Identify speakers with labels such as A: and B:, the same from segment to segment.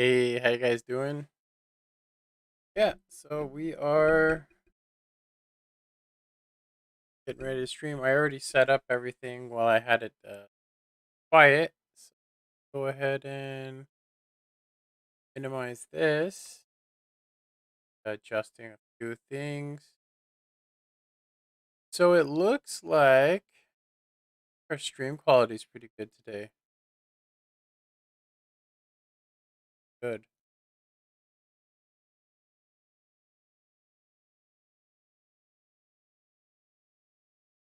A: Hey, how you guys doing? Yeah, so we are getting ready to stream. I already set up everything while I had it quiet. So go ahead and minimize this, adjusting a few things. So it looks like our stream quality is pretty good today. Good.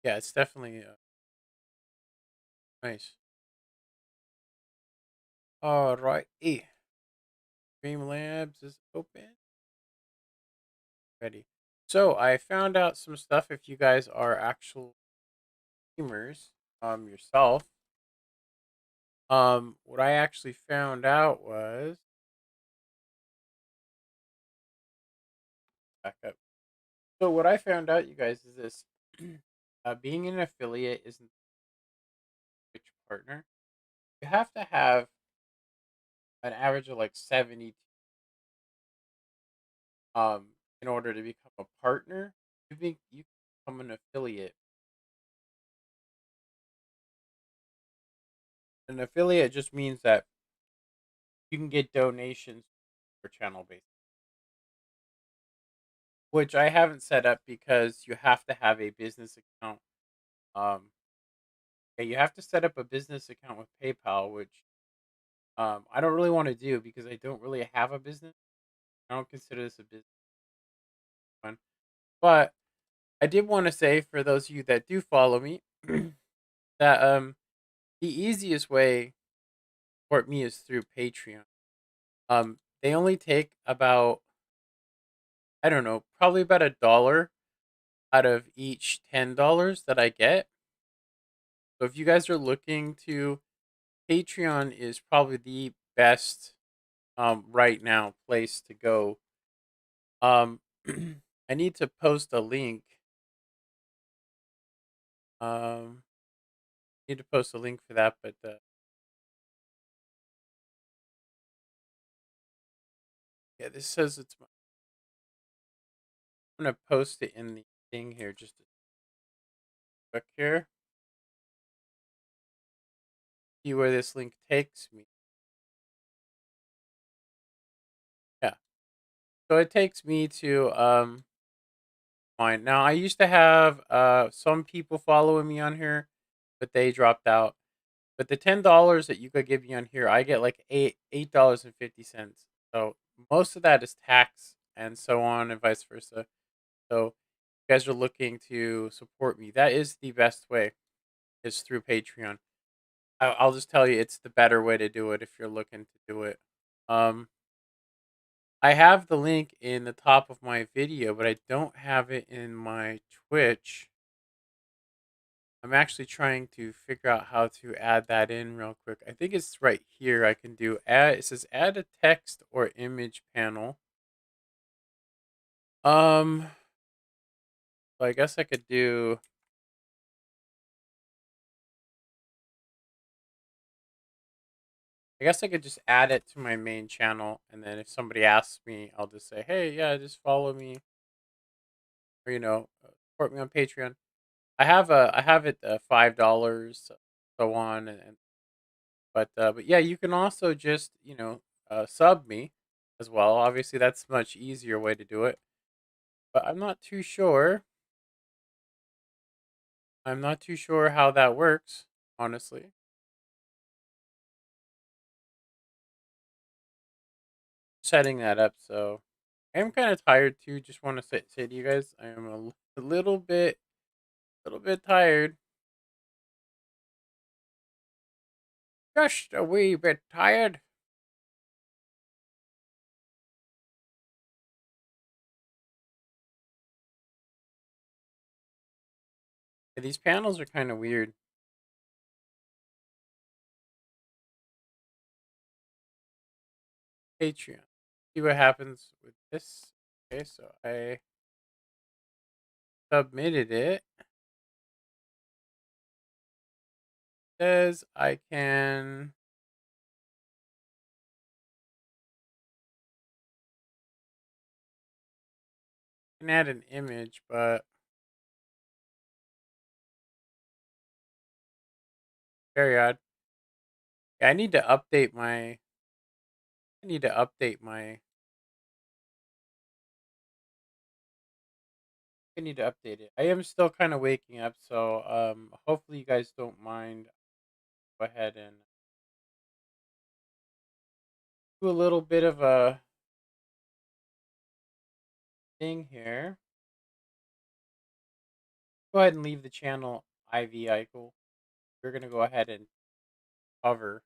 A: Yeah, it's definitely nice. All right. Streamlabs is open. Ready. So I found out some stuff if you guys are actual streamers yourself. What I actually found out was back up. So what I found out, you guys, is this: being an affiliate isn't a Twitch partner. You have to have an average of like 70 in order to become a partner. You can become an affiliate. An affiliate just means that you can get donations for channel base, which I haven't set up because you have to have a business account. Um, yeah, you have to set up a business account with PayPal, which I don't really want to do because I don't really have a business. I don't consider this a business one. But I did want to say for those of you that do follow me that the easiest way to support me is through Patreon. They only take about, I don't know, probably about $1 out of each $10 that I get. So if you guys are looking to, Patreon is probably the best right now place to go. I need to post a link. Need to post a link for that, but yeah, this says it's. I'm gonna post it in the thing here, just to click here. See where this link takes me. Yeah, so it takes me to mine. Now I used to have some people following me on here, but they dropped out. But the $10 that you could give me on here, I get like $8.50. So most of that is tax and so on and vice versa. So if you guys are looking to support me, that is the best way, is through Patreon. I'll just tell you, it's the better way to do it if you're looking to do it. Um, I have the link in the top of my video, but I don't have it in my Twitch. I'm actually trying to figure out how to add that in real quick. I think it's right here. I can do add. It says add a text or image panel. Um, so I guess I could do. I guess I could just add it to my main channel, and then if somebody asks me, I'll just say, "Hey, yeah, just follow me, or support me on Patreon." I have it $5, so on, but yeah, you can also just sub me as well. Obviously, that's a much easier way to do it. But I'm not too sure how that works, honestly. Setting that up, so I am kind of tired too. Just want to say to you guys, I am a little bit tired. Just a wee bit tired. Yeah, these panels are kind of weird. Patreon. See what happens with this. Okay, so I submitted it. Says I can can add an image, but very odd. Yeah, I need to update my. I need to update my. I need to update it. I am still kind of waking up, so hopefully you guys don't mind. Go ahead and do a little bit of a thing here. Go ahead and leave the channel IV Eichel. We're gonna go ahead and cover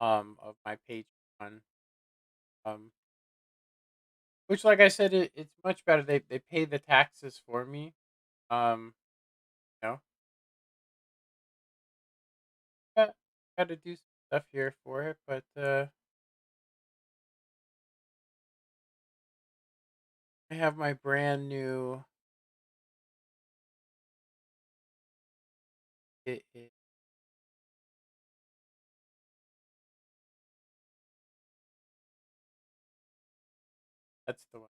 A: of my Patreon. Um which like I said it's much better. They pay the taxes for me. Um you know, got, got to do some stuff here for it, but I have my brand new it that's the one.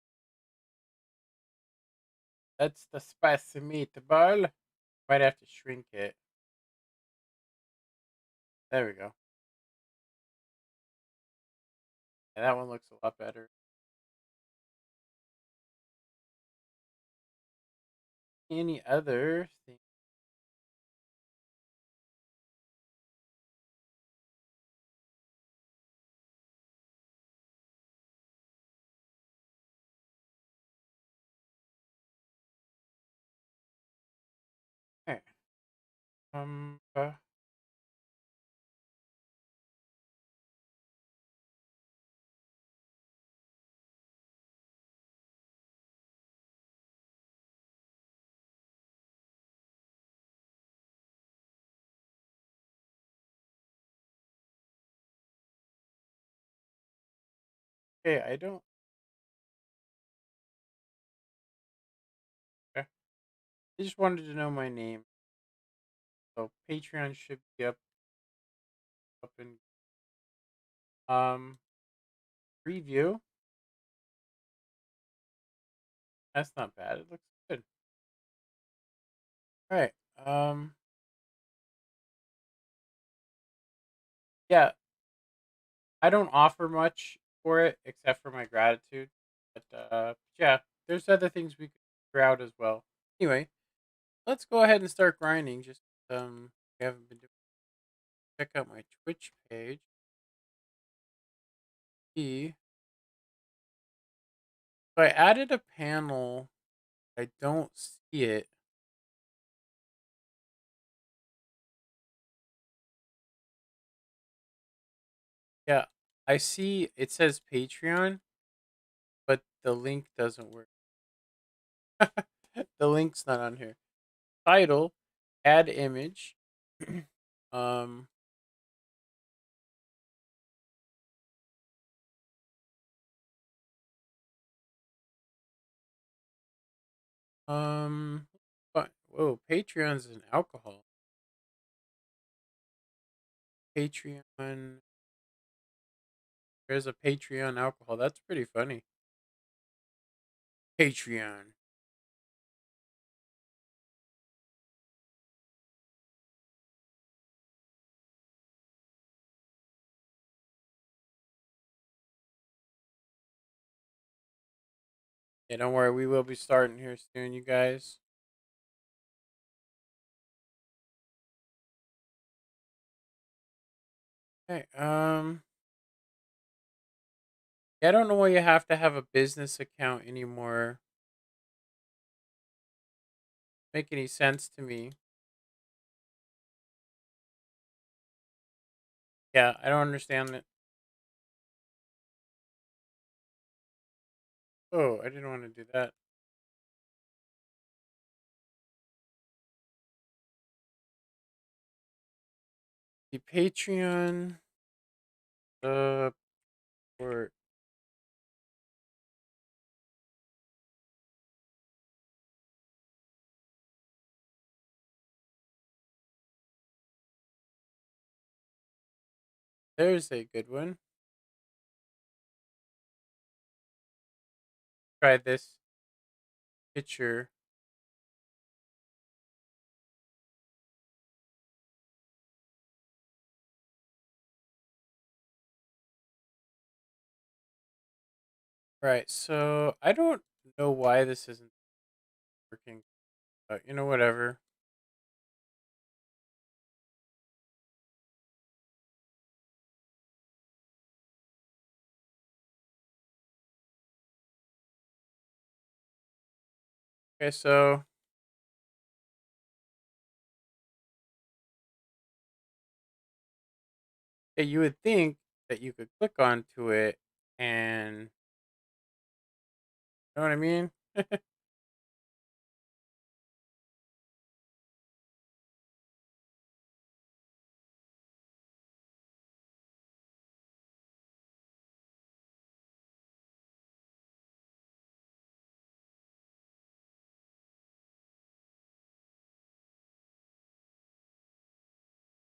A: That's the spicy meatball. Might have to shrink it. There we go. Yeah, that one looks a lot better. Any other thing? Okay. Um, uh, okay, I don't. Okay. I just wanted to know my name. So Patreon should be up and preview. That's not bad. It looks good. All right. Yeah, I don't offer much for it except for my gratitude. But yeah, there's other things we could figure out as well. Anyway, let's go ahead and start grinding. Just we haven't been doing. Check out my Twitch page. See, so I added a panel. I don't see it. Yeah, I see it says Patreon, but the link doesn't work. The link's not on here. Title, add image. um, um, whoa, Patreon's an alcohol. Patreon, there's a Patreon alcohol. That's pretty funny. Patreon. Yeah, don't worry, we will be starting here soon, you guys. Okay, yeah, I don't know why you have to have a business account anymore. Make any sense to me. Yeah, I don't understand it. Oh, I didn't want to do that. The Patreon support. There's a good one. Try this. picture. Right. So I don't know why this isn't working, but whatever. Okay, so you would think that you could click onto it and know what I mean?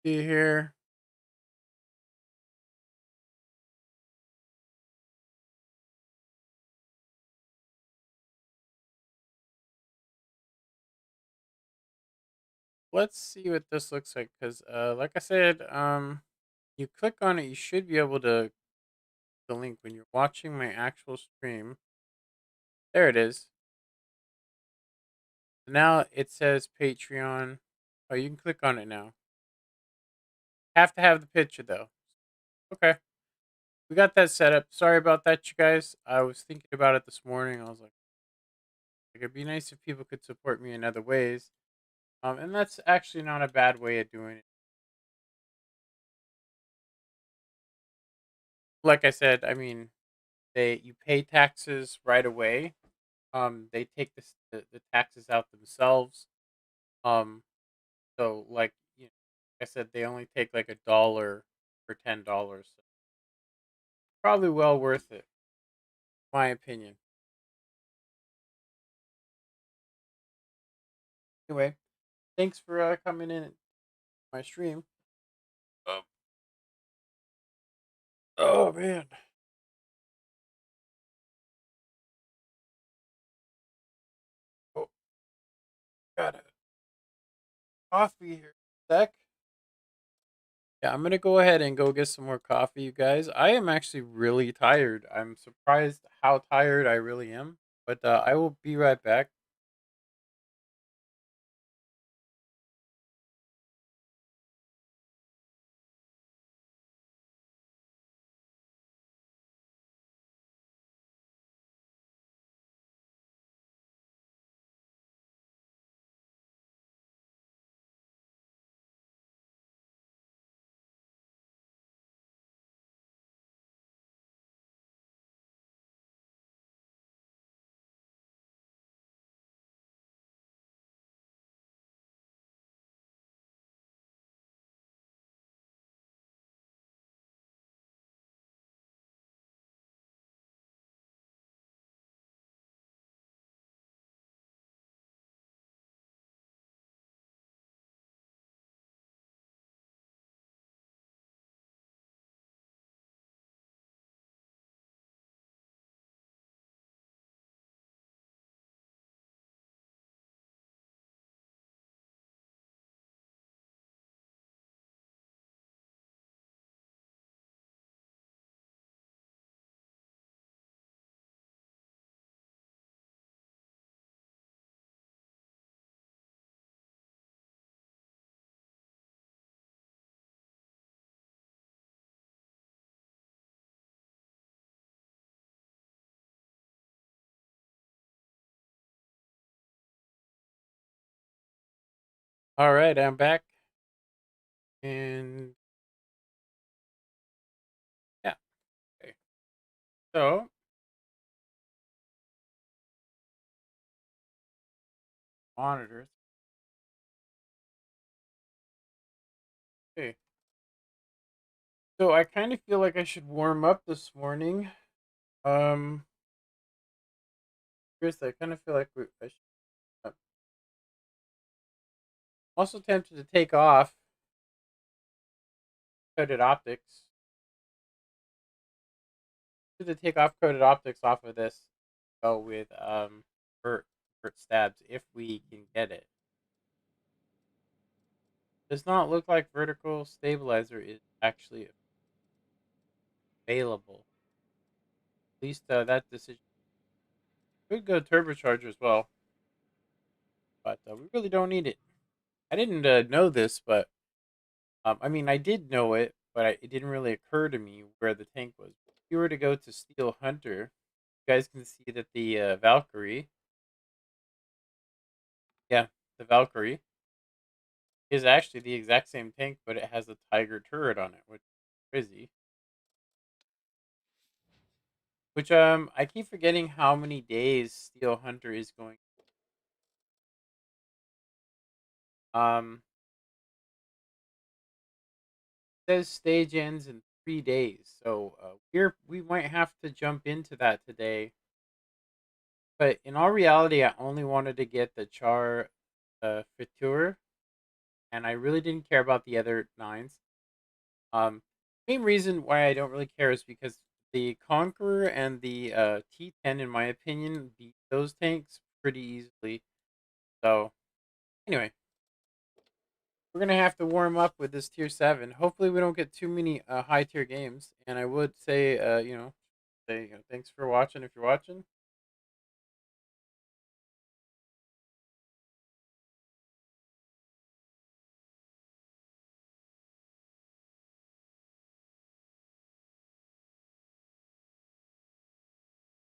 A: See here. Let's see what this looks like because like I said, you click on it, you should be able to the link when you're watching my actual stream. There it is. Now it says Patreon. Oh, you can click on it now. Have to have the picture though. Okay. We got that set up. Sorry about that, you guys. I was thinking about it this morning. I was like, it'd be nice if people could support me in other ways. And that's actually not a bad way of doing it. Like I said, I mean, you pay taxes right away. They take the taxes out themselves. Um, so like I said, they only take like $1 for $10. So probably well worth it, my opinion. Anyway, thanks for coming in my stream. Oh, oh man. Oh, got a coffee here. Sec. Yeah, I'm gonna go ahead and go get some more coffee, you guys. I am actually really tired. I'm surprised how tired I really am. But I will be right back. All right, I'm back, and yeah, okay. So monitors. Okay. So I kind of feel like I should warm up this morning. Um, Seriously, I kind of feel like I should. I'm also tempted to take off coated optics. To take off coated optics off of this. Go with vert. stabs if we can get it. Does not look like vertical stabilizer is actually available. At least that decision could go turbocharger as well, but we really don't need it. I didn't know this, but I mean, I did know it, but it didn't really occur to me where the tank was. If you were to go to Steel Hunter, you guys can see that the Valkyrie, yeah, the Valkyrie is actually the exact same tank, but it has a Tiger turret on it, which is crazy. Which I keep forgetting how many days Steel Hunter is going. Um, says stage ends in 3 days, so we might have to jump into that today. But in all reality, I only wanted to get the Char Friture, and I really didn't care about the other nines. Main reason why I don't really care is because the Conqueror and the T10, in my opinion, beat those tanks pretty easily. So, anyway, we're gonna have to warm up with this tier 7. Hopefully, we don't get too many high tier games. And I would say, thanks for watching if you're watching.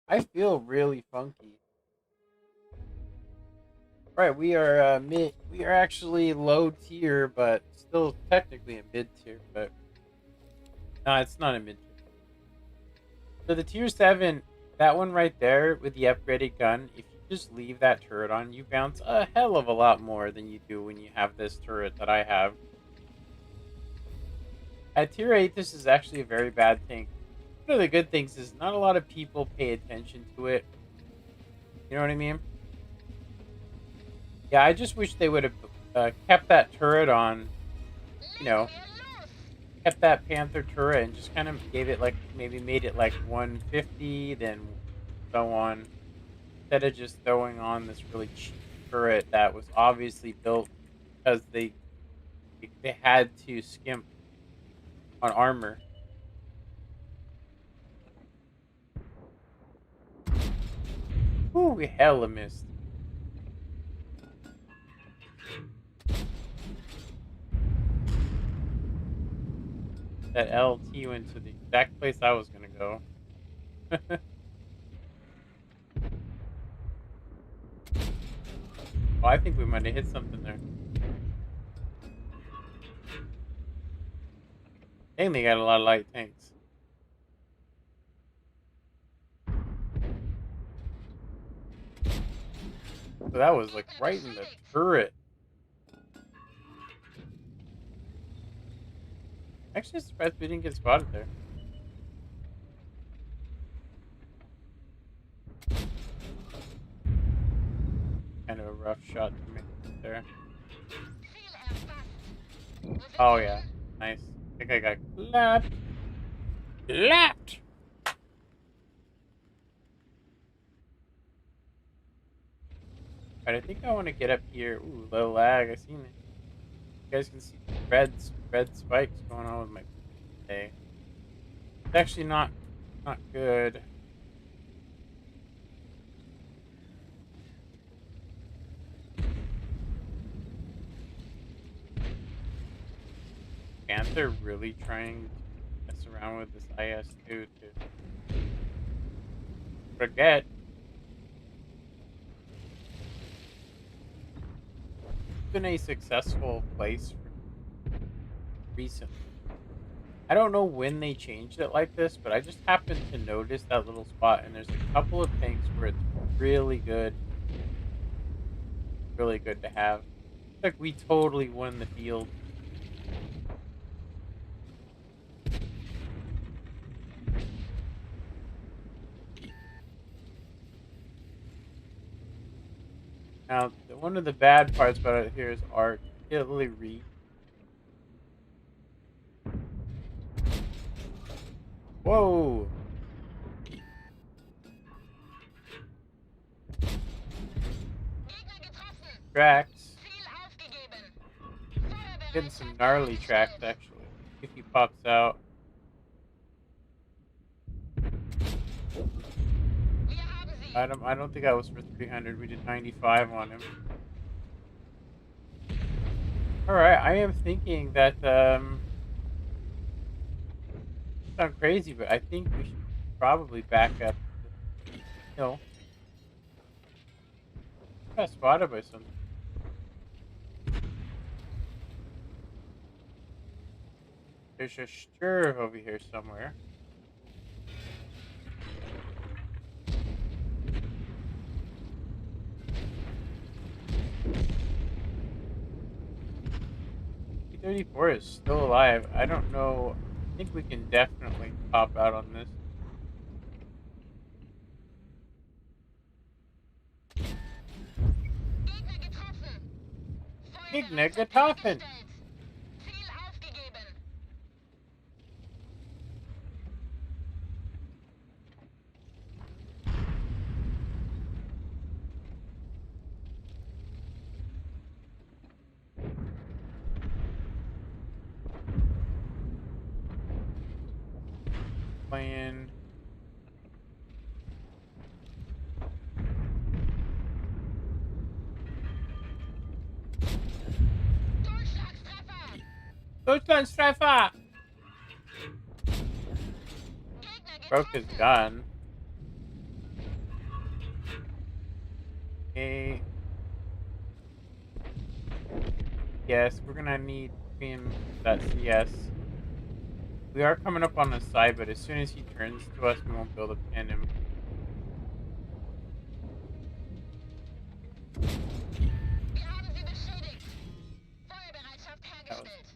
A: I feel really funky. Right, we are mid. We are actually low tier, but still technically a mid tier. But no, it's not a mid tier. So the tier 7, that one right there with the upgraded gun. If you just leave that turret on, you bounce a hell of a lot more than you do when you have this turret that I have. At tier 8, this is actually a very bad thing. One of the good things is not a lot of people pay attention to it. You know what I mean? Yeah, I just wish they would have kept that turret on, you know, kept that Panther turret and just kind of gave it like, maybe made it like 150, then so on. Instead of just throwing on this really cheap turret that was obviously built because they had to skimp on armor. Ooh, we hella missed. That LT went to the exact place I was gonna go. Oh, I think we might have hit something there. Dang, they got a lot of light tanks. So that was like right in the turret. Actually, surprised we didn't get spotted there. Kind of a rough shot to make there. Oh yeah, nice. I think I got clapped. Clapped. Alright, I think I want to get up here. Ooh, low lag. I seen it. You guys can see red spikes going on with my day. It's actually not good. Panther really trying to mess around with this IS-2 to forget. It's been a successful place recently. I don't know when they changed it like this, but I just happened to notice that little spot, and there's a couple of tanks where it's really good to have. It's like we totally won the field. Now, one of the bad parts about it here is artillery. tracks.
B: Ziel aufgegeben.
A: Getting
B: Feuerbereitschaft
A: some gnarly tracks
B: hergestellt.
A: actually. If he pops out.
B: Wir haben sie.
A: I don't think I was for 300. We did 95 on him. All right, I am thinking that sound crazy, but I think we should probably back up the hill. Got spotted by something. There's a stir over here somewhere. P-34 is still alive. I don't know. I think we can definitely pop out on this.
B: Gegner getroffen.
A: Gegner
B: Feuerbereitschaft
A: getroffen.
B: hergestellt. Ziel aufgegeben.
A: Playing.
B: Durchschlagstreffer.
A: Deutschlandstreffer!
B: Gegner
A: Broke his
B: getroffen.
A: gun. Okay. Yes, we're gonna need him that CS. We are coming up on the side, but as soon as he turns to us, we won't be able to pin him.
B: Wir haben sie beschädigt. Feuerbereitschaft
A: That was
B: hergestellt.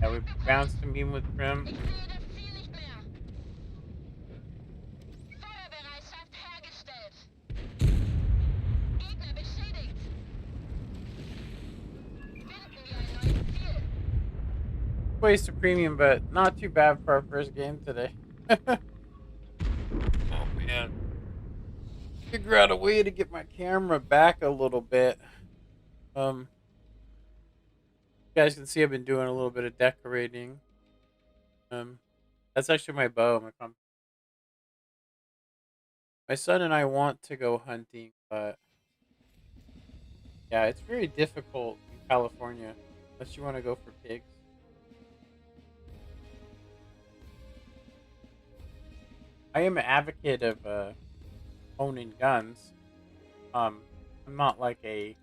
A: yeah. We
B: Derzeit
A: bounced
B: bekannt.
A: him in with trim.
B: Ich sehe das Ziel nicht mehr. Feuerbereitschaft hergestellt. Gegner beschädigt. Finden wir ein neues Ziel.
A: Waste of premium, but not too bad for our first game today. Oh man. Figure out a way to get my camera back a little bit. You guys can see I've been doing a little bit of decorating. Um, that's actually my bow. My son and I want to go hunting, but yeah, it's very difficult in California unless you want to go for pigs. I am an advocate of owning guns. I'm not like a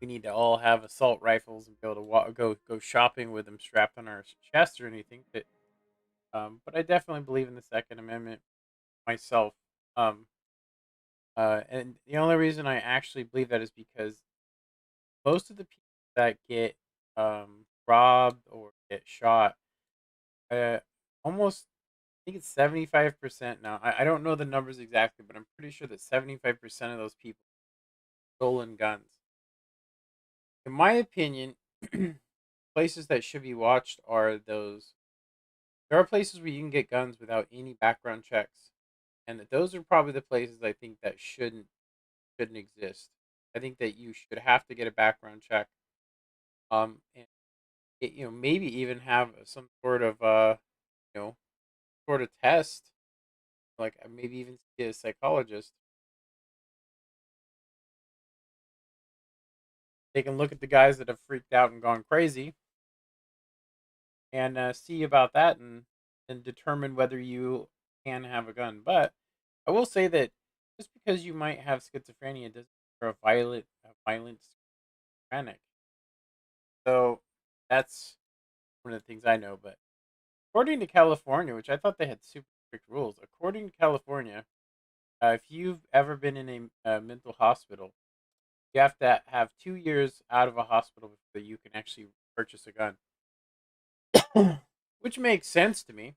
A: we need to all have assault rifles and be able to go shopping with them strapped on our chest or anything. But I definitely believe in the Second Amendment myself. Um, and the only reason I actually believe that is because most of the people that get robbed or get shot, uh, almost I think it's 75% now. I don't know the numbers exactly, but I'm pretty sure that 75% of those people stolen guns. In my opinion, places that should be watched are those. There are places where you can get guns without any background checks, and those are probably the places I think that shouldn't exist. I think that you should have to get a background check, and maybe even have some sort of you know sort of test, like maybe even see a psychologist. They can look at the guys that have freaked out and gone crazy, and see about that, and determine whether you can have a gun. But I will say that just because you might have schizophrenia doesn't mean you're a violent schizophrenic. So that's one of the things I know. But according to California, which I thought they had super strict rules, according to California, if you've ever been in a mental hospital, you have to have 2 years out of a hospital before you can actually purchase a gun. Which makes sense to me.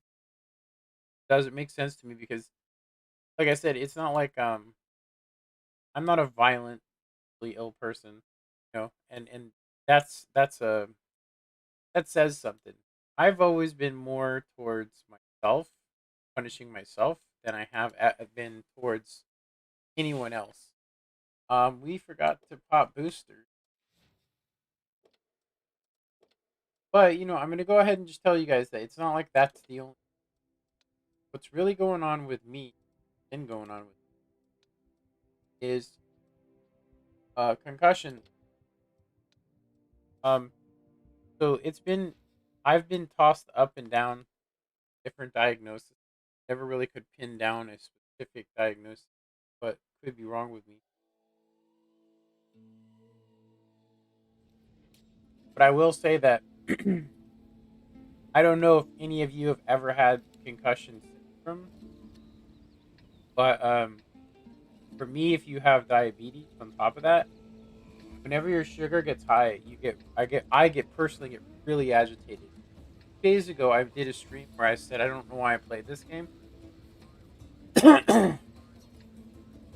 A: Does it make sense to me because, like I said, it's not like I'm not a violently ill person, and that's a that says something. I've always been more towards myself, punishing myself, than I have been towards anyone else. We forgot to pop boosters, but I'm gonna go ahead and just tell you guys that it's not like that's the only. What's really going on with me, been going on with is concussion. Um, so I've been tossed up and down different diagnoses. Never really could pin down a specific diagnosis, but could be wrong with me. But I will say that I don't know if any of you have ever had concussion syndrome, but for me, if you have diabetes on top of that, whenever your sugar gets high, I personally get really agitated. 2 days ago, I did a stream where I said I don't know why I played this game.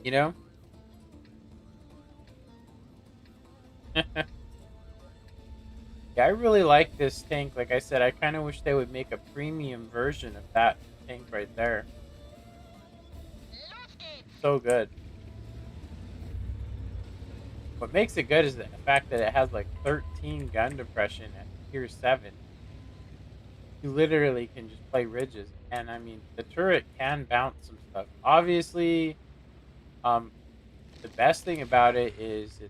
A: you know, yeah, I really like this tank. Like I said, I kind of wish they would make a premium version of that tank right there.
B: Los geht's.
A: So good. What makes it good is the fact that it has like 13 gun depression at tier 7. You literally can just play ridges. And I mean, the turret can bounce some stuff. Obviously, um, the best thing about it is it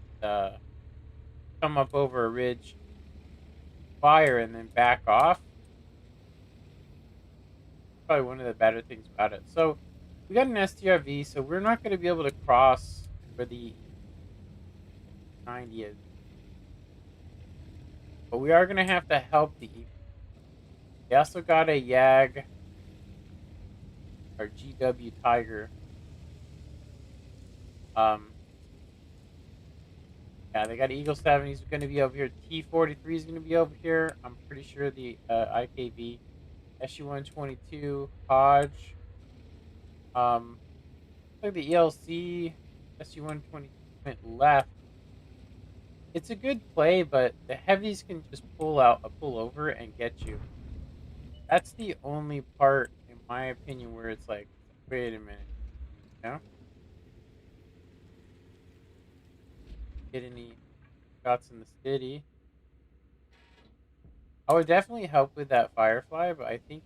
A: come up over a ridge, fire, and then back off. Probably one of the better things about it. So we got an STRV, so we're not going to be able to cross where the 90 is. But we are going to have to help the E. They also got a YAG, or GW Tiger. Um, yeah, they got Eagle 7. He's going to be over here. T-43 is going to be over here. I'm pretty sure the IKB, SU-122, Hodge. Like the ELC, SU-122 went left. It's a good play, but the heavies can just pull over and get you. That's the only part, in my opinion, where it's like, wait a minute, you know? Get any shots in the city. I would definitely help with that Firefly, but I think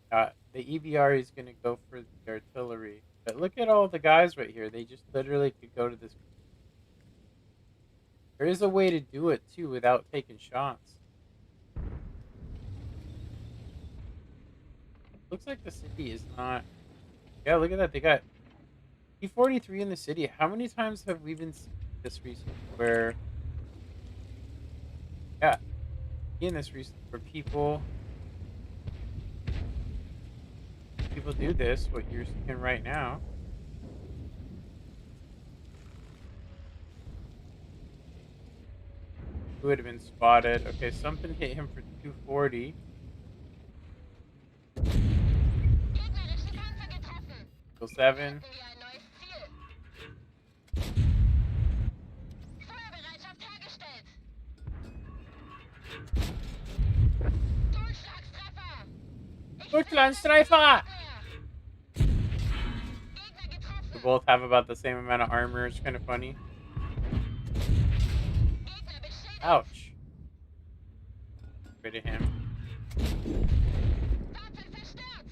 A: the EBR is going to go for the artillery. But look at all the guys right here. They just literally could go to this. There is a way to do it, too, without taking shots. Looks like the city is not. Yeah, look at that. They got T-43 in the city. How many times have we been seeing this recently where, yeah, in this recently where people do this, what you're seeing right now. Who would have been spotted? Okay, something hit him for 240.
B: Gegnerische Panzer getroffen.
A: Kill 7.
B: Finden wir ein neues Ziel. Feuerbereitschaft hergestellt. Durchschlagstreffer. Ich
A: Rücklandstreifer!
B: Gegner
A: They
B: getroffen.
A: both have about the same amount of armor. It's kind of funny.
B: Gegner beschädigt.
A: Ouch. Rid of him.
B: Waffen verstärkt.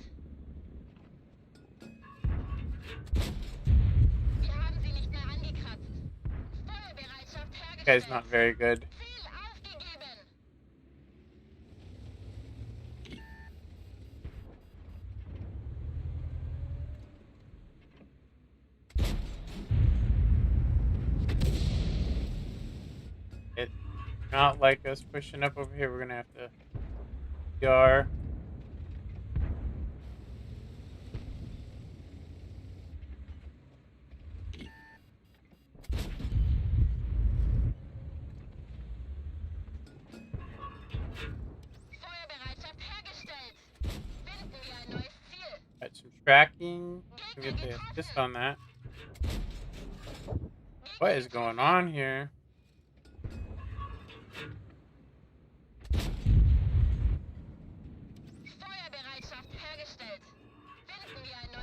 B: Wir haben sie nicht mehr angekratzt. Feuerbereitschaft
A: This guy's not
B: hergestellt.
A: very good.
B: Ziel aufgegeben.
A: It's not like us pushing up over here. We're gonna have to PR.
B: Feuerbereitschaft hergestellt. Finden wir ein neues Ziel.
A: Got some tracking. Get
B: Gegner
A: the assist
B: getroffen.
A: on that.
B: Gegner
A: What is going on here?
B: Feuerbereitschaft hergestellt. Finden wir ein neues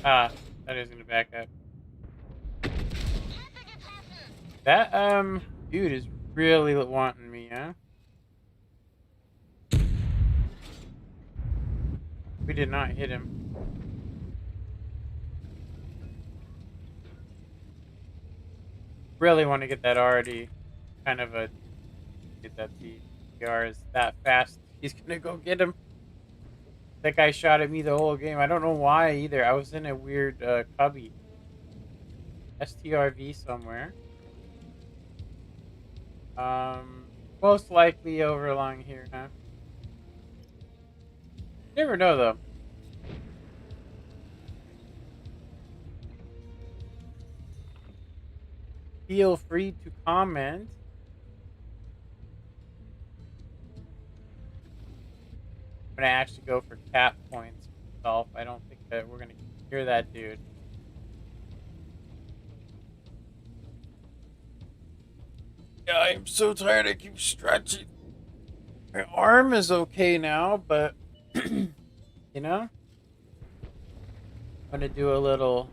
A: Ah, that is gonna back up.
B: Herzliche Treffen!
A: That dude is really wanting me, huh? We did not hit him. Really want to get that already. Kind of a get that the PR is that fast. He's gonna go get him. That guy shot at me the whole game. I don't know why either. I was in a weird cubby. STRV somewhere. Most likely over along here, huh? Never know though. Feel free to comment. I'm gonna actually go for cap points myself. I don't think that we're gonna hear that dude. Yeah, I am so tired. I keep stretching. My arm is okay now, but you know, I'm gonna do a little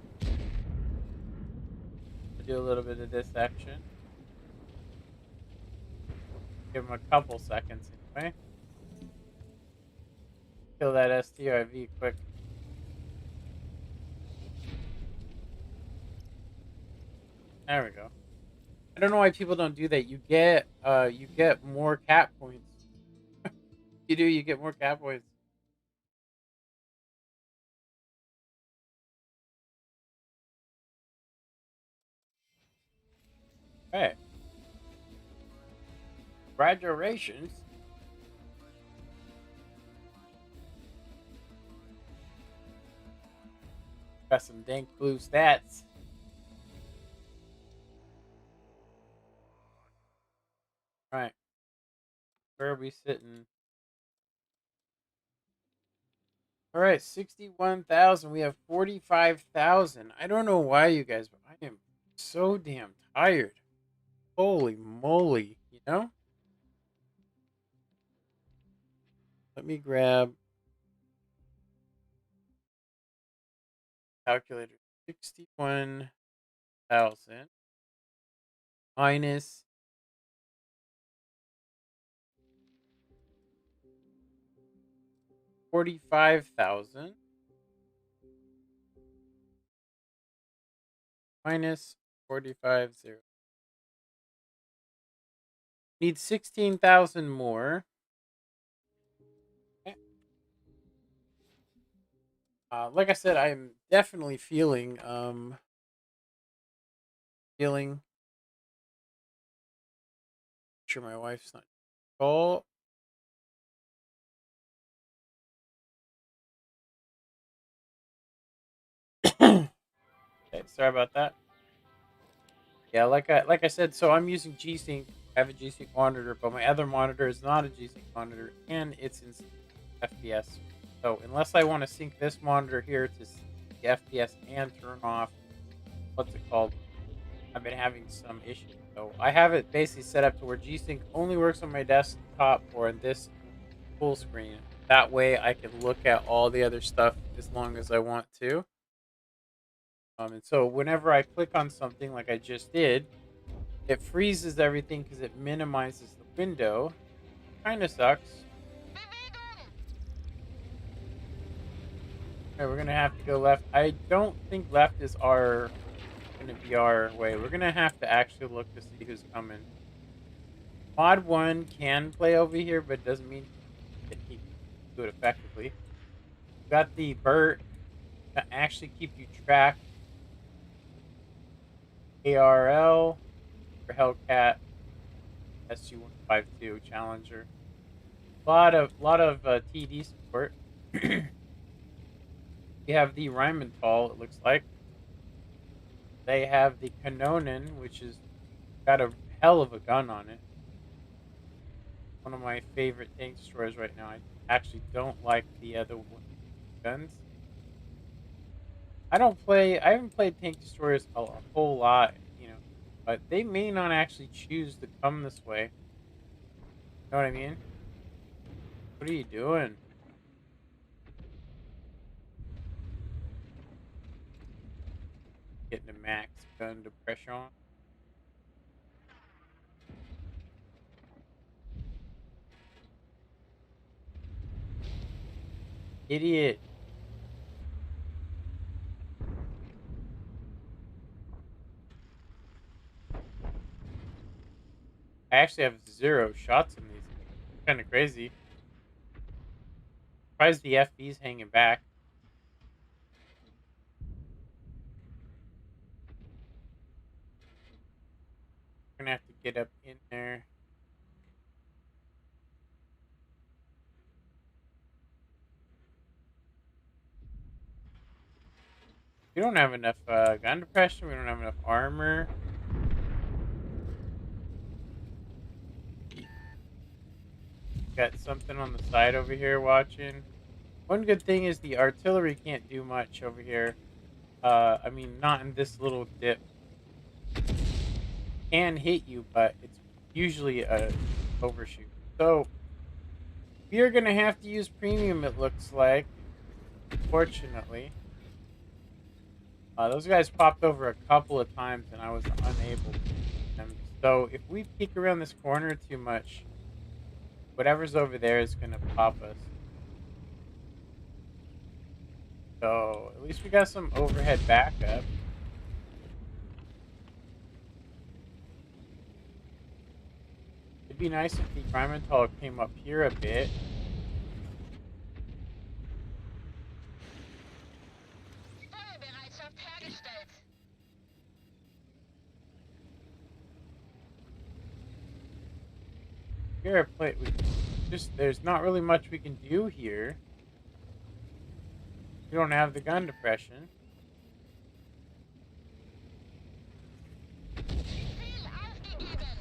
A: bit of this action. Give him a couple seconds anyway. Kill that STRV quick. There we go. I don't know why people don't do that. You get more cap points. You do, you get more cap points. Hey. Congratulations. Got some dank blue stats. Right. Where are we sitting? All right, 61,000. We have 45,000. I don't know why you guys, but I am so damn tired. Holy moly, you know? Let me grab calculator. 61,000 minus 45,000 minus 45,000. Need 16,000 more. Okay. Like I said, I'm definitely feeling sure my wife's not. Oh, okay. Sorry about that. Yeah, like I said, so I'm using G-Sync. I have a G-Sync monitor, but my other monitor is not a G-Sync monitor, and it's in FPS. So unless I want to sync this monitor here to the FPS and turn off what's it called, I've been having some issues. So I have it basically set up to where G-Sync only works on my desktop or in this full screen. That way I can look at all the other stuff as long as I want to. And so whenever I click on something like I just did, it freezes everything because it minimizes the window. Kind of sucks.
B: Bewegung!
A: Okay, we're gonna have to go left. I don't think left is gonna be our way. We're gonna have to actually look to see who's coming. Mod 1 can play over here, but it doesn't mean that he can do it effectively. Got the Burt to actually keep you track. ARL for Hellcat SG-152 Challenger. A lot of TD support. We have the Rheinmetall, it looks like. They have the Kanonen, which is got a hell of a gun on it. One of my favorite tank destroyers right now. I actually don't like the other guns. I haven't played tank destroyers a whole lot, but they may not actually choose to come this way. You know what I mean? What are you doing? getting the max gun to pressure on. Idiot. I actually have 0 shots in these. Kind of crazy. Surprised the FB's hanging back. Gonna have to get up in there. We don't have enough gun depression. We don't have enough armor. Got something on the side over here watching. One good thing is the artillery can't do much over here. I mean, not in this little dip. Can hit you, but it's usually a overshoot. So we are gonna have to use premium. It looks like, fortunately. Those guys popped over a couple of times, and I was unable to hit them. So if we peek around this corner too much, whatever's over there is gonna pop us. So at least we got some overhead backup. It'd be nice if the environmental came up here a bit.
B: Feuerbereitschaft hergestellt.
A: Here, plate. There's not really much we can do here. We don't have the gun depression.
B: Ziel aufgegeben.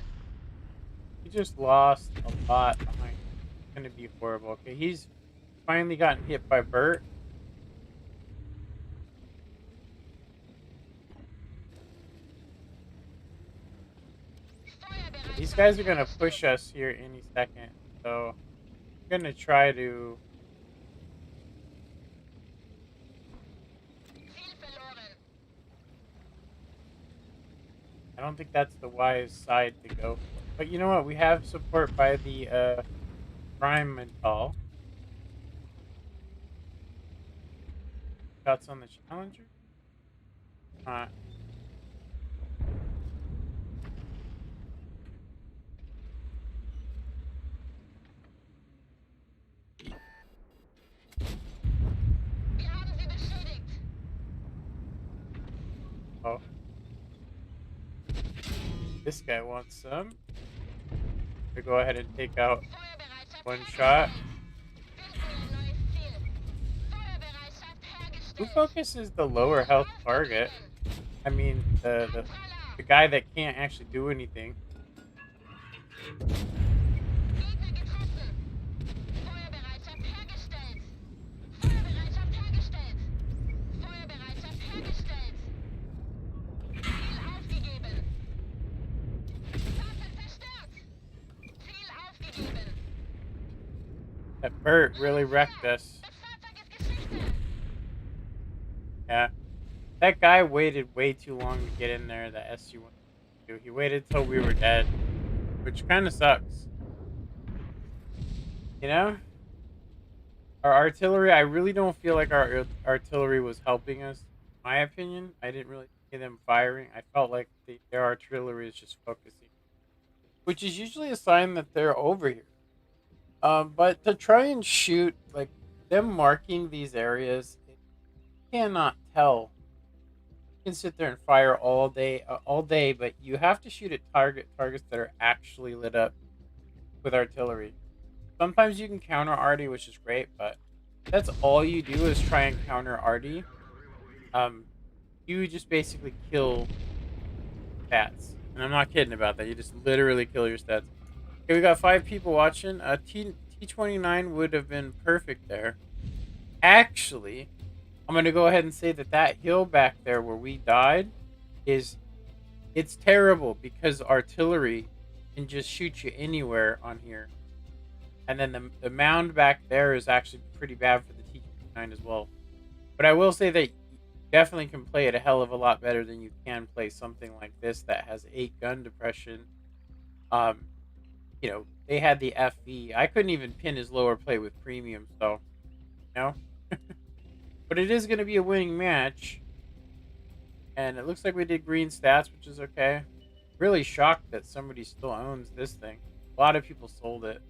A: We just lost a lot behind. It's gonna be horrible. Okay, he's finally gotten hit by Bert. These guys are gonna push us here any second, so I'm gonna try to.
B: Ziel verloren.
A: I don't think that's the wise side to go for. But you know what? We have support by the environmental. Shots on the Challenger. Uh,
B: Wir haben sie beschädigt.
A: oh. This guy wants some. We go ahead and take out
B: Feuerbereitschaft
A: one
B: hergestellt.
A: shot.
B: Finden wir ein neues Ziel. Feuerbereitschaft
A: Who
B: hergestellt.
A: focuses the lower health target? I mean, the guy that can't actually do anything.
B: Gegner getroffen. Feuerbereitschaft hergestellt. Feuerbereitschaft hergestellt. Feuerbereitschaft hergestellt. Ziel aufgegeben. Fahrzeug zerstört. Ziel aufgegeben.
A: That Bert really wrecked us.
B: Das Fahrzeug ist Geschichte.
A: Yeah. That guy waited way too long to get in there, the SU-1. He waited till we were dead, which kind of sucks. You know? Our artillery, I really don't feel like our artillery was helping us. In my opinion, I didn't really see them firing. I felt like their artillery is just focusing, which is usually a sign that they're over here. But to try and shoot, like, them marking these areas, it cannot tell. You can sit there and fire all day, but you have to shoot at targets that are actually lit up with artillery. Sometimes you can counter arty, which is great, but that's all you do is try and counter arty. You just basically kill stats, and I'm not kidding about that. You just literally kill your stats. Okay, we got 5 people watching. T29 would have been perfect there. Actually, I'm gonna go ahead and say that hill back there where we died it's terrible because artillery can just shoot you anywhere on here. And then the mound back there is actually pretty bad for the T29 as well. But I will say that definitely can play it a hell of a lot better than you can play something like this that has 8 gun depression. Um, they had the FV. I couldn't even pin his lower plate with premium, so you know. But it is going to be a winning match, and it looks like we did green stats, which is okay. Really shocked that somebody still owns this thing. A lot of people sold it.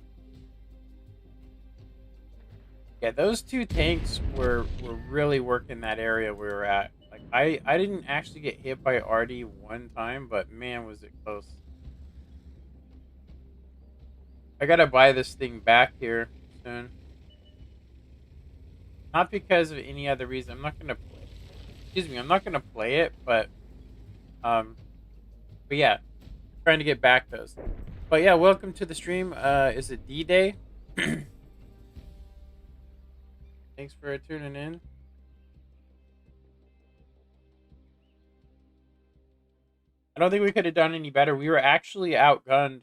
A: Yeah, those two tanks were really working that area we were at. Like I didn't actually get hit by RD one time, but man was it close. I gotta buy this thing back here soon. Not because of any other reason. I'm not gonna play. Excuse me. I'm not gonna play it, um, but yeah, trying to get back those. But yeah, welcome to the stream. Is it D Day? Thanks for tuning in. I don't think we could have done any better. We were actually outgunned.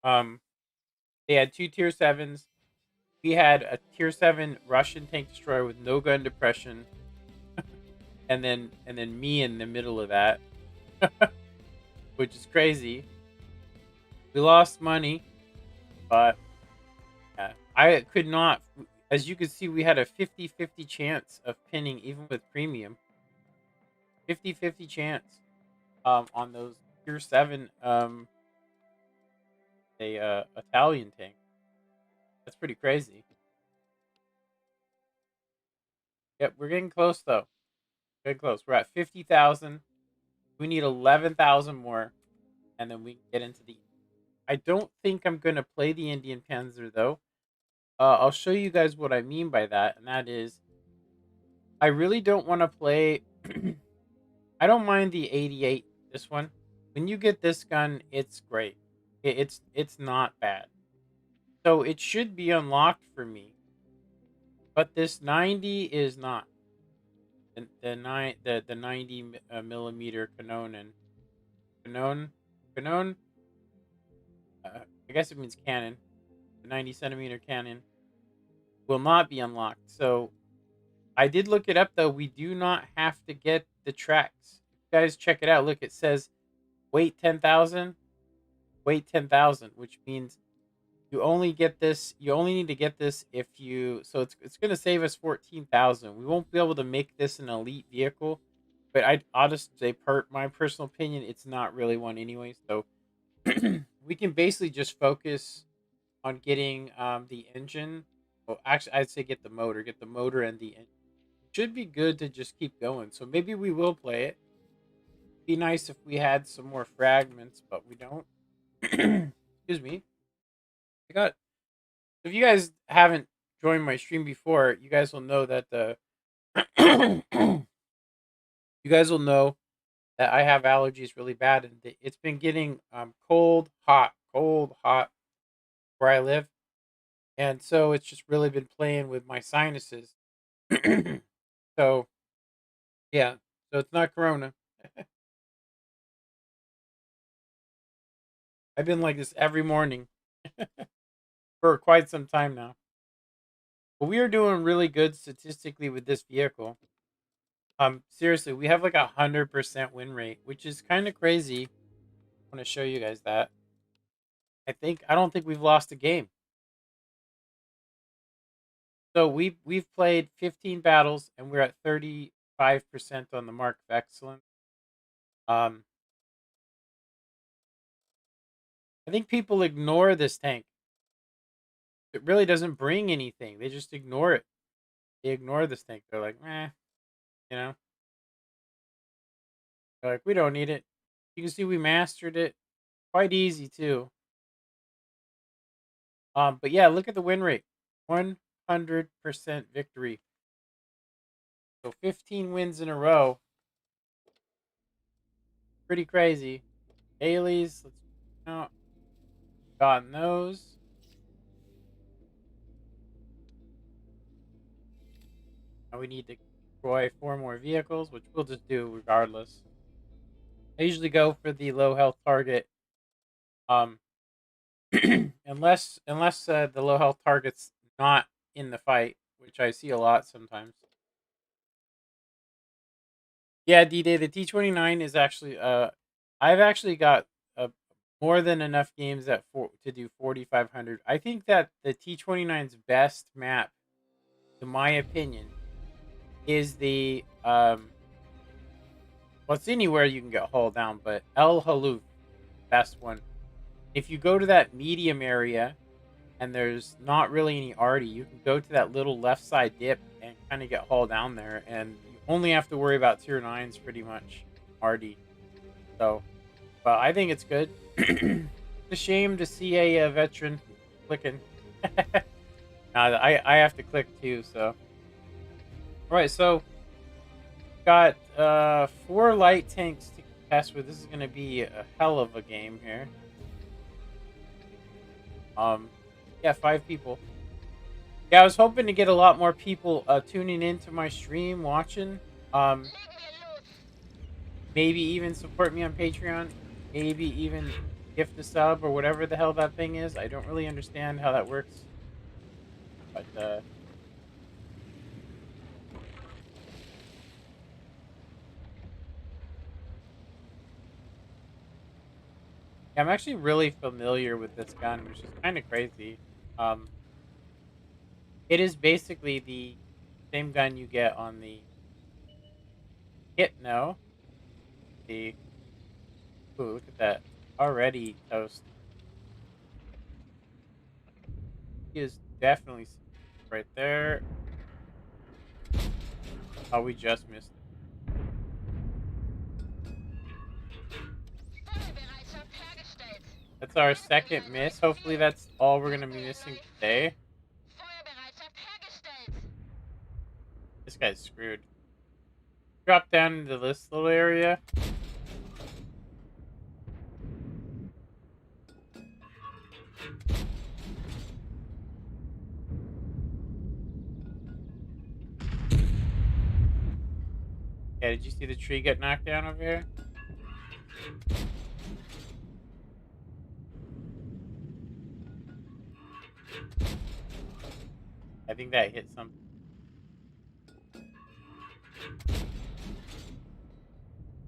A: Um, they had two tier sevens. We had a tier 7 Russian tank destroyer with no gun depression, and then me in the middle of that, which is crazy. We lost money, but yeah, I could not. As you can see, we had a 50-50 chance of pinning even with premium. 50-50 chance on those tier 7 Italian tank. That's pretty crazy. Yep, we're getting close though. Getting close. We're at 50,000. We need 11,000 more, and then we can get into the. I don't think I'm gonna play the Indian Panzer though. I'll show you guys what I mean by that, and that is, I really don't want to play. I don't mind the 88. This one, when you get this gun, it's great. It's not bad. So it should be unlocked for me, but this 90 is not. The 90 millimeter Canon. I guess it means cannon. The 90 centimeter cannon will not be unlocked. So I did look it up though. We do not have to get the tracks. You guys check it out. Look, it says wait 10,000, wait 10,000, which means you only get this. You only need to get this if you. So it's going to save us 14,000. We won't be able to make this an elite vehicle, but I'll just say my personal opinion, it's not really one anyway. So we can basically just focus on getting the engine. Well, actually, I'd say get the motor and the engine. Should be good to just keep going. So maybe we will play it. Be nice if we had some more fragments, but we don't. Excuse me. I got. If you guys haven't joined my stream before, you guys will know that the. You guys will know that I have allergies really bad, and it's been getting cold, hot where I live, and so it's just really been playing with my sinuses. So yeah, so it's not corona. I've been like this every morning for quite some time now. But we are doing really good statistically with this vehicle. Seriously, we have like 100% win rate, which is kind of crazy. I want to show you guys that. I don't think we've lost a game. So we've played 15 battles and we're at 35% on the mark of excellence. Um, I think people ignore this tank. It really doesn't bring anything. They just ignore it. They ignore this tank. They're like, you know. They're like, we don't need it. You can see we mastered it. Quite easy too. But yeah, look at the win rate. 100% victory. So 15 wins in a row. Pretty crazy. Dailies, let's out. Gotten those. Now we need to destroy 4 more vehicles, which we'll just do regardless. I usually go for the low health target. Um, unless the low health target's not in the fight, which I see a lot sometimes. Yeah, D-Day, the T29 is actually I've actually got more than enough games to do 4500. I think that the T29's best map, in my opinion, is the well, it's anywhere you can get hauled down, but El Haluf, best one. If you go to that medium area and there's not really any arty, you can go to that little left side dip and kind of get hauled down there, and you only have to worry about tier 9s pretty much arty. So, but I think it's good. It's a shame to see a veteran clicking. I have to click too. So, all right. So got 4 light tanks to contest with. This is gonna be a hell of a game here. Yeah, 5 people. Yeah, I was hoping to get a lot more people tuning into my stream, watching.
B: Leg me loose.
A: Maybe even support me on Patreon. Maybe even gift a sub or whatever the hell that thing is. I don't really understand how that works. But yeah, I'm actually really familiar with this gun, which is kind of crazy. Um, it is basically the same gun you get on the kit. No, the ooh, look at that, already toast. He is definitely right there. Oh, we just missed it.
B: Feuerbereitschaft hergestellt.
A: That's our
B: Finden wir
A: second
B: ein neues
A: miss. Hopefully,
B: Ziel.
A: that's all we're gonna
B: Finden
A: be
B: wir ein
A: missing
B: neues Ziel.
A: today.
B: Feuerbereitschaft hergestellt.
A: This guy's screwed. Drop down into this little area. Yeah, did you see the tree get knocked down over here? I think that hit something.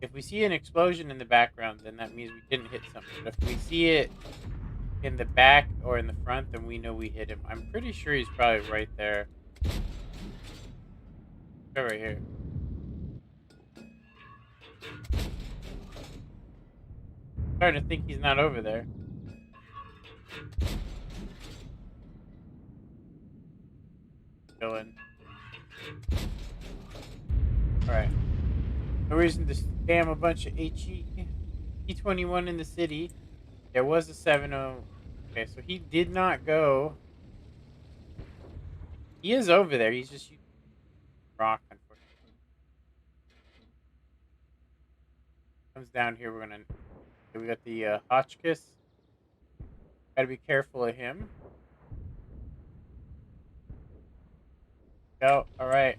A: If we see an explosion in the background, then that means we didn't hit something. But if we see it in the back or in the front, then we know we hit him. I'm pretty sure he's probably right there. Right here. Starting to think he's not over there. Chilling. Alright. No reason to spam a bunch of T21 in the city. There was a 7-0. Okay, so he did not go. He is over there. He's just using rock, unfortunately. Comes down here. We're gonna. Okay, we got the Hotchkiss. Gotta be careful of him. Go. All right.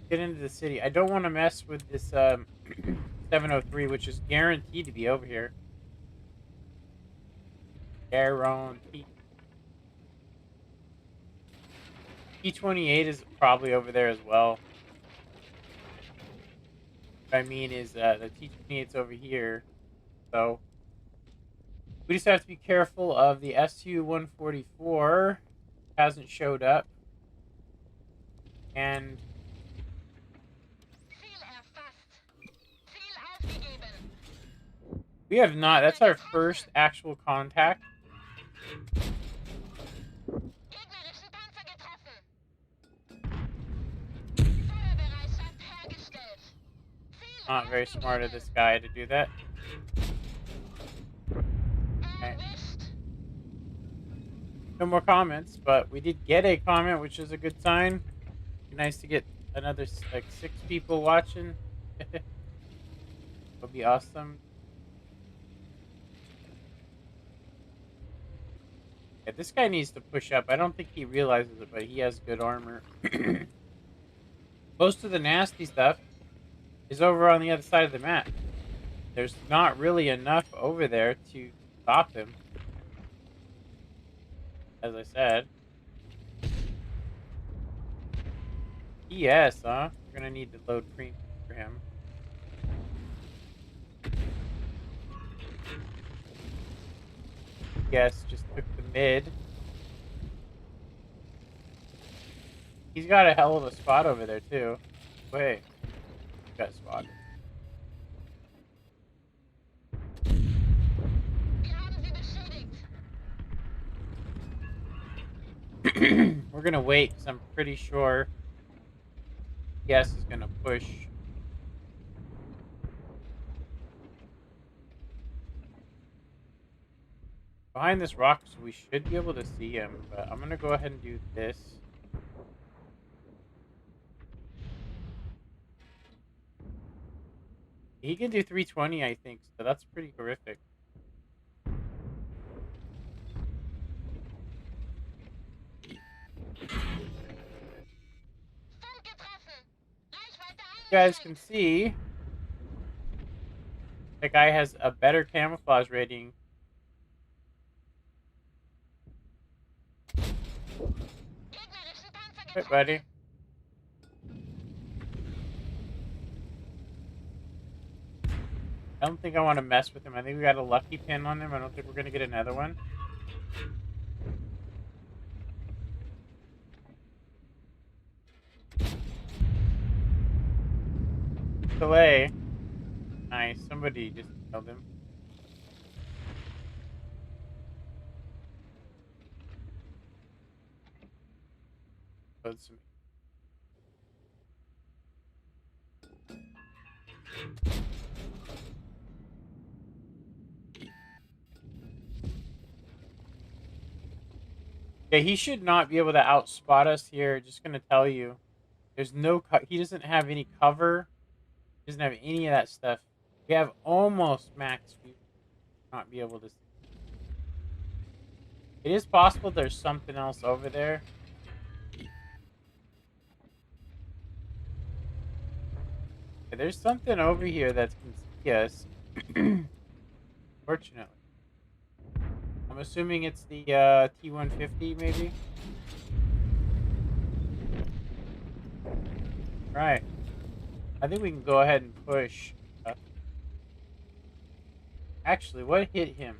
A: Get into the city. I don't want to mess with this 703, which is guaranteed to be over here. Guaranteed. T28 is probably over there as well. What I mean is the T28's over here. So we just have to be careful of the SU-144. Hasn't showed up. And
B: Ziel erfasst. Ziel aufgegeben.
A: we have not. That's
B: Gegner
A: our first
B: getroffen.
A: actual contact.
B: Gegnerischen Panzer getroffen. Feuerbereitschaft hergestellt. Ziel
A: Not very smart of
B: aufgegeben.
A: this guy to do that. Okay.
B: Erwischt.
A: No more comments, but we did get a comment, which is a good sign. Be nice to get another like 6 people watching. Would be awesome. Yeah, this guy needs to push up. I don't think he realizes it, but he has good armor. Most of the nasty stuff is over on the other side of the map. There's not really enough over there to stop him. As I said. Yes, huh? We're gonna need to load premium for him. Yes, just took the mid. He's got a hell of a spot over there too. Wait, got spotted.
B: Wir haben sie beschädigt.
A: We're gonna wait because I'm pretty sure Yes is gonna push. Behind this rock, so we should be able to see him, but I'm gonna go ahead and do this. He can do 320, I think, so that's pretty horrific.
B: Fund getroffen. Reichweite
A: You guys can
B: eingeschränkt.
A: see the guy has a better camouflage rating.
B: Gegnerischen Panzer
A: Right, buddy.
B: getroffen.
A: I don't think I want to mess with him. I think we got a lucky pin on him. I don't think we're gonna get another one. Delay. Nice. Somebody just killed him. Load some. Yeah, he should not be able to outspot us here. Just gonna tell you, there's no. He doesn't have any cover. He doesn't have any of that stuff. We have almost max view. Not be able to see. It is possible there's something else over there. Yeah, there's something over here that can see us. Fortunately. I'm assuming it's the T-150, maybe? Right. I think we can go ahead and push. Actually, what hit him?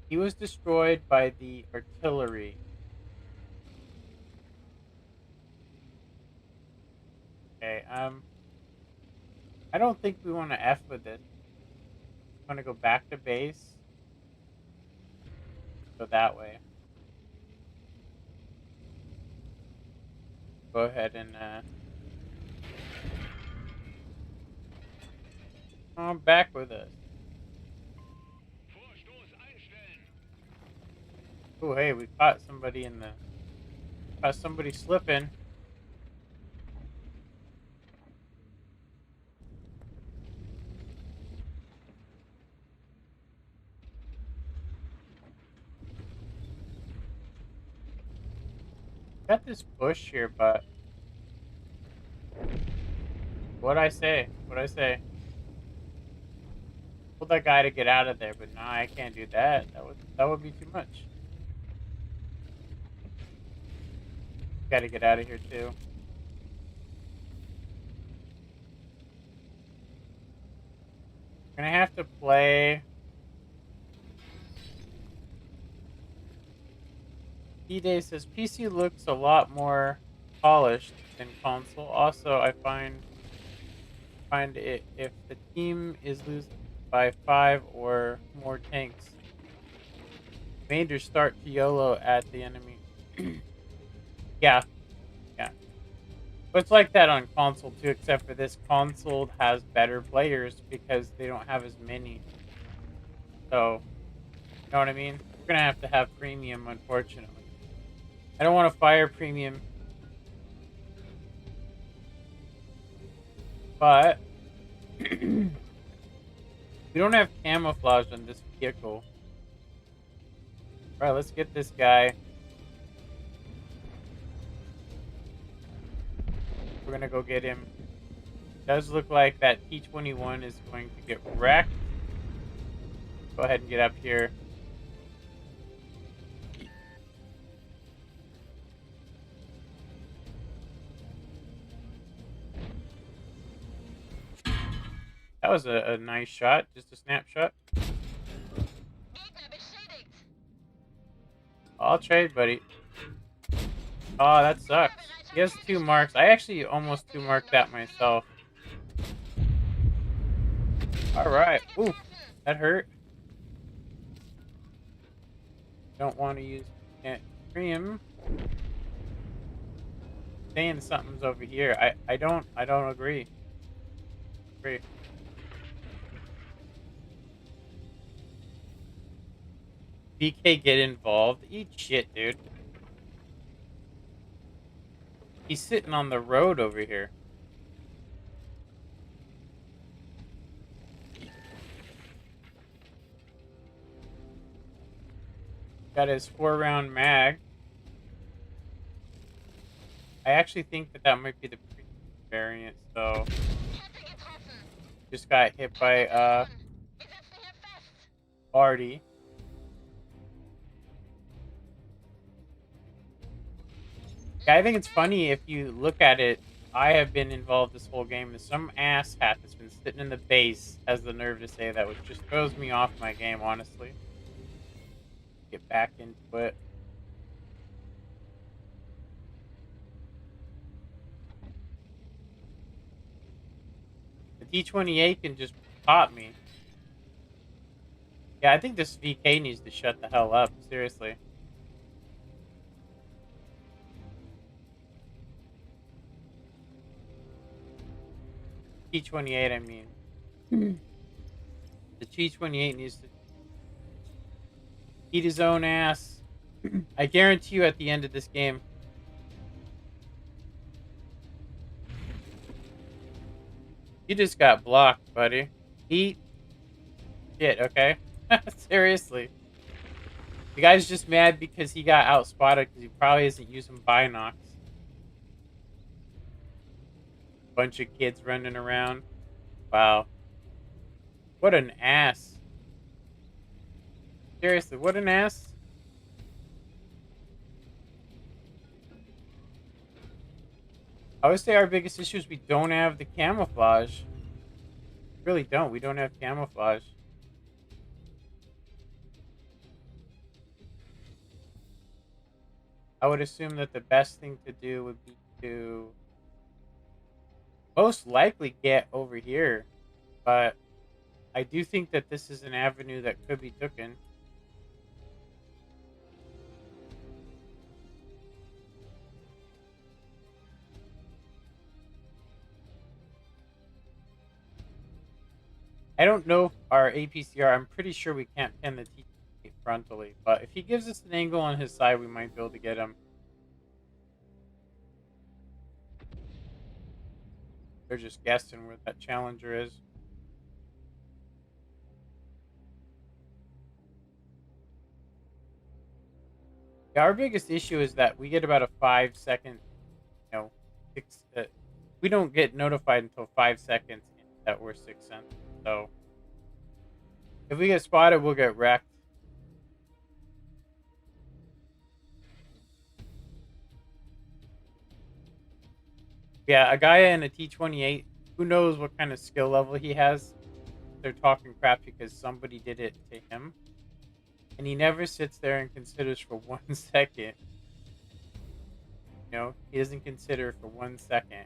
A: He was destroyed by the artillery. Okay, I don't think we want to F with this. Want to go back to base. Go that way. Go ahead and come back with us. Oh, hey, we caught somebody in the. Caught somebody slipping. Got this bush here, but what'd I say? What'd I say? Told that guy to get out of there, but nah, I can't do that. That would be too much. Got to get out of here too. Gonna have to play. D-Day says PC looks a lot more polished than console. Also, I find it if the team is losing by 5 or more tanks, Rangers start to YOLO at the enemy. Yeah, yeah. But it's like that on console too, except for this console has better players because they don't have as many. So, you know what I mean? We're gonna have to have premium, unfortunately. I don't want to fire premium, but we don't have camouflage on this vehicle. All right, let's get this guy. We're gonna go get him. Does look like that T-21 is going to get wrecked. Go ahead and get up here. That was a nice shot, just a snapshot.
B: Gegner beschädigt.
A: I'll trade, buddy. Oh, that sucks. He has 2 marks. I actually almost 2 marked that myself. Alright. Ooh, that hurt. Don't want to use cream. Saying something's over here. I don't agree. BK get involved. Eat shit, dude. He's sitting on the road over here. Got his 4-round mag. I actually think that might be the premium variant, so just got hit by Artie. Yeah, I think it's funny if you look at it. I have been involved this whole game. There's some ass hat that's been sitting in the base has the nerve to say that, which just throws me off my game, honestly. Get back into it. The T28 can just pop me. Yeah, I think this VK needs to shut the hell up. Seriously. T28, I mean. The T28 needs to eat his own ass. I guarantee you at the end of this game. You just got blocked, buddy. Eat shit, okay? Seriously. The guy's just mad because he got outspotted because he probably isn't using binocs. Bunch of kids running around. Wow. What an ass. Seriously, what an ass. I would say our biggest issue is we don't have the camouflage. We really don't. We don't have camouflage. I would assume that the best thing to do would be to most likely get over here. But I do think that this is an avenue that could be taken. I don't know our APCR. I'm pretty sure we can't pin the T frontally. But if he gives us an angle on his side, we might be able to get him. They're just guessing where that challenger is. Yeah, our biggest issue is that we get about a 5-second, we don't get notified until 5 seconds that we're 6 cents. So if we get spotted, we'll get wrecked. Yeah, a guy in a T28, who knows what kind of skill level he has? They're talking crap because somebody did it to him. And he never sits there and considers for 1 second. He doesn't consider for 1 second.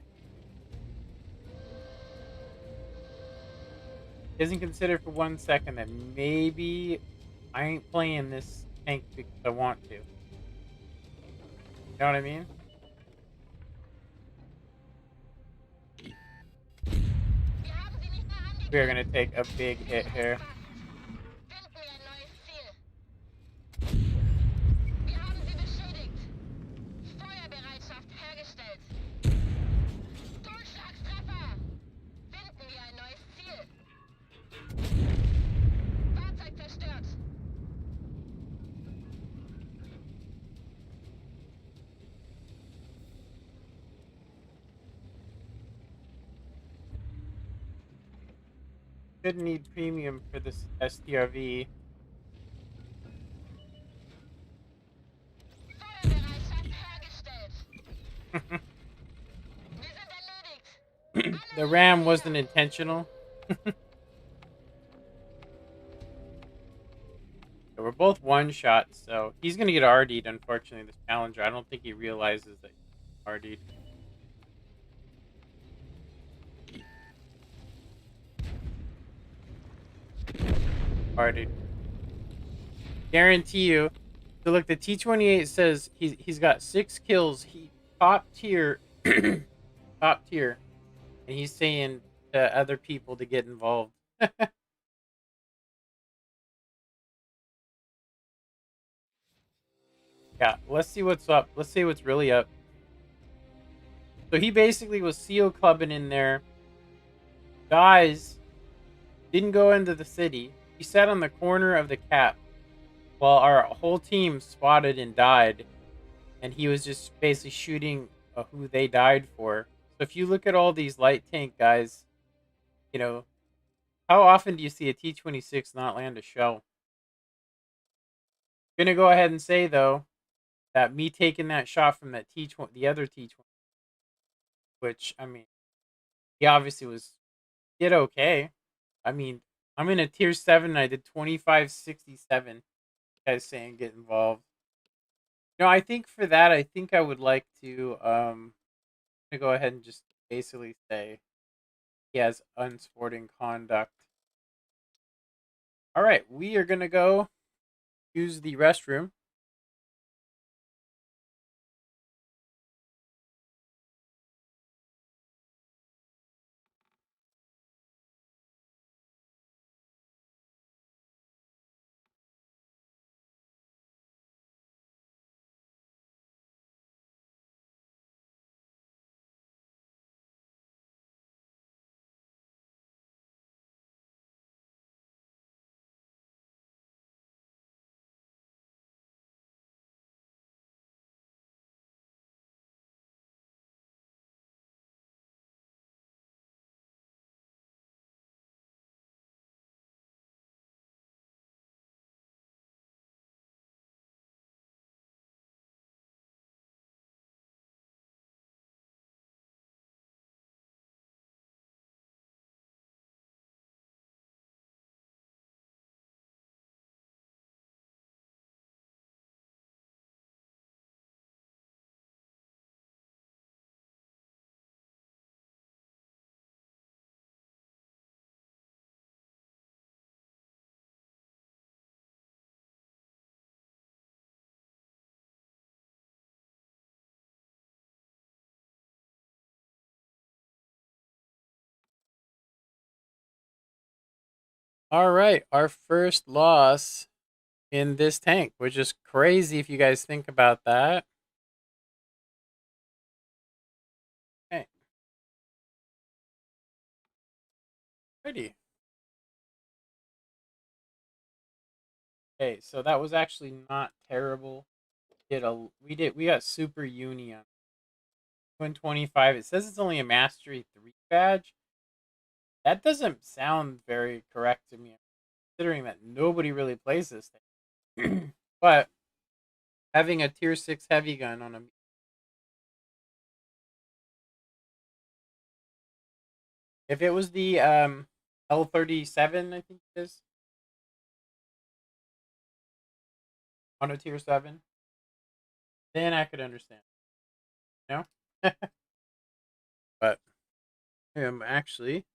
A: He doesn't consider for 1 second that maybe I ain't playing this tank because I want to. You know what I mean? We're gonna take a big hit here. Should need premium for this STRV. The ram wasn't intentional. So we're we're both one shots, so he's gonna get RD'd, unfortunately, this challenger. I don't think he realizes that he's RD'd. RD'd. Guarantee you. So look, the T-28 says he's got 6 kills. He top tier, top tier, and he's saying to other people to get involved. Yeah, let's see what's up. Let's see what's really up. So he basically was seal clubbing in there. Guys didn't go into the city. He sat on the corner of the cap while our whole team spotted and died, and he was just basically shooting who they died for. So if you look at all these light tank guys, you know, how often do you see a T-26 not land a shell? Gonna go ahead and say though that me taking that shot from that T-20, the other T-20, which I mean, he obviously did okay. I mean, I'm in a tier 7 and I did 2567. Guys saying get involved. No, I think for that, I think I would like to go ahead and just basically say he has unsporting conduct. All right, we are gonna go use the restroom. All right, our first loss in this tank, which is crazy if you guys think about that. Okay, pretty. Okay, so that was actually not terrible. We got super uni on 125. It says it's only a mastery 3 badge. That doesn't sound very correct to me, considering that nobody really plays this thing. But having a tier 6 heavy gun on a, if it was the L37, I think it is, on a tier 7, then I could understand. You know? But I am actually,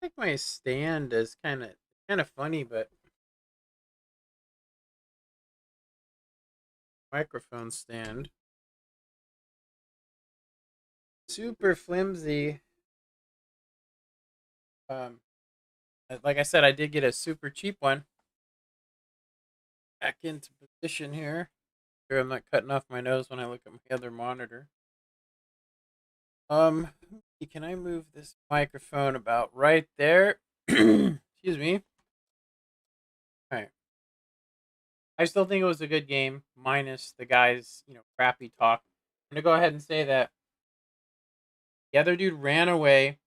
A: I think my stand is kind of funny, but microphone stand super flimsy. Um, like I said, I did get a super cheap one. Back into position here. Sure, I'm not cutting off my nose when I look at my other monitor. Um, can I move this microphone about right there? Excuse me. All right. I still think it was a good game, minus the guy's, crappy talk. I'm gonna go ahead and say that the other dude ran away,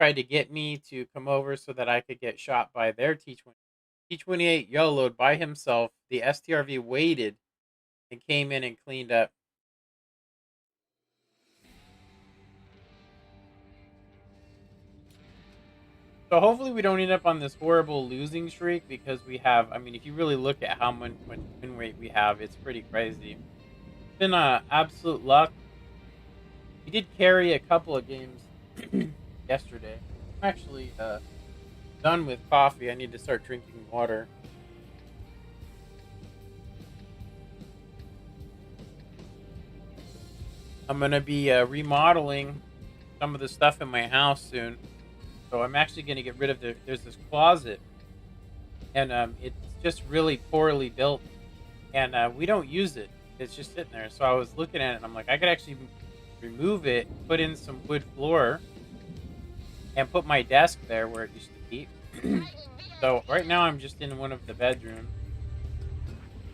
A: tried to get me to come over so that I could get shot by their T-20. T-28 YOLO'd by himself. The STRV waited and came in and cleaned up. So hopefully we don't end up on this horrible losing streak because we have. I mean, if you really look at how much win rate we have, it's pretty crazy. It's been absolute luck. We did carry a couple of games yesterday. I'm actually done with coffee. I need to start drinking water. I'm gonna be remodeling some of the stuff in my house soon, so I'm actually gonna get rid of There's this closet, and it's just really poorly built, and we don't use it. It's just sitting there. So I was looking at it, and I'm like, I could actually remove it, put in some wood floor, and put my desk there where it used to be. So right now I'm just in one of the bedrooms.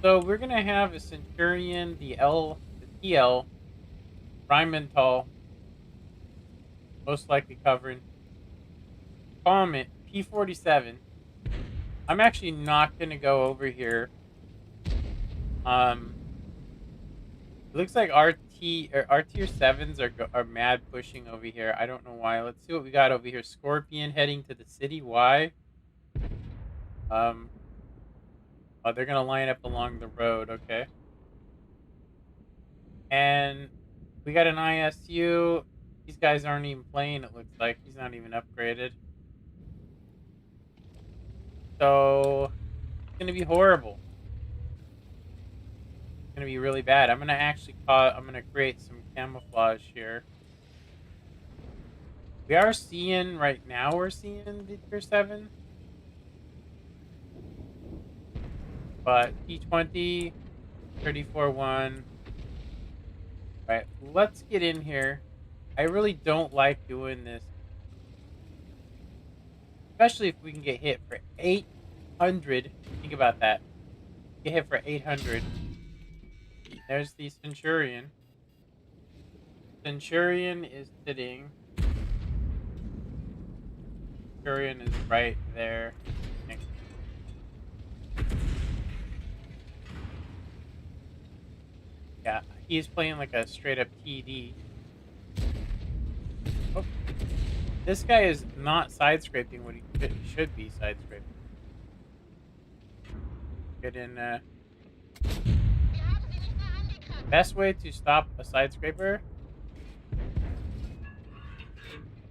A: So we're gonna have a Centurion, the TL, Rheinmetall, most likely covering. Comet P47. I'm actually not gonna go over here. It looks like our tier 7s are mad pushing over here. I don't know why. Let's see what we got over here. Scorpion heading to the city. Why? Oh, they're gonna line up along the road. Okay. And we got an ISU. These guys aren't even playing. It looks like he's not even upgraded. So it's gonna be horrible. Gonna be really bad. I'm gonna create some camouflage here. We are seeing right now. We're seeing the tier 7, but T20 34-1. All right, let's get in here. I really don't like doing this, especially if we can get hit for 800. Think about that. Get hit for 800. There's the Centurion. Centurion is sitting. Centurion is right there. Yeah, he's playing like a straight up TD. Oh, this guy is not side scraping what he should be side scraping. Get in. Best way to stop a side scraper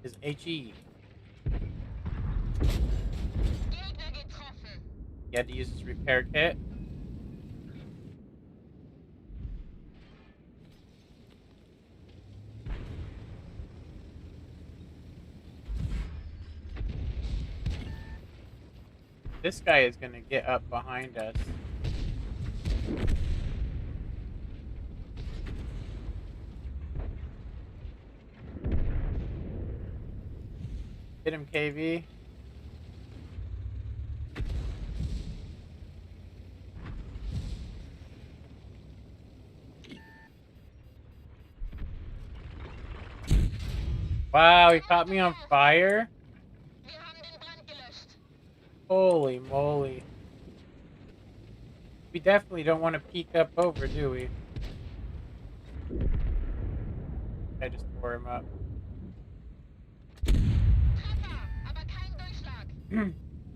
A: is HE. You had to use his repair kit. This guy is going to get up behind us. Hit him, KV. Wow, he caught me on fire. Holy moly. We definitely don't want to peek up over, do we? I just tore him up.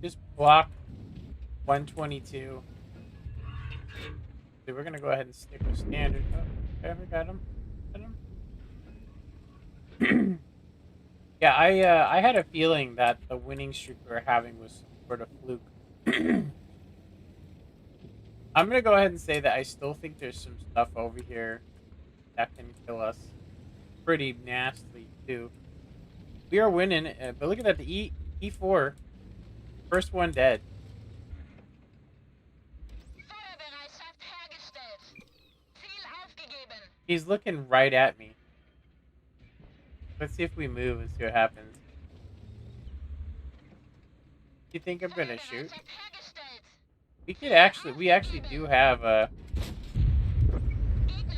A: Just block 122. So we're gonna go ahead and stick with standard. Oh, okay, we got him. Got him. Yeah, I had a feeling that the winning streak we were having was some sort of fluke. I'm gonna go ahead and say that I still think there's some stuff over here that can kill us pretty nastily too. We are winning, but look at that, the E4, first one dead. He's looking right at me. Let's see if we move and see what happens. Do you think I'm gonna shoot? We actually do have a...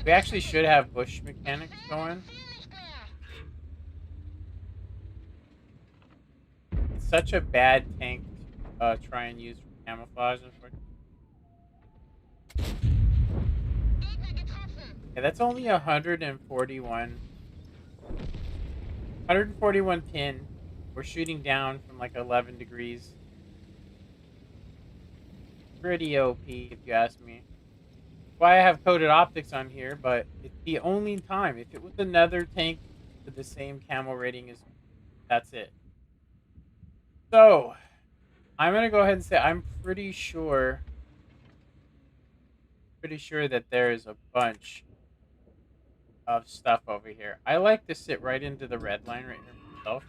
A: We actually should have bush mechanics going. It's such a bad tank to try and use for camouflage, unfortunately. Yeah, that's only 141 pin. We're shooting down from like 11 degrees. Pretty OP, if you ask me. Why I have coated optics on here, but it's the only time. If it was another tank with the same camo rating as, that's it. So I'm gonna go ahead and say I'm pretty sure that there is a bunch of stuff over here. I like to sit right into the red line right here myself.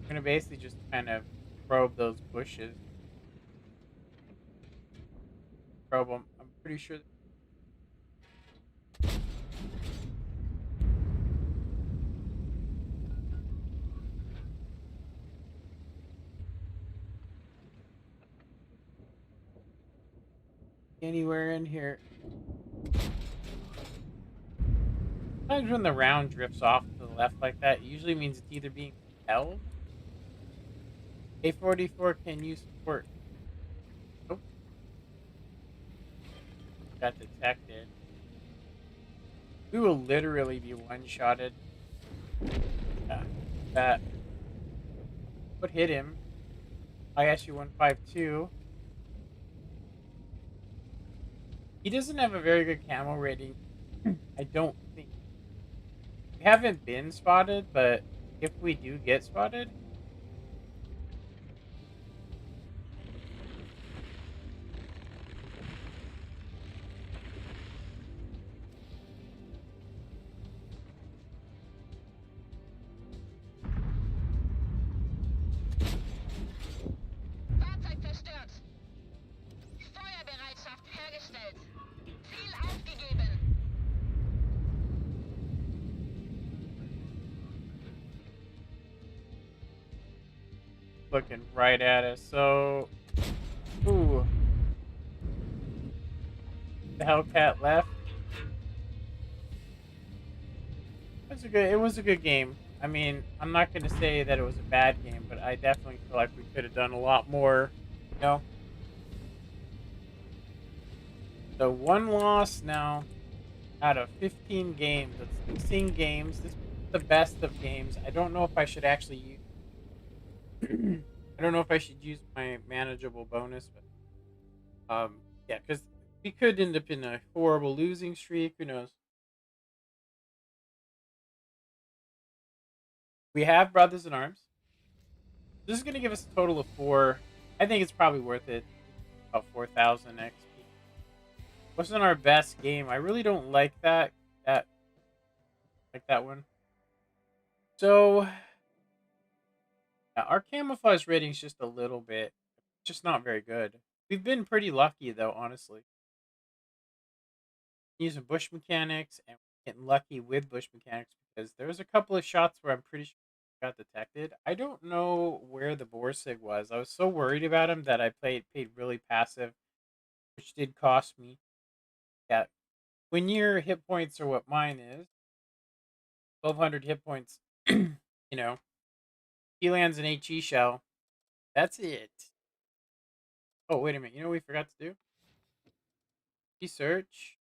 A: I'm gonna basically just kind of probe those bushes. Probe them. I'm pretty sure. Anywhere in here. Sometimes when the round drifts off to the left like that, it usually means it's either being held. A44, can you support? Nope. Got detected. We will literally be one-shotted. Yeah. That. What hit him? ISU-152. He doesn't have a very good camo rating. I don't think. We haven't been spotted, but if we do get spotted,
B: Fahrzeug zerstört. Feuerbereitschaft hergestellt. Ziel aufgegeben.
A: looking right at us. So, ooh, the Hellcat left. It was a good game. I mean, I'm not going to say that it was a bad game, but I definitely feel like we could have done a lot more. You know, so one loss now out of 15 games. That's 16 games. This is the best of games. I don't know if I should actually use. I don't know if I should use my manageable bonus, but yeah, because we could end up in a horrible losing streak. Who knows? We have Brothers in Arms. This is going to give us a total of 4. I think it's probably worth it. About 4,000 XP. Wasn't our best game. I really don't like that one. So yeah, our camouflage rating's just a little bit, just not very good. We've been pretty lucky though, honestly. Using bush mechanics and getting lucky with bush mechanics because there was a couple of shots where I'm pretty sure I got detected. I don't know where the Borsig was. I was so worried about him that I paid really passive, which did cost me. Yeah, when your hit points are what mine is, 1,200 hit points, you know, he lands an HE shell. That's it. Oh, wait a minute. You know what we forgot to do? Research.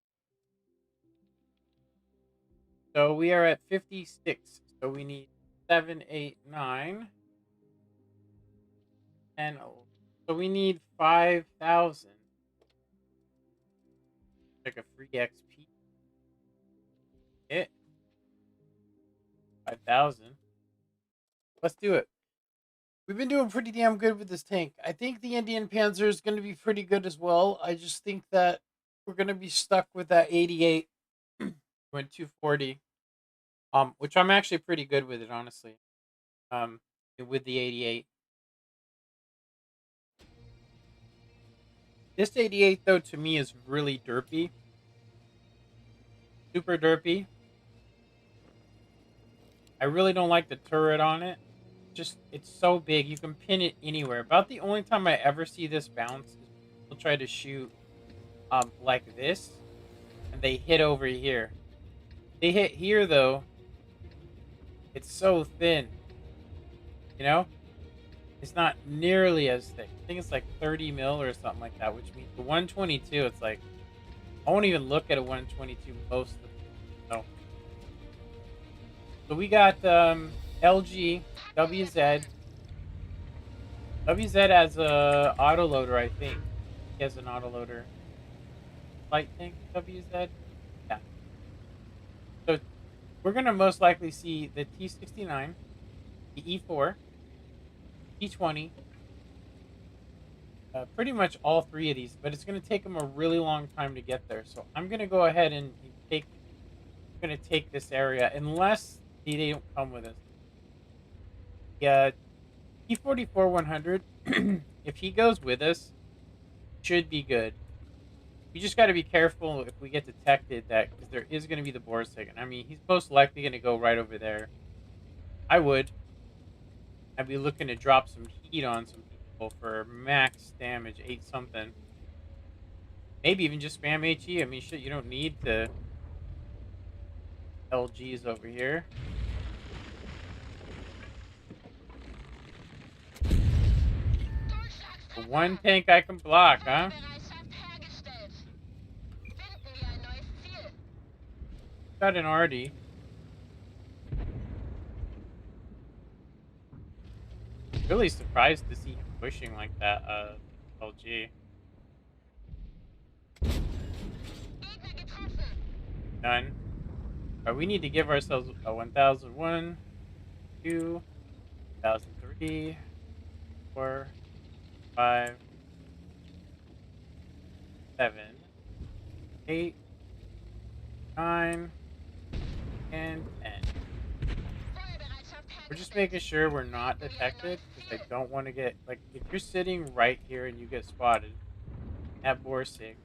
A: So we are at 56. So we need 7, 8, 9, 10. So we need 5,000. Like a free XP. Hit. 5,000. Let's do it. We've been doing pretty damn good with this tank. I think the Indian Panzer is going to be pretty good as well. I just think that we're going to be stuck with that 88. Went 240. Which I'm actually pretty good with it, honestly. With the 88. This 88, though, to me is really derpy. Super derpy. I really don't like the turret on it. Just, it's so big. You can pin it anywhere. About the only time I ever see this bounce is people try to shoot, like this. And they hit over here. They hit here, though. It's so thin. You know? It's not nearly as thick. I think it's like 30 mil or something like that, which means the 122, it's like, I won't even look at a 122 most of the time. So So we got LG, WZ. WZ has a autoloader, I think. He has an autoloader. Light tank WZ? Yeah. So we're gonna most likely see the T69, the E4, T20, pretty much all three of these, but it's gonna take them a really long time to get there. So I'm gonna go ahead and take gonna take this area unless they don't come with us. Yeah, T44 100. If he goes with us, should be good. We just got to be careful if we get detected that because there is going to be the Borsig. I mean, he's most likely going to go right over there. I would. I'd be looking to drop some heat on some people for max damage, 8 something. Maybe even just spam HE. I mean, shit, you don't need to LGs over here. The one tank I can block, huh? Got an RD. Really surprised to see him pushing like that, LG. Done. We need to give ourselves a 1001, 2, 1003, 4, 5, 7, 8, 9, and 10. We're just making sure we're not detected because I don't want to get, like, if you're sitting right here and you get spotted at Borsig,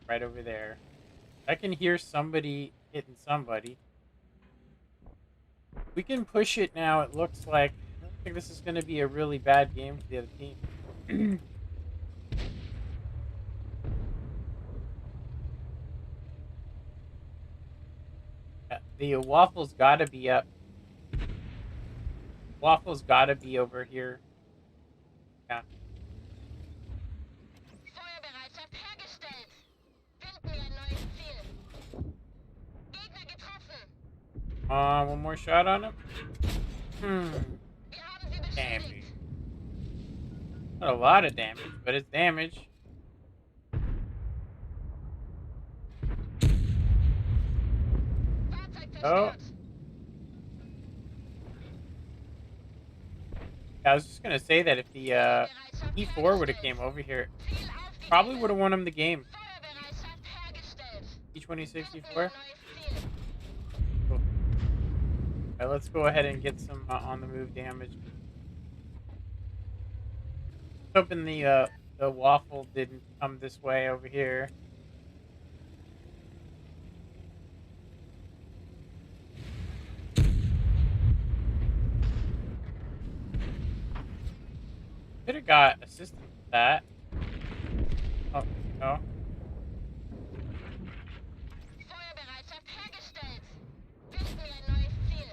A: right over there, I can hear somebody hitting somebody. We can push it now. It looks like, I think this is going to be a really bad game for the other team. The waffle's got to be up. Waffle's got to be over here. Yeah.
B: Feuerbereitschaft hergestellt. Finden wir ein neues Ziel. Gegner getroffen.
A: One more shot on him.
B: Wir haben sie beschädigt.
A: Damage. Not a lot of damage, but it's damage.
B: Fahrzeug
A: Oh.
B: zerstört.
A: I was just gonna say that if the E4 would have came over here, probably would have won him the game.
B: Feuerbereitschaft hergestellt.
A: T26
B: Finden wir
A: E4.
B: ein neues Ziel.
A: Cool. Alright, let's go ahead and get some on the move damage. Hoping the waffle didn't come this way over here. Could have got assistance with that. Oh no.
B: Feuerbereitschaft hergestellt. Finden wir ein neues Ziel.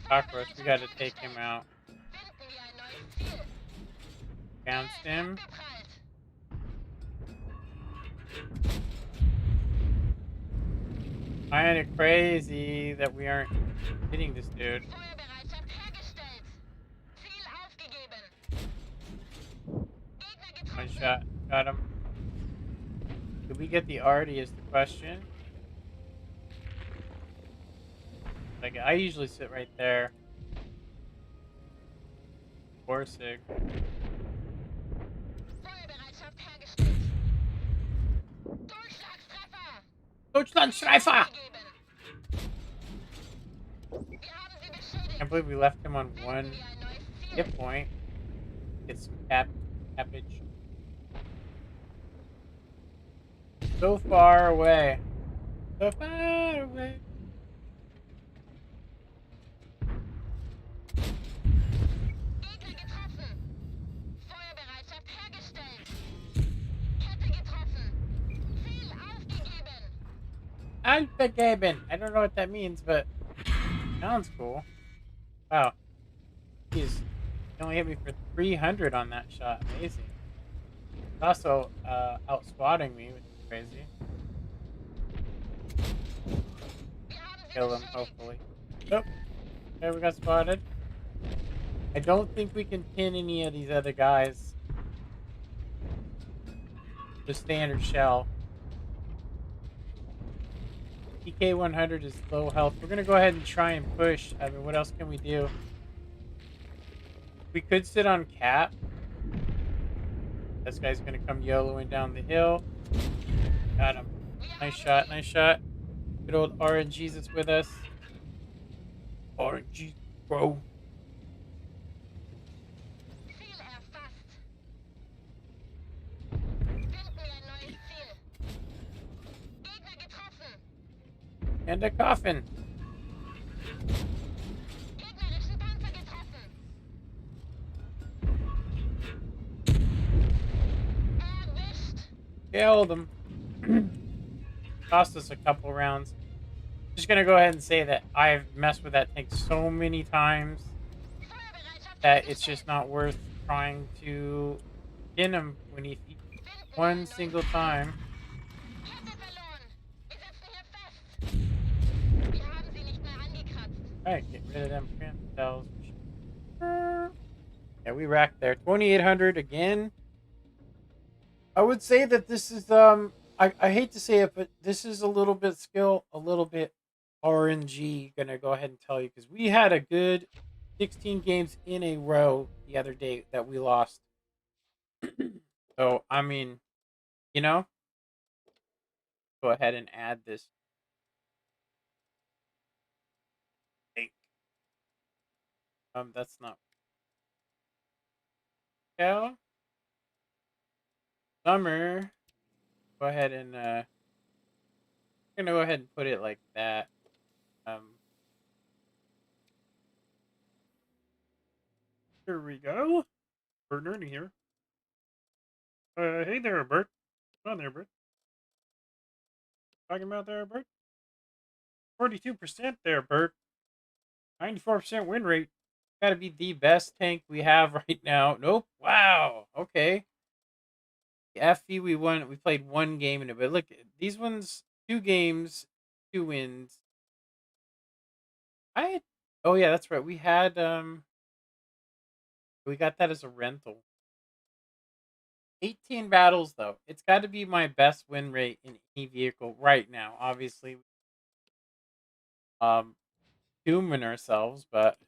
A: Cockroach, we gotta take him out.
B: Finden wir ein neues Ziel.
A: Bounced him.
B: Abgeprallt.
A: Find it crazy that we aren't hitting this dude.
B: Feuerbereitschaft hergestellt. Ziel aufgegeben. Gegner
A: One
B: getroffen.
A: shot. Got him. Did we get the arty is the question. Like, I usually sit right there. Borsig.
B: Feuerbereitschaft hergestellt. Durchschlagstreffer.
A: Deutschlandstreifer!
B: Aufgegeben. Wir haben sie beschädigt.
A: Can't believe we left him on one
B: Finden wir ein neues Ziel.
A: hit point. Get some cappage. So far away. So far away.
B: Gegner getroffen. Feuerbereitschaft hergestellt. Kette getroffen. Ziel aufgegeben.
A: Unforgiven. I don't know what that means, but sounds cool. Wow. Jeez. He only hit me for 300 on that shot. Amazing. Also, outspotting me, which is crazy.
B: Wir haben sie
A: Kill him,
B: beschädigt.
A: hopefully. Oh, there we got spotted. I don't think we can pin any of these other guys. The standard shell. PK100 is low health. We're gonna go ahead and try and push. I mean, what else can we do? We could sit on cap. This guy's gonna come YOLOing down the hill. Got him. Nice shot, nice shot. Good old RNG's is with us. RNG, bro.
B: Ziel erfasst. Finden wir ein neues Ziel. Gegner getroffen.
A: And a coffin.
B: Gegnerischen Panzer getroffen. Erwischt.
A: Killed him. Cost us a couple rounds. Just gonna go ahead and say that I've messed with that tank so many times
B: Feuerbereitschaft
A: that it's
B: hergestellt.
A: just not worth trying to pin him when he
B: Finden wir
A: one
B: ein neues
A: single
B: Ziel.
A: time.
B: Kette verloren. Wir sitzen hier fest. Wir haben sie nicht mehr angekratzt.
A: Alright, get rid of them cramp cells. Yeah, we racked there. 2,800 again. I would say that this is I hate to say it, but this is a little bit skill, a little bit RNG. Gonna go ahead and tell you because we had a good 16 games in a row the other day that we lost. So I mean, you know, go ahead and add this. Fake. That's not cow. Summer. Go ahead and I'm gonna go ahead and put it like that. Um, here we go. Bert Ernie here. Hey there, Bert. Come on there, Bert. Talking about there, Bert. 42% there, Bert. 94% win rate. Gotta be the best tank we have right now. Nope. Wow. Okay. The FV we won. We played one game in it, but look, these ones, 2 games, 2 wins. I had, oh yeah, that's right. We had we got that as a rental. 18 battles though. It's got to be my best win rate in any vehicle right now. Obviously, um, dooming ourselves, but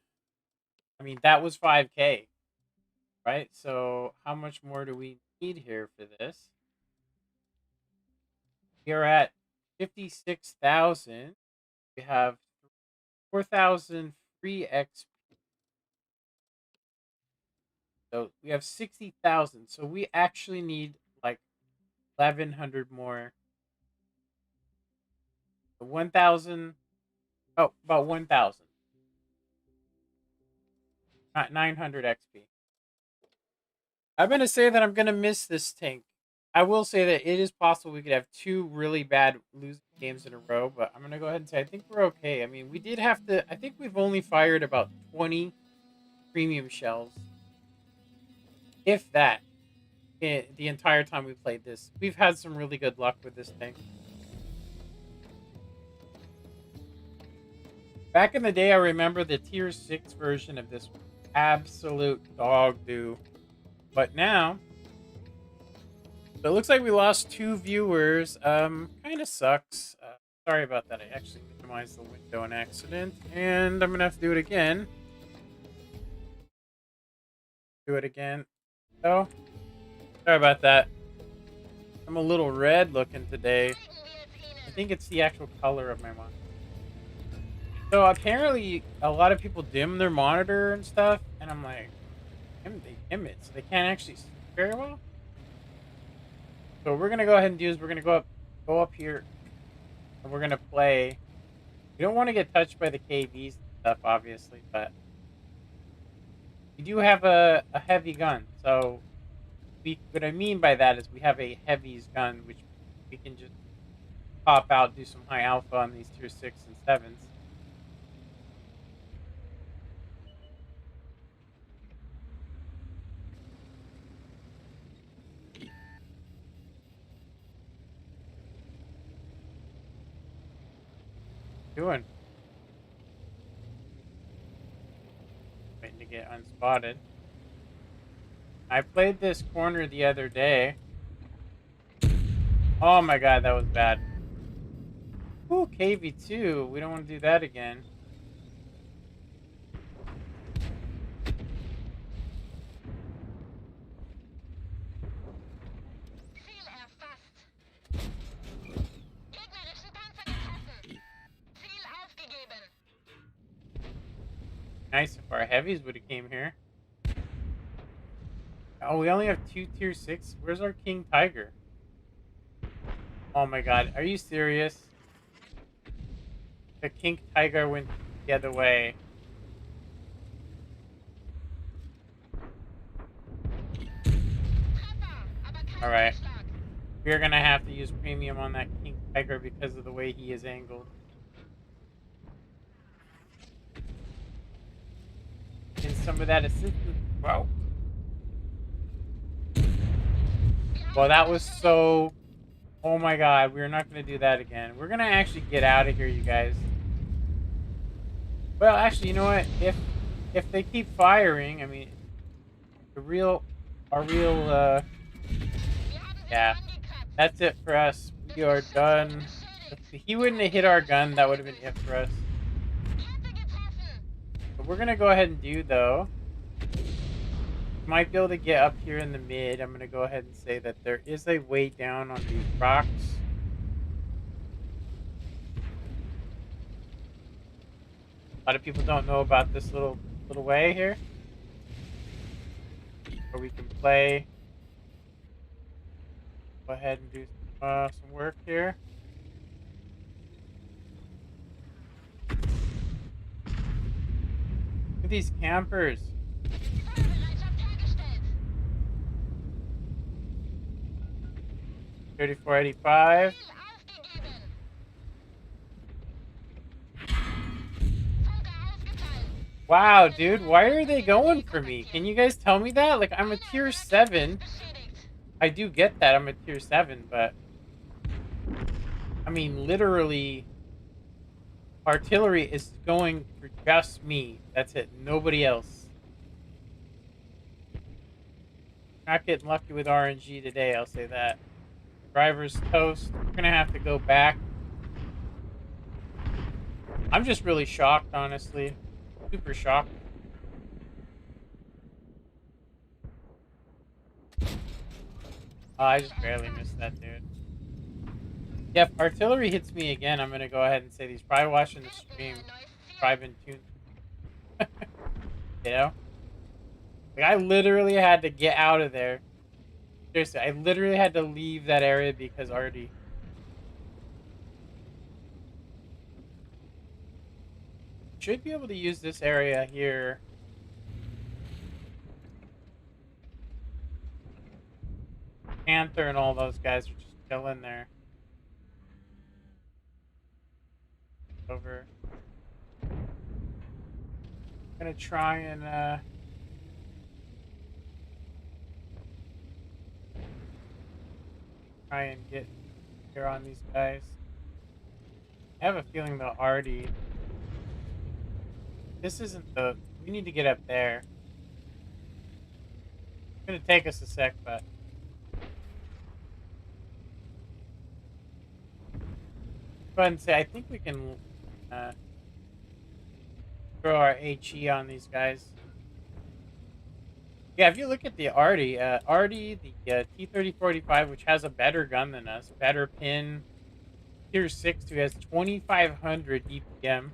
A: I mean that was 5K, right? So how much more do we need here for this? We are at 56,000. We have 4,000 free XP. So we have 60,000. So we actually need like 1,100 more. 1,000. Oh, about 1,000. Not 900 XP. I'm gonna say that I'm gonna miss this tank. I will say that it is possible we could have 2 really bad losing games in a row, but I'm gonna go ahead and say I think we're okay. I mean, we did have to. I think we've only fired about 20 premium shells, if that, the entire time we played this. We've had some really good luck with this tank. Back in the day, I remember the tier 6 version of this was absolute dog do, but now. So it looks like we lost 2 viewers. Kind of sucks. Sorry about that. I actually minimized the window in accident, and I'm gonna have to do it again. Do it again. Oh, sorry about that. I'm a little red looking today.
B: Zeigen wir es
A: I
B: ihnen.
A: think it's the actual color of my monitor. So apparently, a lot of people dim their monitor and stuff, and I'm like, they dim it, so they can't actually see very well. So what we're gonna go ahead and do is we're gonna go up here, and we're gonna play. We don't want to get touched by the KVs and stuff, obviously, but we do have a heavy gun. So what I mean by that is we have a heavies gun, which we can just pop out, do some high alpha on these tier 6 and 7s. Doing. waiting to get unspotted. I played this corner the other day. Oh my god, that was bad. Ooh, KV2. We don't want to do that again.
B: Ziel erfasst. Gegnerischen Panzer getroffen. Ziel aufgegeben.
A: Nice if our heavies would have came here. Oh, we only have 2 tier 6. Where's our King Tiger? Oh my god, are you serious? The King Tiger went the other way.
B: Treffer, aber kein
A: Alright.
B: Durchschlag.
A: We're gonna have to use premium on that King Tiger because of the way he is angled. And some of that assistance. Wow. Well, that was so... Oh my god, we're not going to do that again. We're going to actually get out of here, you guys. Well, actually, you know what? If they keep firing, I mean, our real, yeah, that's it for us. We are done. If he wouldn't have hit our gun, that would have been it for us. What we're going to go ahead and do, though, might be able to get up here in the mid. I'm going to go ahead and say that there is a way down on these rocks. A lot of people don't know about this little way here, where we can play. Go ahead and do some work here. Look at these campers. 3485. Wow, dude, why are they going for me? Can you guys tell me that? Like, I'm a tier 7. I do get that I'm a tier 7, but... I mean, literally... Artillery is going for just me. That's it. Nobody else. Not getting lucky with RNG today, I'll say that. Driver's toast. We're gonna have to go back. I'm just really shocked, honestly. Super shocked. Oh, I just barely missed that, dude. Yeah, if artillery hits me again, I'm gonna go ahead and say he's probably watching the stream. Probably been tuned. You know? Like, I literally had to get out of there. Seriously, I literally had to leave that area because already... Should be able to use this area here. Panther and all those guys are just chilling there. Over. Gonna try and get here on these guys. I have a feeling they'll already... This isn't the... We need to get up there. It's gonna take us a sec, but... Go ahead and say, I think we can throw our HE on these guys. Yeah, if you look at the Artie, the T-3045, which has a better gun than us, better pin, tier 6, who has 2,500 EPM.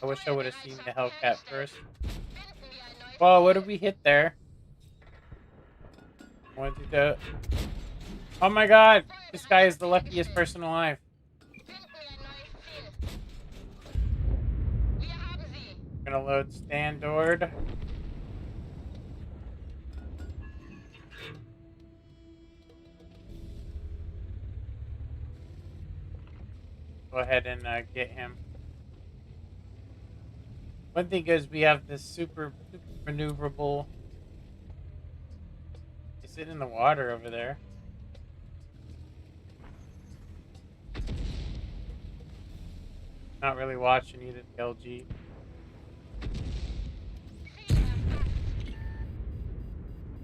A: I wish I would have seen the Hellcat first. Well, what did we hit there? Oh my god! This guy is the luckiest person alive. Gonna load Standard. Go ahead and get him. One thing is we have this super maneuverable. He's sitting in the water over there. Not really watching either the LG.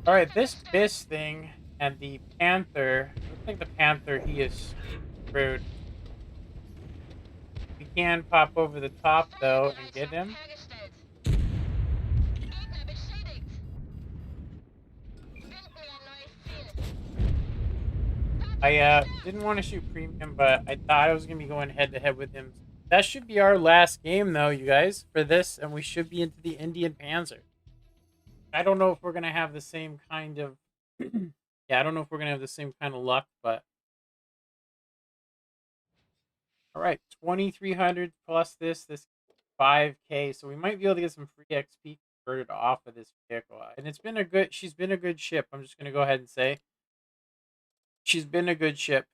A: All right, this Biss thing and the Panther. Looks like the Panther. He is screwed. We can pop over the top though and get him.
B: Hergestellt. Gegner beschädigt. Finden wir ein neues Ziel.
A: I
B: Datenbank gestört.
A: didn't want to shoot premium, but I thought I was gonna be going head to head with him. That should be our last game though, you guys, for this, and we should be into the Indian Panzer. I don't know if we're gonna have the same kind of yeah, I don't know if we're gonna have the same kind of luck, but all right, 2,300 plus this 5K, so we might be able to get some free XP converted off of this vehicle. And she's been a good ship. I'm just gonna go ahead and say she's been a good ship.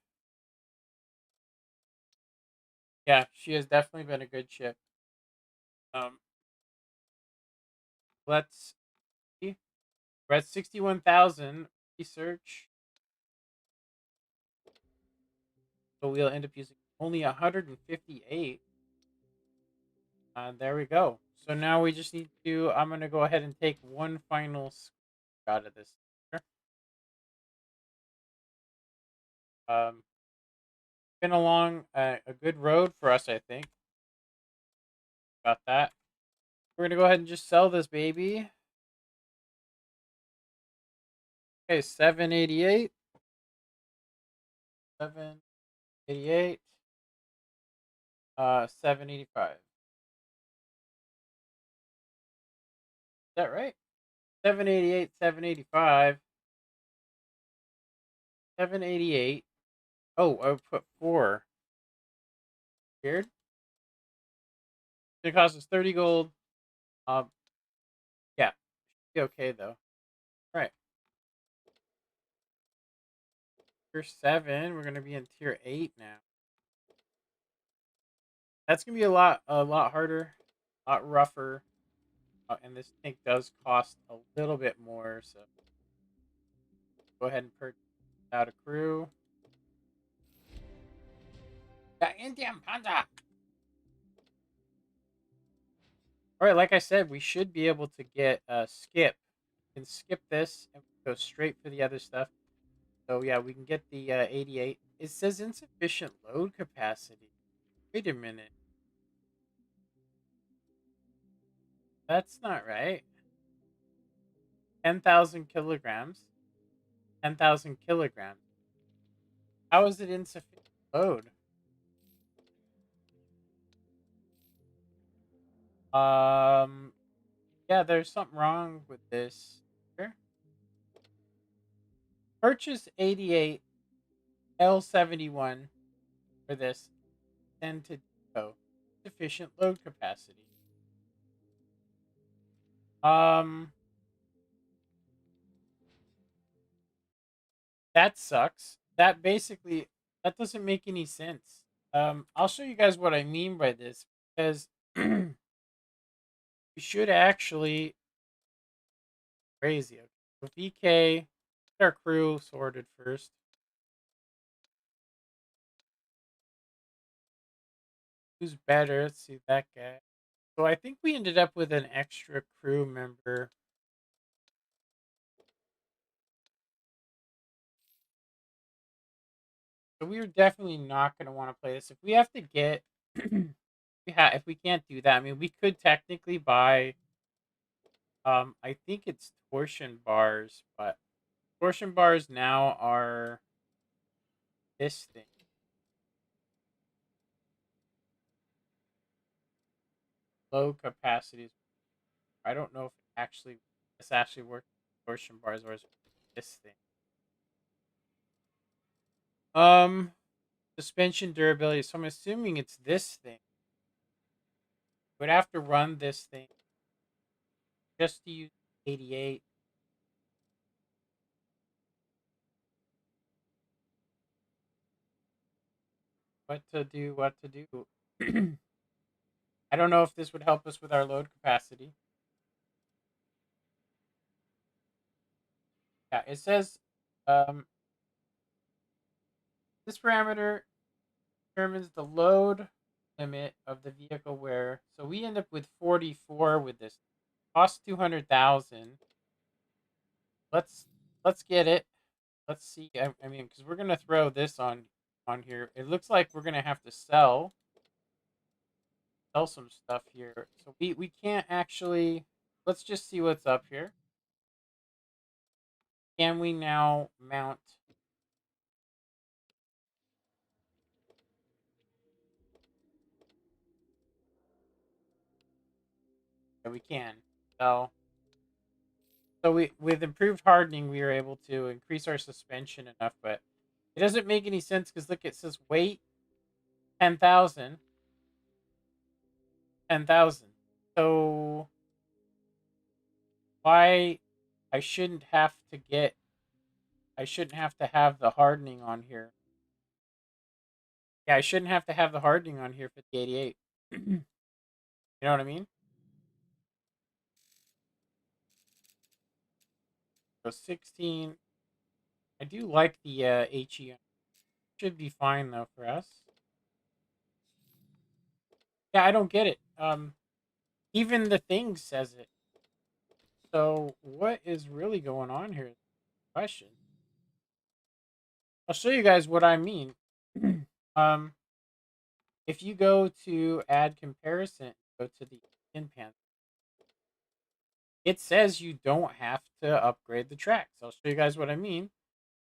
A: Yeah, she has definitely been a good ship. Um, let's see. We're at 61,000 research, so we'll end up using only 158. There we go. So now we just need to. I'm gonna go ahead and take one final shot of this. Been along a good road for us, I think. About that. We're gonna go ahead and just sell this baby. Okay, 788. 788. 785. Is that right? 788, 785. 788. Oh, I put 4. Weird. It costs us 30 gold. Um, yeah, be okay though. All right. Tier 7. We're gonna be in tier 8 now. That's gonna be a lot harder, a lot rougher. And this tank does cost a little bit more, so go ahead and purchase out a crew. The Indian Panda. All right, like I said, we should be able to get skip. We can skip this and go straight for the other stuff. So yeah, we can get the 88. It says insufficient load capacity. Wait a minute. That's not right. 10,000 kilograms. 10,000 kilograms. How is it insufficient load? Yeah, there's something wrong with this. Here. Purchase 88 L71 for this. Send to depot. Sufficient load capacity. Um, that sucks. That doesn't make any sense. I'll show you guys what I mean by this because we should actually crazy. Okay. So VK, get our crew sorted first. Who's better? Let's see that guy. So I think we ended up with an extra crew member. So we are definitely not going to want to play this. If we have to get, if we can't do that, I mean, we could technically buy. I think it's torsion bars, but torsion bars now are this thing. Low capacities. I don't know if this actually works. Torsion bars or is it this thing. Um, Suspension durability. So I'm assuming it's this thing. Would have to run this thing just to use 88. What to do? What to do? I don't know if this would help us with our load capacity. Yeah, it says um, this parameter determines the load limit of the vehicle wear. So we end up with 44 with this. Cost 200,000. Let's let's get it. Let's see. I mean, because we're gonna throw this on here. It looks like we're gonna have to sell some stuff here. So we can't actually. Let's just see what's up here. Can we now mount? Yeah, we can. So we with improved hardening, we are able to increase our suspension enough, but it doesn't make any sense because look, it says weight 10,000, 10,000. So why I shouldn't have to get I shouldn't have to have the hardening on here. Yeah, I shouldn't have to have the hardening on here for the 88. You know what I mean? So 16. I do like the HE. Should be fine though for us. Yeah, I don't get it. Even the thing says it. So what is really going on here? Question. I'll show you guys what I mean. um, if you go to add comparison, go to the in pan. It says you don't have to upgrade the tracks. I'll show you guys what I mean.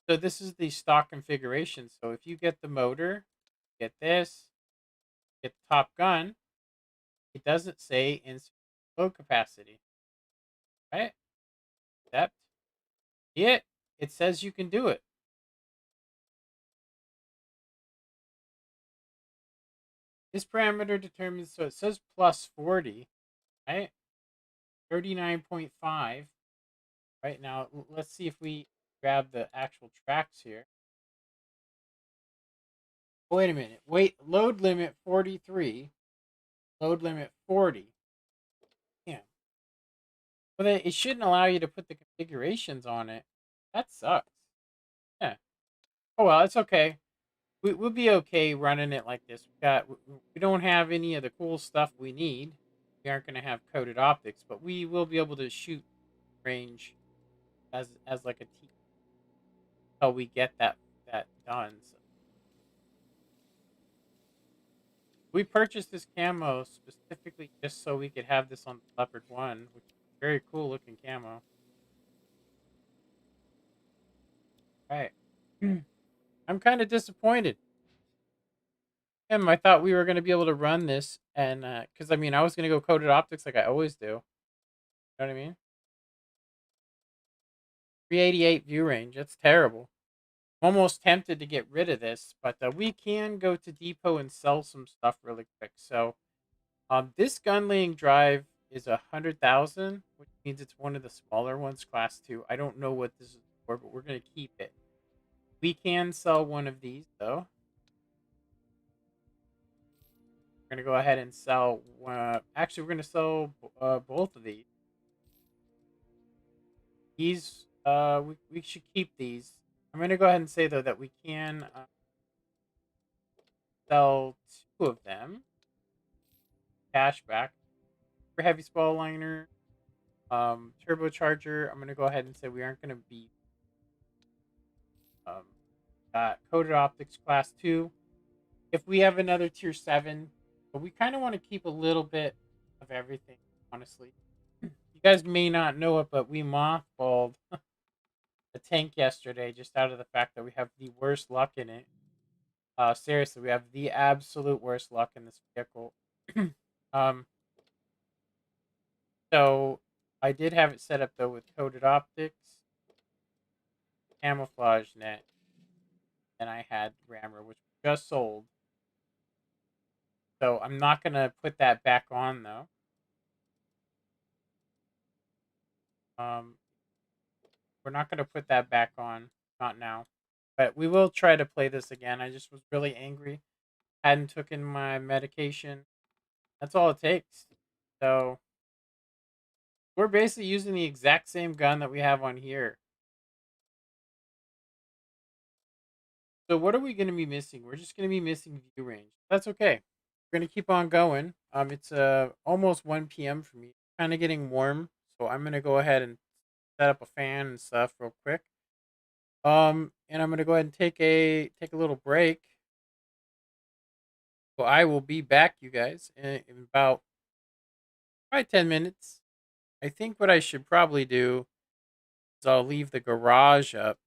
A: So this is the stock configuration. So if you get the motor, get this, get the top gun, it doesn't say insert load capacity, right? Accept. See it? It says you can do it. This parameter determines, so it says plus 40, right? 39.5. Right now, let's see if we grab the actual tracks here. Oh, wait a minute. Wait, load limit 43. Load limit 40. Yeah. But it shouldn't allow you to put the configurations on it. That sucks. Yeah. Oh well, it's okay. We'll be okay running it like this. We don't have any of the cool stuff we need. We aren't going to have coated optics, but we will be able to shoot range as like a T until we get that done. So we purchased this camo specifically just so we could have this on the Leopard 1, which is a very cool looking camo. Right. I'm kind of disappointed. I thought we were going to be able to run this, and because I mean, I was going to go coated optics like I always do. You know what I mean? 388 view range. That's terrible. I'm almost tempted to get rid of this, but we can go to depot and sell some stuff really quick. So, this gun laying drive is 100,000, which means it's one of the smaller ones, class 2. I don't know what this is for, but we're going to keep it. We can sell one of these though. We're going to go ahead and sell. Actually, we're going to sell both of these. These, we should keep these. I'm going to go ahead and say though that we can sell two of them. Cash back for heavy spall liner, turbocharger. I'm going to go ahead and say we aren't going to be um, coated optics class 2. If we have another tier 7, but we kind of want to keep a little bit of everything, honestly. You guys may not know it, but we mothballed a tank yesterday just out of the fact that we have the worst luck in it. Seriously, we have the absolute worst luck in this vehicle. um, so I did have it set up though with coated optics, camouflage net, and I had rammer, which we just sold. So I'm not gonna put that back on though. Um, we're not gonna put that back on, not now. But we will try to play this again. I just was really angry. Hadn't taken my medication. That's all it takes. So we're basically using the exact same gun that we have on here. So what are we going to be missing? We're just going to be missing view range. That's okay. we're gonna keep on going. It's almost 1 p.m. for me. Kind of getting warm, so I'm gonna go ahead and set up a fan and stuff real quick. And I'm gonna go ahead and take a little break. So I will be back, you guys, in about probably 10 minutes. I think what I should probably do is I'll leave the garage up.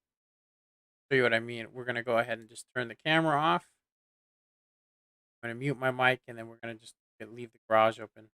A: Show you what I mean. We're gonna go ahead and just turn the camera off. I'm gonna mute my mic, and then we're gonna just leave the garage open.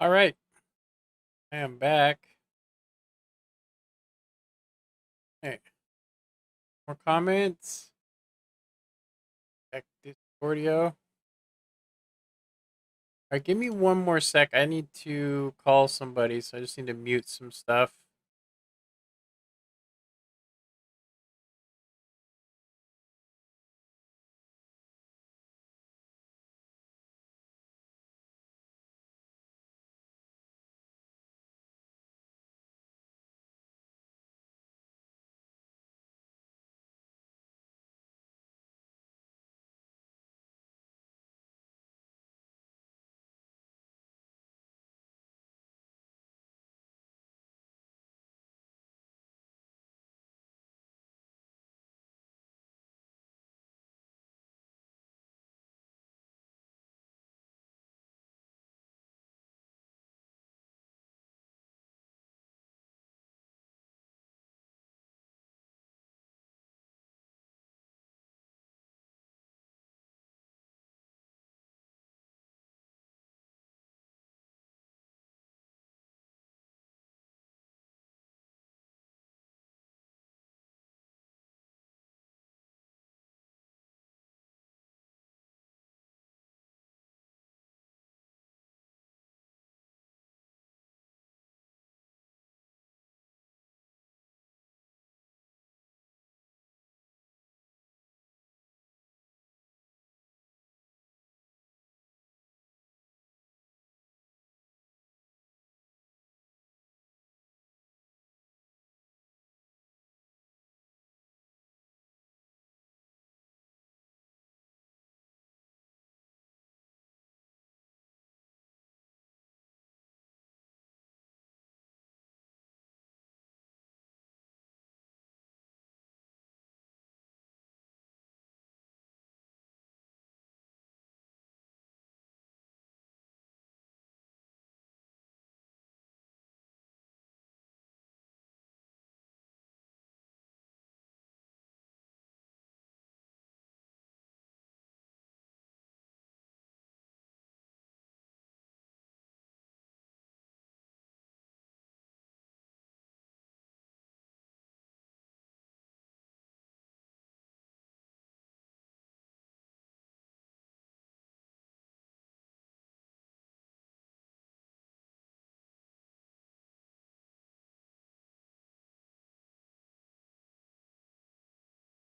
A: All right, I am back. Hey, more comments. Check this audio. Alright, give me one more sec. I need to call somebody, so I just need to mute some stuff.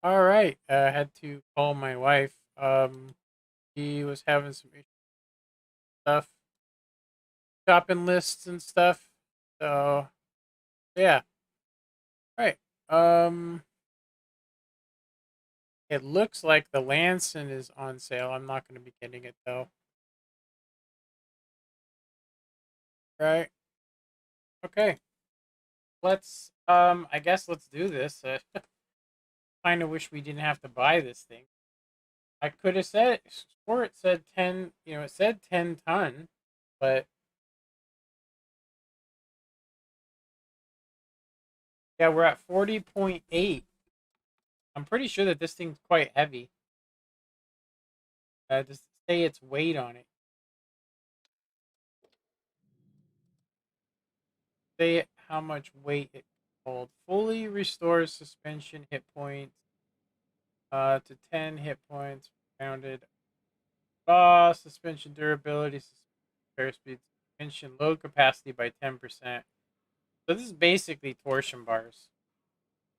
A: Alright, I had to call my wife. She was having some stuff, shopping lists and stuff. So, yeah. Right. Um, it looks like the Lanson is on sale. I'm not going to be getting it though. Right. Okay. I guess let's do this. Kind of wish we didn't have to buy this thing. I could have said, or it said 10, it said 10 ton, but yeah, we're at 40.8. I'm pretty sure that this thing's quite heavy. Just say its weight on it. Say how much weight it holds. Fully restores suspension hit points to 10 hit points. Rounded. Suspension durability, suspension speed, suspension load capacity by 10%. So this is basically torsion bars,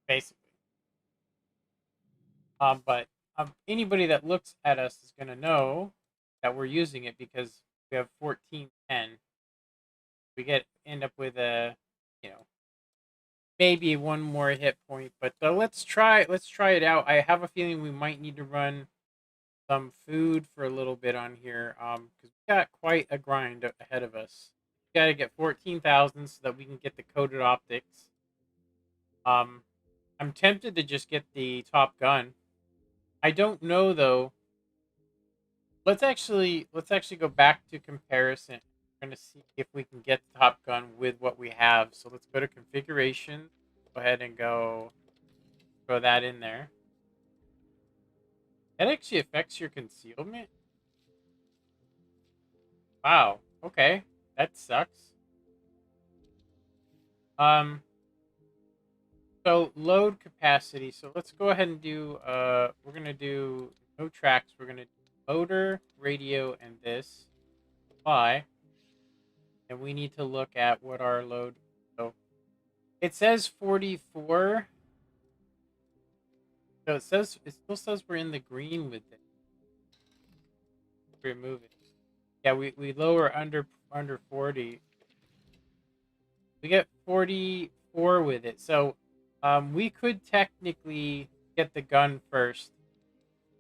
A: basically. But anybody that looks at us is going to know that we're using it because we have 1410. We end up with a, you know, maybe one more hit point. But let's try it out. I have a feeling we might need to run some food for a little bit on here. Because we got quite a grind ahead of us. We got to get 14,000 so that we can get the coated optics. Um, I'm tempted to just get the Top Gun. I don't know though. Let's actually go back to comparison. We're gonna see if we can get the Top Gun with what we have. So let's go to configuration. Go ahead and throw that in there. That actually affects your concealment. Wow. Okay. That sucks. Um. So load capacity. So let's go ahead and do. We're gonna do no tracks. We're gonna do motor, radio, and this. supply. And we need to look at what our load. So it says 44. So it still says we're in the green with it. Remove it. Yeah, we lower under 40. We get 44 with it. So we could technically get the gun first.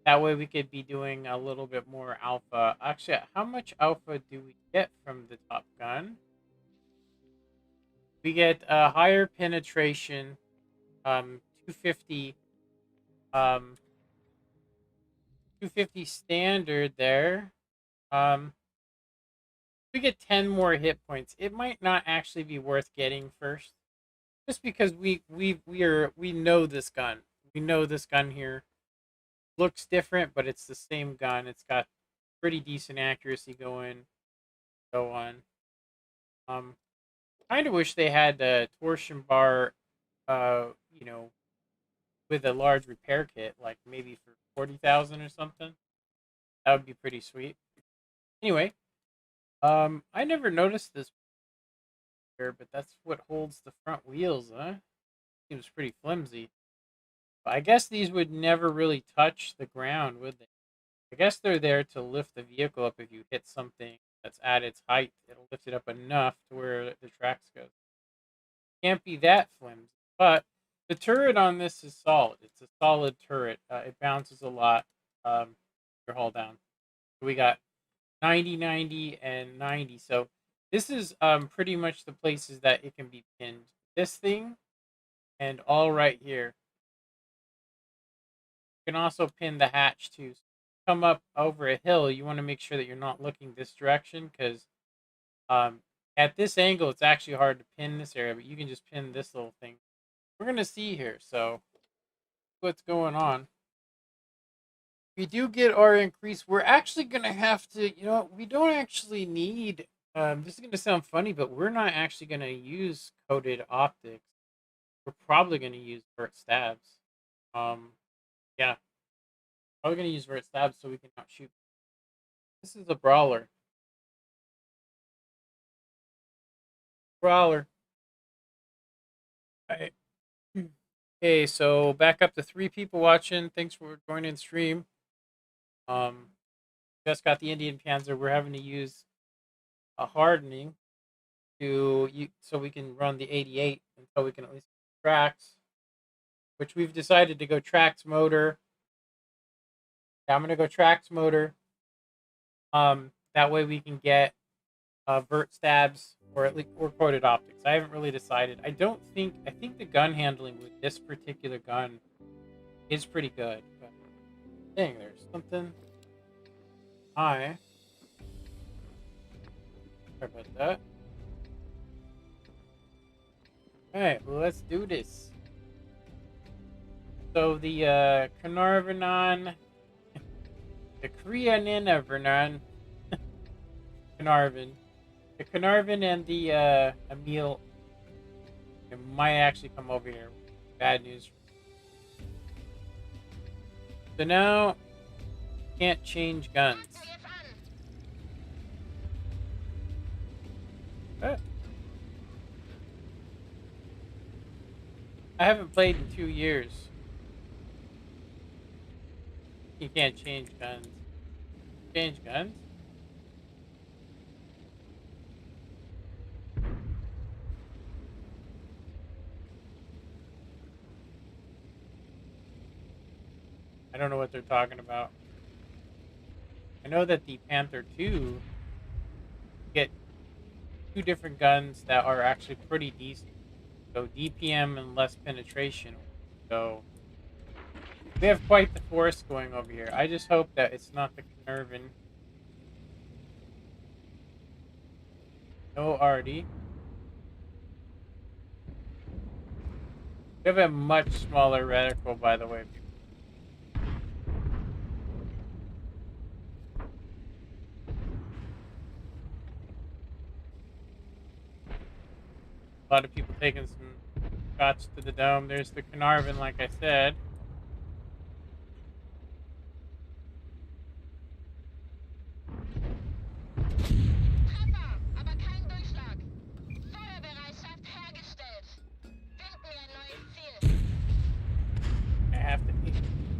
A: That way we could be doing a little bit more alpha. Actually, how much alpha do we get from the top gun? We get a higher penetration, 250, 250 standard there. We get 10 more hit points. It might not actually be worth getting first, just because we know this gun. We know this gun here looks different, but it's the same gun. It's got pretty decent accuracy going, so on. Kind of wish they had the torsion bar, uh, you know, with a large repair kit, like maybe for 40,000 or something. That would be pretty sweet. Anyway, I never noticed this here, but that's what holds the front wheels, huh? Seems pretty flimsy. But I guess these would never really touch the ground, would they? I guess they're there to lift the vehicle up if you hit something that's at its height. It'll lift it up enough to where the tracks go. Can't be that flimsy. But the turret on this is solid. It's a solid turret. It bounces a lot. Your hull down. We got 90, 90, and 90. So this is pretty much the places that it can be pinned. This thing and all right here. You can also pin the hatch too. So come up over a hill, you want to make sure that you're not looking this direction, because at this angle it's actually hard to pin this area, but you can just pin this little thing. We're gonna see here, so what's going on. We do get our increase. We're actually gonna have to, we don't actually need, this is gonna sound funny, but we're not actually gonna use coated optics. We're probably gonna use vert stabs. Yeah, probably gonna use vert stabs so we can not shoot. This is a brawler. Brawler. All right. Okay, so back up to 3 people watching. Thanks for joining the stream. Just got the Indian Panzer. We're having to use a hardening so we can run the 88 until we can at least tracks, which we've decided to go tracks motor. Yeah, I'm gonna go tracks motor. That way we can get vert stabs or at least or coated optics. I haven't really decided. I think the gun handling with this particular gun is pretty good. But dang, there's something. Hi. Sorry about that. Alright, well, let's do this. So the Carnarvon, the Krianina Vernon, Carnarvon. The Carnarvon and the Emil might actually come over here. Bad news. So now, can't change guns. What? I haven't played in 2 years. You can't change guns. Change guns? I don't know what they're talking about. I know that the Panther 2 get 2 different guns that are actually pretty decent. So DPM and less penetration. So we have quite the force going over here. I just hope that it's not the Carnarvon. No RD. We have a much smaller reticle, by the way. A lot of people taking some shots to the dome. There's the Carnarvon, like I said.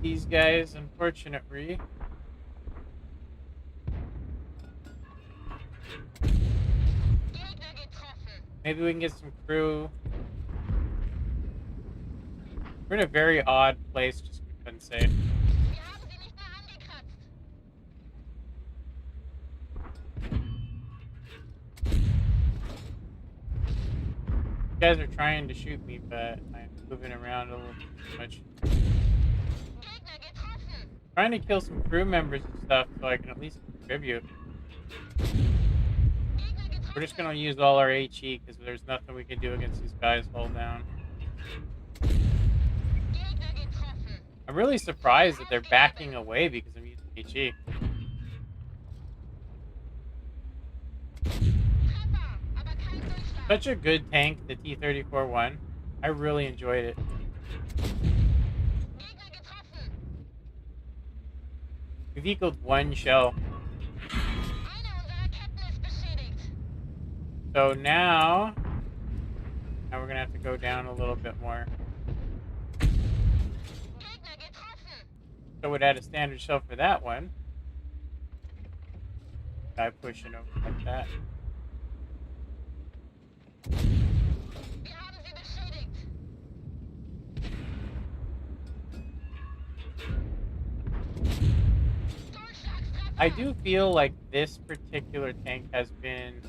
A: these guys, unfortunately.
B: Gegner getroffen.
A: Maybe we can get some crew. We're in a very odd place, just for goodness sake.
B: Wir haben sie nicht mehr angekratzt.
A: You guys are trying to shoot me, but I'm moving around a little too much.
B: Gegner getroffen.
A: Trying to kill some crew members and stuff so I can at least contribute.
B: Gegner
A: We're just
B: getroffen.
A: gonna use all our HE because there's nothing we can do against these guys. Hold down.
B: Gegner getroffen.
A: I'm really surprised that they're backing away because I'm using HE.
B: Treffer, aber kein Durchschlag.
A: Such a good tank, the T-34-1. I really enjoyed it.
B: Gegner getroffen.
A: We've equaled 1 shell.
B: Eine unserer Ketten ist beschädigt.
A: So now we're gonna have to go down a little bit more.
B: Gegner getroffen.
A: So we'd add a standard shell for that one. Guy pushing over like that.
B: Wir haben sie beschädigt. Durchschlagstreffer.
A: I do feel like this particular tank has been,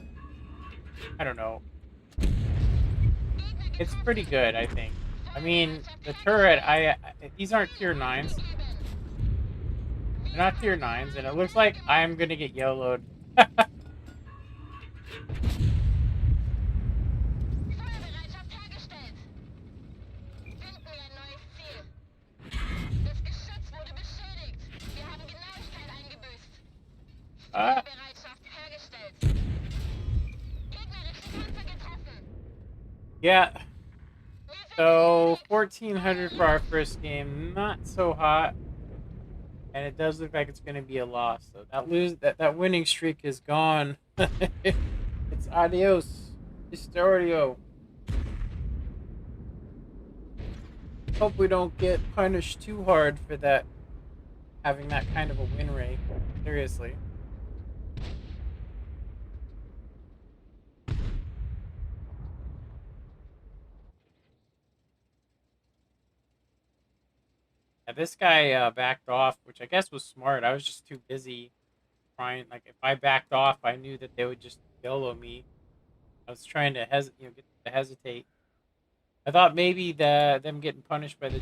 A: I don't know,
B: Gegner
A: it's
B: getroffen.
A: pretty good, I think. I mean, the turret, these aren't tier 9s. They're not tier 9s, and it looks like I'm gonna get YOLO'd.
B: Feuerbereitschaft hergestellt. Finden wir ein neues Ziel. Das Geschütz wurde beschädigt. Wir haben Genauigkeit eingebüßt.
A: Ah,
B: Feuerbereitschaft hergestellt. Gegnerische Panzer getroffen.
A: yeah,
B: Wir sind
A: so 1400 for our first game, not so hot. And it does look like it's going to be a loss. So that winning streak is gone. It's adios, Historio. Hope we don't get punished too hard for that, having that kind of a win rate. Seriously. Yeah, this guy backed off, which I guess was smart. I was just too busy trying. Like, if I backed off, I knew that they would just YOLO me. I was trying to get them to hesitate. I thought maybe them getting punished by the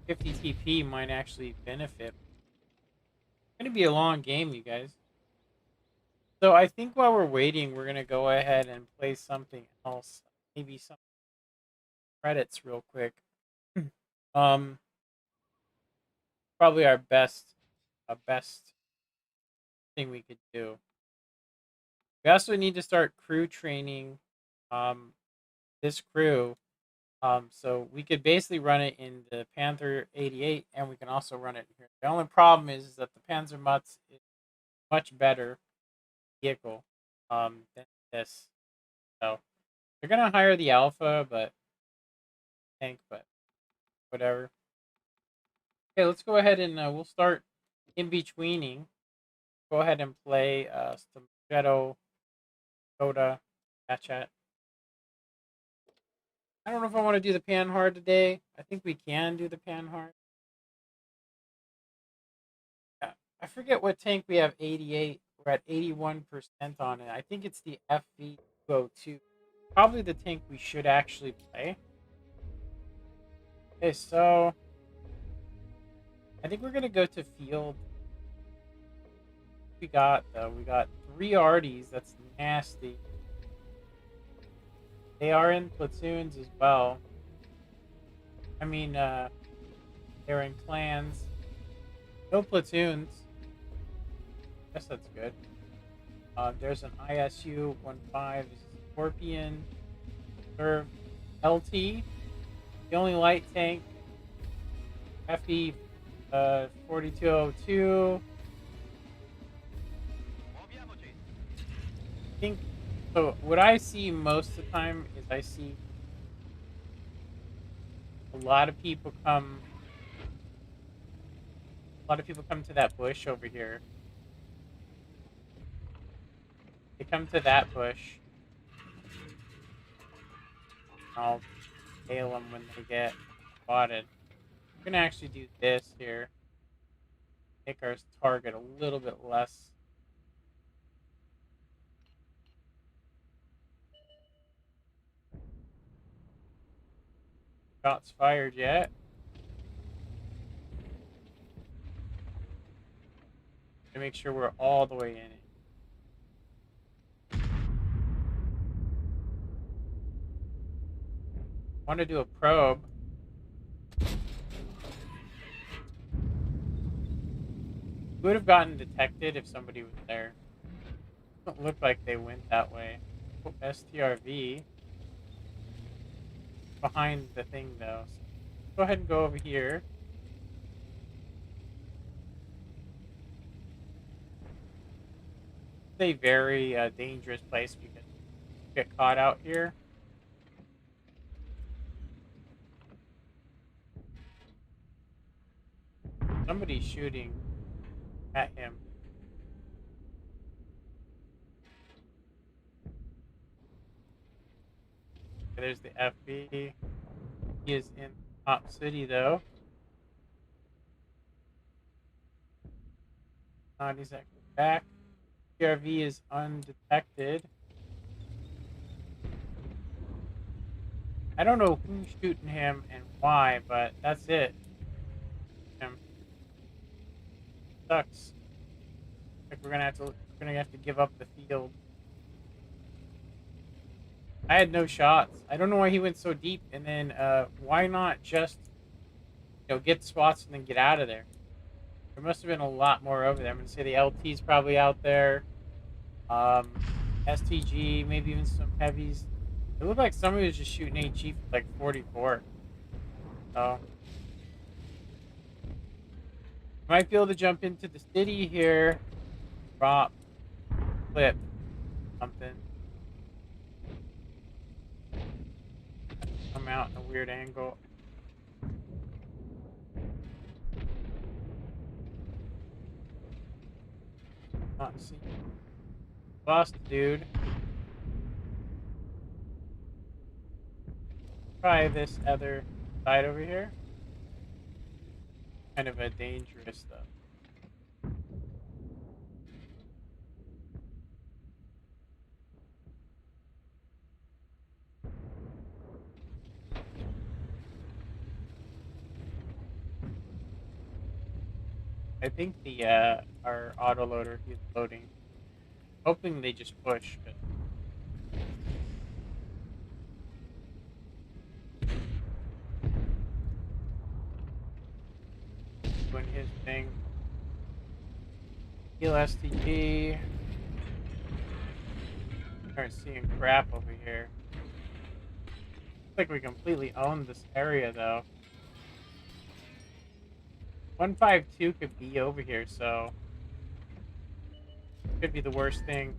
A: 50 TP might actually benefit. It's gonna be a long game, you guys. So I think while we're waiting, we're gonna go ahead and play something else. Maybe some credits real quick. um, Probably our best thing we could do. We also need to start crew training. This crew. So we could basically run it in the Panther 88, and we can also run it here. The only problem is that the Panzer Mutz is much better vehicle than this. So they're gonna hire the Alpha, but whatever. Okay, let's go ahead and we'll start in betweening. Go ahead and play some Jetto, Coda, chat. I don't know if I want to do the pan hard today. I think we can do the pan hard. Yeah, I forget what tank we have 88. We're at 81% on it. I think it's the FV202. Probably the tank we should actually play. Okay, so I think we're gonna go to field. We got 3 Arties. That's nasty. They are in platoons as well. I mean, they're in clans. No platoons. Guess that's good. There's an ISU-15 Scorpion. Serve LT. The only light tank. FE 4202. I think so. What I see most of the time is I see a lot of people come A lot of people come to that bush over here. They come to that bush. I'll tail them when they get spotted. We're gonna actually do this here. Make our target a little bit less. Shots fired yet. To make sure we're all the way in it. Want to do a probe. Would have gotten detected if somebody was there. Doesn't look like they went that way. Oh, STRV. Behind the thing though. So go ahead and go over here. It's a very dangerous place because you get caught out here. Somebody's shooting at him. There's the FB. He is in top city though. He's actually back. PRV is undetected. I don't know who's shooting him and why, but that's it. Him. Sucks. Like we're gonna have to give up the field. I had no shots. I don't know why he went so deep, and then why not just get spots and then get out of there? There must have been a lot more over there. I'm gonna say the LT's probably out there. STG, maybe even some heavies. It looked like somebody was just shooting HE for like 44. So might be able to jump into the city here. Drop, flip, something. Come out in a weird angle. Not seen. Lost the dude. Try this other side over here. Kind of a dangerous though. I think the our autoloader is loading. Hoping they just push, but doing his thing. Heal STG. Start seeing crap over here. Looks like we completely own this area though. 152 could be over here, so could be the worst thing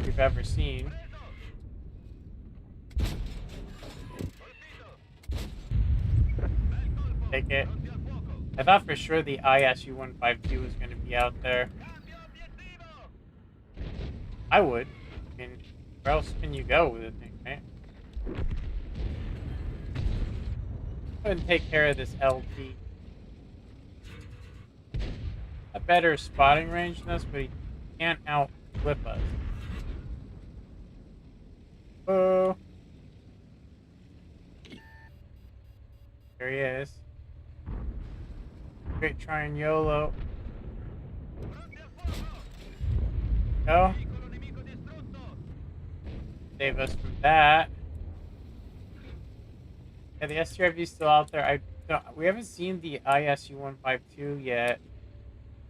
A: we've ever seen. Take it. I thought for sure the ISU 152 was going to be out there. I would. I mean, where else can you go with the thing, right? Go ahead and take care of this LT. A better spotting range than us, but he can't outflip us. Oh. There he is. Great trying YOLO. Go. Save us from that. Yeah, the STRV is still out there. We haven't seen the ISU 152 yet.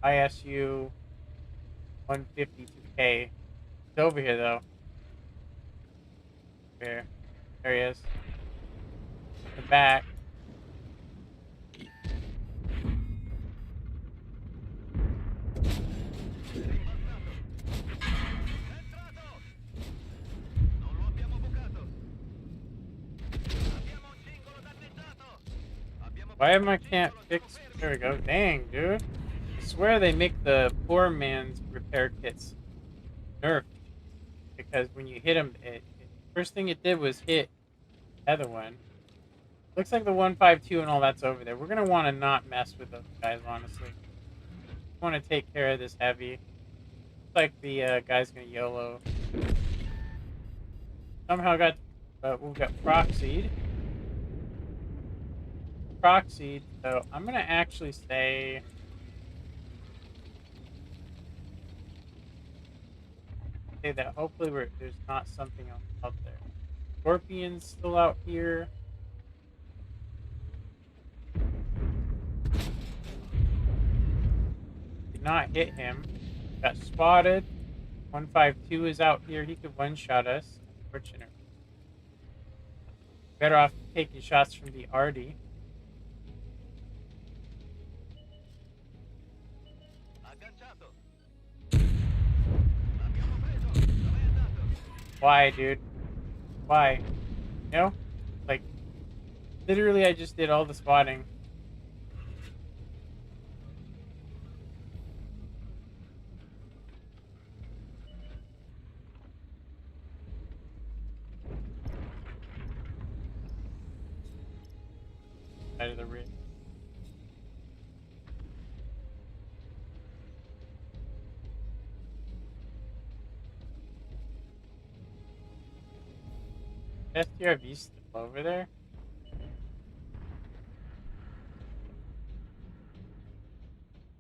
A: ISU 152K. It's over here though. There he is. The back. Why am I can't fix? There we go. Dang, dude. swear they make the poor man's repair kits nerfed because when you hit him, first thing it did was hit the other one. Looks like the 152 and all that's over there. We're gonna want to not mess with those guys, honestly. We want to take care of this heavy. Looks like the guy's gonna YOLO. Somehow got, we've got proxied. So I'm gonna actually say that hopefully there's not something else out there. Scorpion's still out here. Did not hit him. Got spotted. 152 is out here. He could one-shot us. Unfortunately. Better off taking shots from the Arty. Why, dude? Why? You know? Like, literally, I just did all the spotting. Out of the rig. STRV still over there?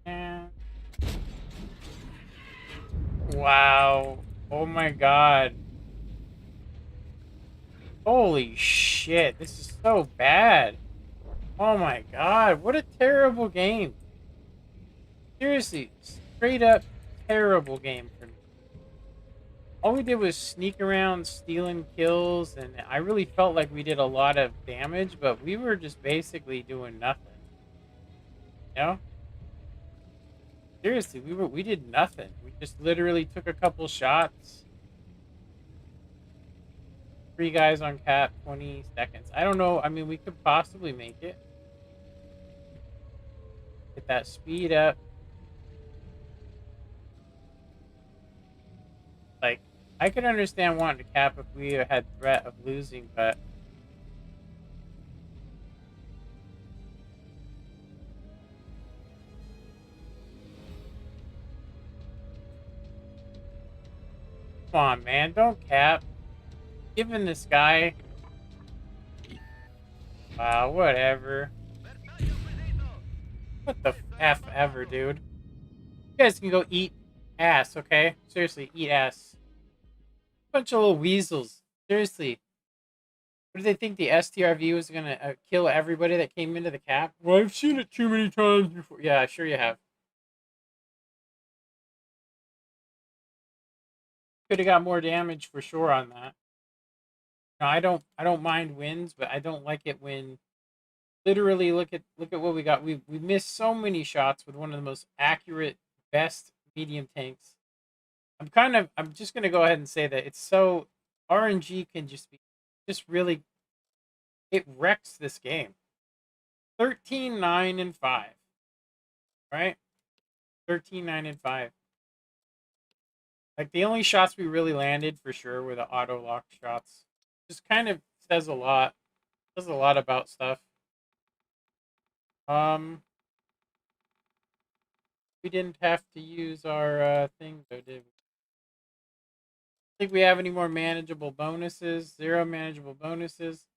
A: And wow. Oh my god. Holy shit. This is so bad. Oh my god. What a terrible game. Seriously. Straight up terrible game for me. All we did was sneak around stealing kills, and I really felt like we did a lot of damage, but we were just basically doing nothing. You know? Seriously, we did nothing. We just literally took a couple shots. 3 guys on cap, 20 seconds. I don't know. I mean, we could possibly make it. Get that speed up. Like, I could understand wanting to cap if we had threat of losing, but come on, man, don't cap. Giving this guy, wow, whatever. What the f ever, dude. You guys can go eat ass, okay? Seriously, eat ass. Bunch of little weasels. Seriously. What did they think the STRV was gonna kill everybody that came into the cap? Well, I've seen it too many times before. Yeah, sure you have. Could have got more damage for sure on that. No, I don't mind wins, but I don't like it when literally look at what we got. We missed so many shots with one of the most accurate, best medium tanks. I'm just gonna go ahead and say that it's so RNG can just really it wrecks this game. 13, 9, and 5. Right? 13, 9, and 5. Like the only shots we really landed for sure were the auto lock shots. Just kind of says a lot. Says a lot about stuff. Um we didn't have to use our thing though, did we? Think we have any more manageable bonuses? 0 manageable bonuses.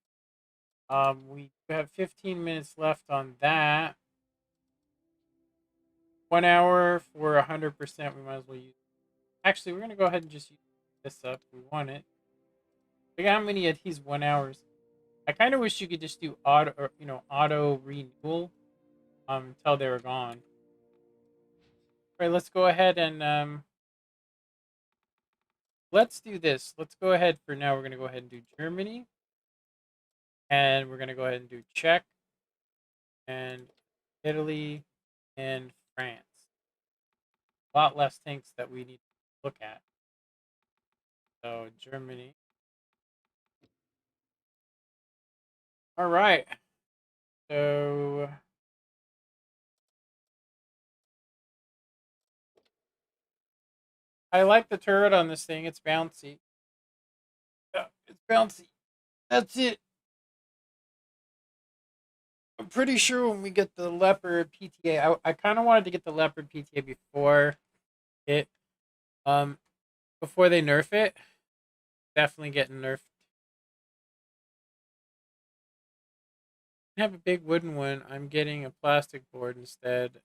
A: We have 15 minutes left on that. 1 hour for 100%. We might as well use. Actually, we're gonna go ahead and just use this up. We want it. Look how many of these 1 hours. I kind of wish you could just do auto renewal until they were gone. All right, let's go ahead and let's do this. Let's go ahead for now. We're gonna go ahead and do Germany, and we're gonna go ahead and do Czech and Italy and France. A lot less tanks that we need to look at. So Germany. All right. So I like the turret on this thing. It's bouncy. Yeah, it's bouncy. That's it. I'm pretty sure when we get the Leopard PTA, I kind of wanted to get the Leopard PTA it, um, before they nerf it. Definitely getting nerfed. I have a big wooden one. I'm getting a plastic board instead.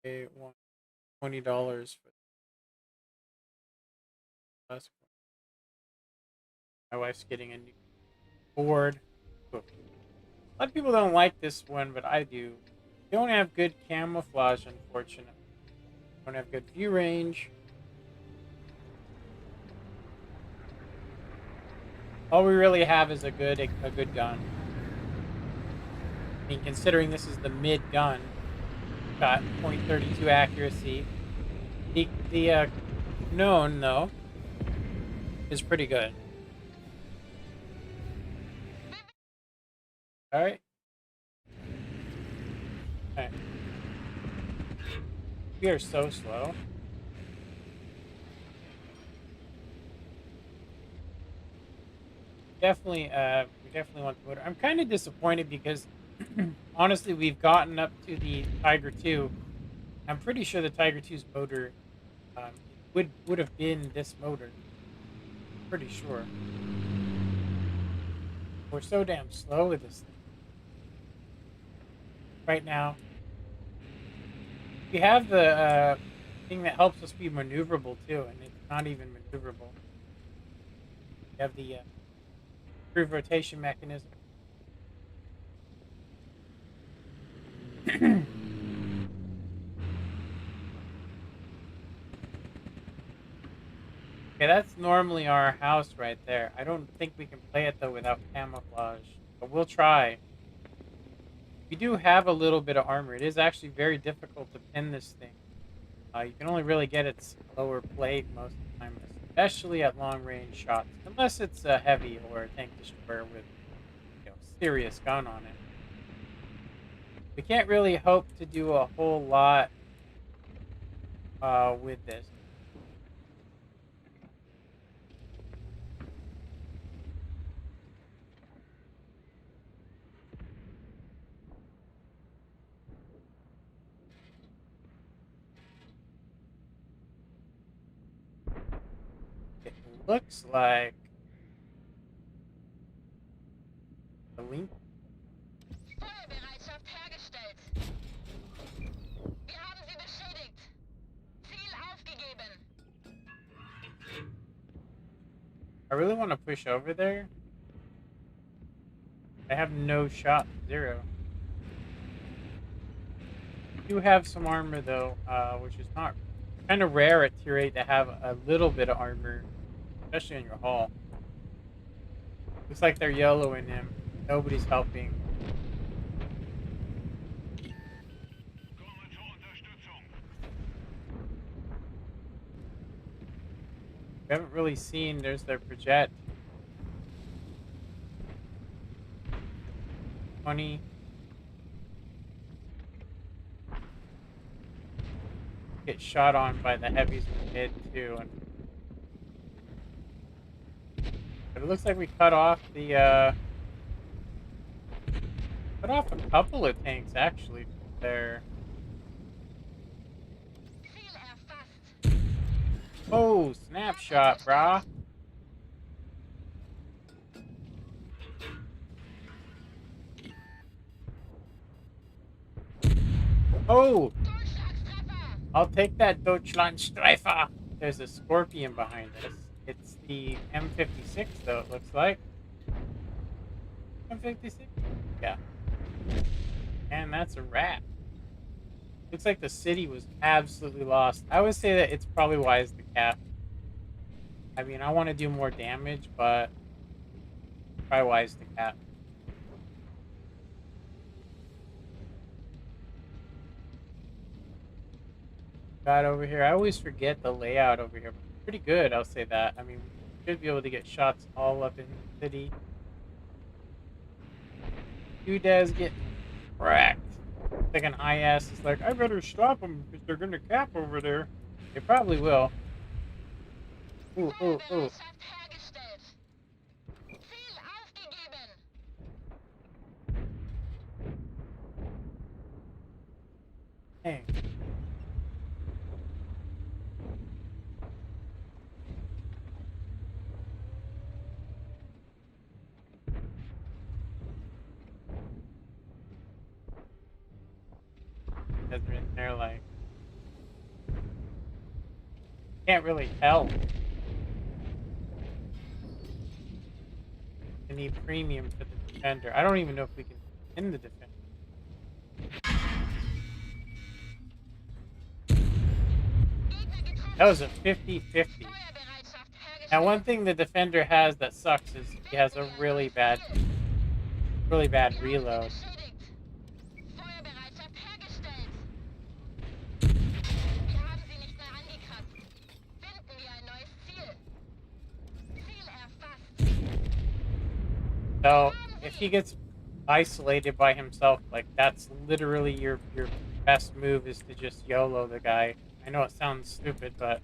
A: I want $20 for the plastic board. My wife's getting a new board. A lot of people don't like this one, but I do. They don't have good camouflage, unfortunately. Don't have good view range. All we really have is a good gun. I mean, considering this is the mid gun, got .32 accuracy. The known though is pretty good. All right. Okay. We are so slow. We definitely want the motor. I'm kind of disappointed because honestly, we've gotten up to the Tiger 2. I'm pretty sure the Tiger 2's motor would have been this motor. Pretty sure. We're so damn slow with this thing. Right now, we have the thing that helps us be maneuverable too, and it's not even maneuverable. We have the groove rotation mechanism. Okay, that's normally our house right there. I don't think we can play it though without camouflage, but we'll try. We do have a little bit of armor. It is actually very difficult to pin this thing. You can only really get its lower plate most of the time, especially at long range shots, unless it's a heavy or a tank destroyer with serious gun on it. We can't really hope to do a whole lot with this. It looks like the link.
B: Feuerbereitschaft hergestellt. Wir haben sie beschädigt. Ziel aufgegeben.
A: I really want to push over there. I have no shot, zero. I do have some armor though, which is not kind of rare at tier 8 to have a little bit of armor, especially on your hull. Looks like they're yellowing him. Nobody's helping. We haven't really seen. There's their project. 20. Get shot on by the heavies in the mid too. But it looks like we cut off the cut off a couple of tanks actually there.
B: Ziel erfasst.
A: Oh, snapshot, brah. Oh,
B: Durchschlagstreffer.
A: I'll take that Deutschlandstreifer. There's a Scorpion behind us. It's the M56 though, it looks like. M56? Yeah. And that's a wrap. Looks like the city was absolutely lost. I would say that it's probably wise to cap. I mean, I want to do more damage, but probably wise to cap. Got over here. I always forget the layout over here. Pretty good, I'll say that. I mean, we should be able to get shots all up in the city. Doodad's getting wrecked. Like an IS is like, I better stop them because they're going to cap over there. They probably will. Ooh, ooh, ooh.
B: Feuerbereitschaft hergestellt. Ziel aufgegeben.
A: Dang. Guys are in there like can't really tell. I need premium for the defender. I don't even know if we can win the defender.
B: Gegner
A: That was
B: getroffen.
A: a 50-50.
B: Feuerbereitschaft
A: Now, one
B: hergestellt.
A: thing the defender has that sucks is he has
B: Finden
A: a
B: wir ein neues Ziel.
A: really bad
B: Wir haben sie
A: reload.
B: beschädigt. Feuerbereitschaft hergestellt. Wir haben sie nicht mehr angekratzt. Finden wir ein neues Ziel. Ziel erfasst. Wir
A: So
B: haben
A: if he
B: sie.
A: gets isolated by himself, like that's literally your best move is to just YOLO the guy. I know it sounds stupid, but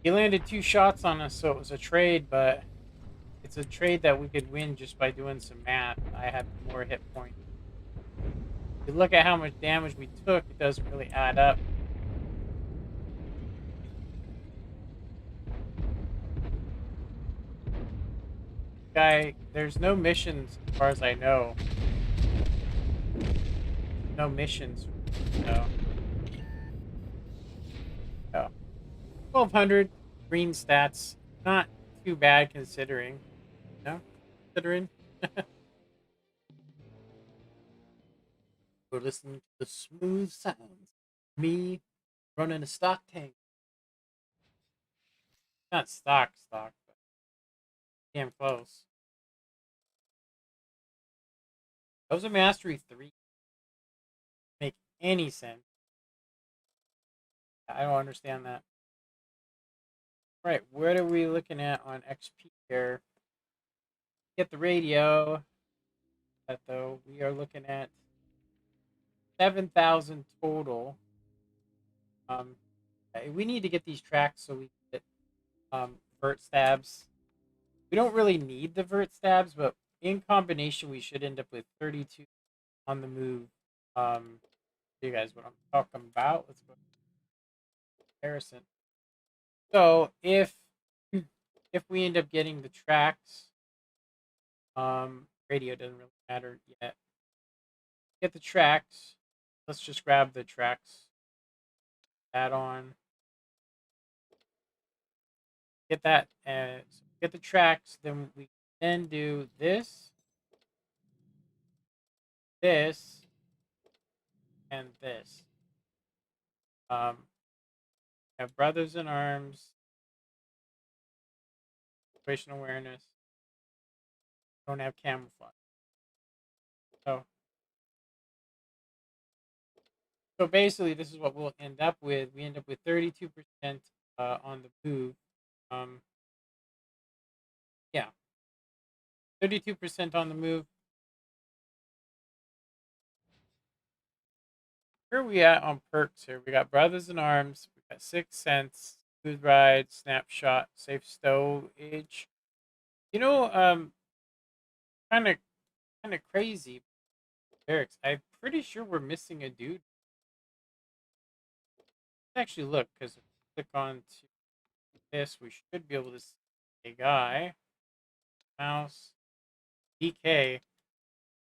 A: he landed 2 shots on us, so it was a trade, but it's a trade that we could win just by doing some math. I had more hit points. If you look at how much damage we took, it doesn't really add up. Guy, there's no missions as far as I know. No missions. So, no. 1200 green stats. Not too bad considering. No? Considering. We're listening to the smooth sounds. Me running a stock tank. Not stock, but damn close. That was a mastery 3. Make any sense. I don't understand that. Right, what are we looking at on XP here? Get the radio. That though, we are looking at 7,000 total. We need to get these tracks so we get vert stabs. We don't really need the vert stabs, but in combination, we should end up with 32 on the move. You guys, what I'm talking about? Let's go to comparison. So if we end up getting the tracks, radio doesn't really matter yet. Get the tracks. Let's just grab the tracks. Add on. Get that. Get the tracks. Then we then do this, this, and this. Have brothers in arms, situational awareness. Don't have camouflage. So so basically, this is what we'll end up with. We end up with 32% on the move. Um, yeah, 32% on the move. Where are we at on perks here? We got Brothers in Arms. We got 6 cents, Smooth Ride, Snapshot, Safe Stowage. You know, kind of crazy. Barracks. I'm pretty sure we're missing a dude. Let's actually look because if we click on to this, we should be able to see a guy. Mouse. DK.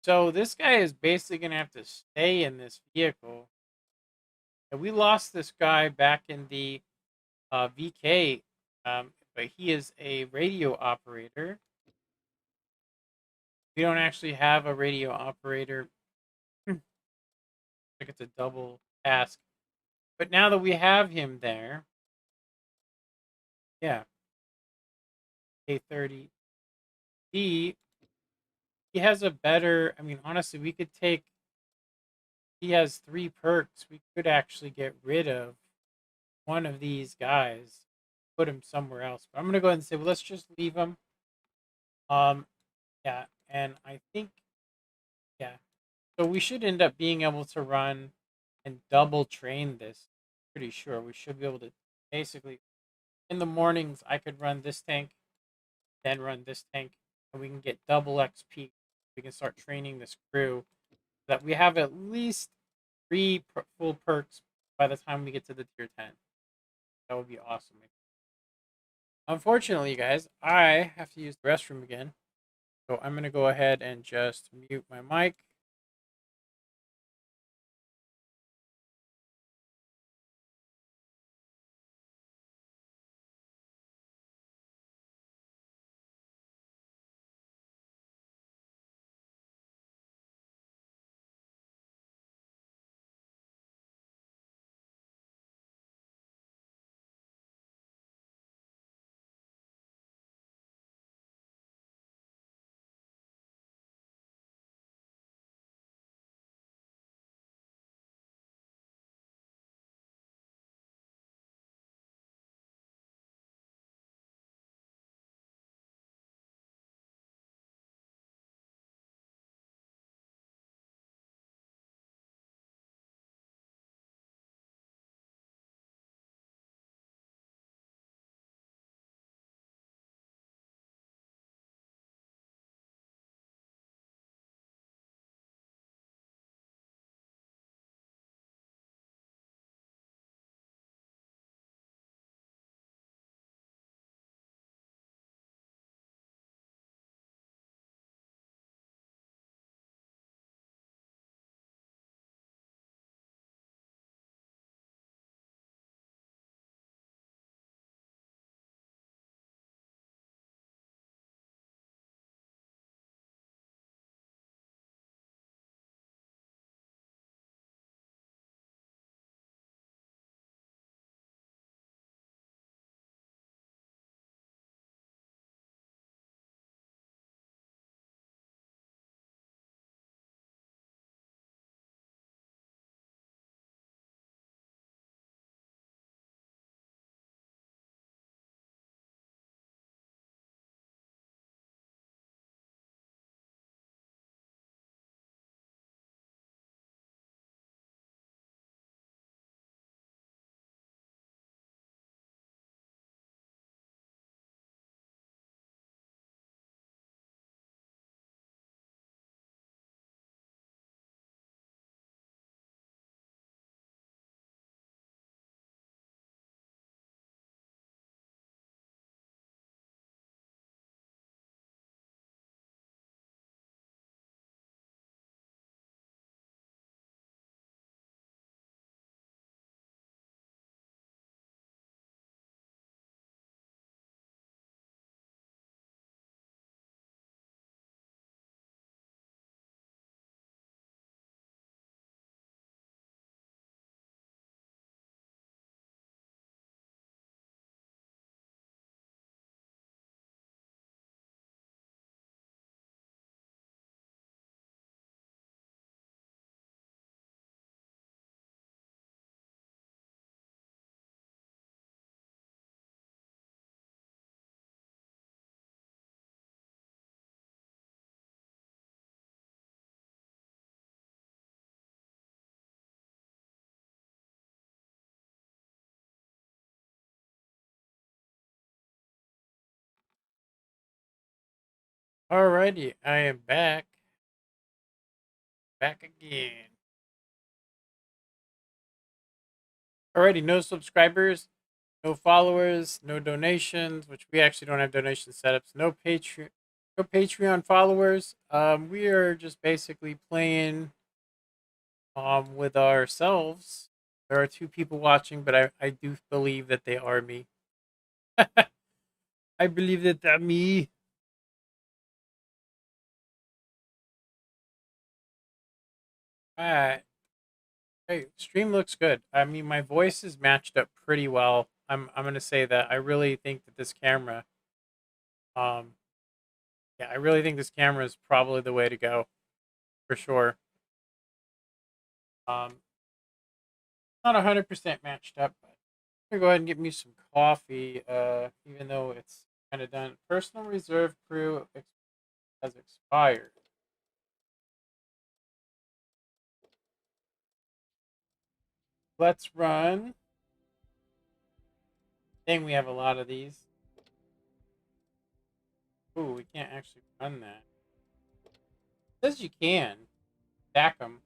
A: So this guy is basically gonna have to stay in this vehicle. And we lost this guy back in the VK, but he is a radio operator. We don't actually have a radio operator. Like it's a double task. But now that we have him there, yeah, A30D, he has a better. I mean, honestly, we could take. He has 3 perks. We could actually get rid of one of these guys, put him somewhere else. But I'm gonna go ahead and say, well, let's just leave him. Um, yeah, and I think, yeah, so we should end up being able to run and double train this. Pretty sure we should be able to basically in the mornings I could run this tank, then run this tank, and we can get double XP. We can start training this crew so that we have at least three full perks by the time we get to the tier 10. That would be awesome. Unfortunately, guys, I have to use the restroom again. So I'm going to go ahead and just mute my mic. Alrighty, I am back. Back again. Alrighty, no subscribers, no followers, no donations, which we actually don't have donation setups. No Patreon followers. We are just basically playing with ourselves. There are two people watching, but I do believe that they are me. I believe that that me. Alright. Hey, stream looks good. I mean, my voice is matched up pretty well. I'm gonna say that I really think that this camera, um, yeah, I really think this camera is probably the way to go for sure. Not 100% matched up, but I'm gonna go ahead and get me some coffee. Even though it's kind of done. Personal reserve crew has expired. Let's run Thing we have a lot of these. Ooh, we can't actually run that. It says you can stack them.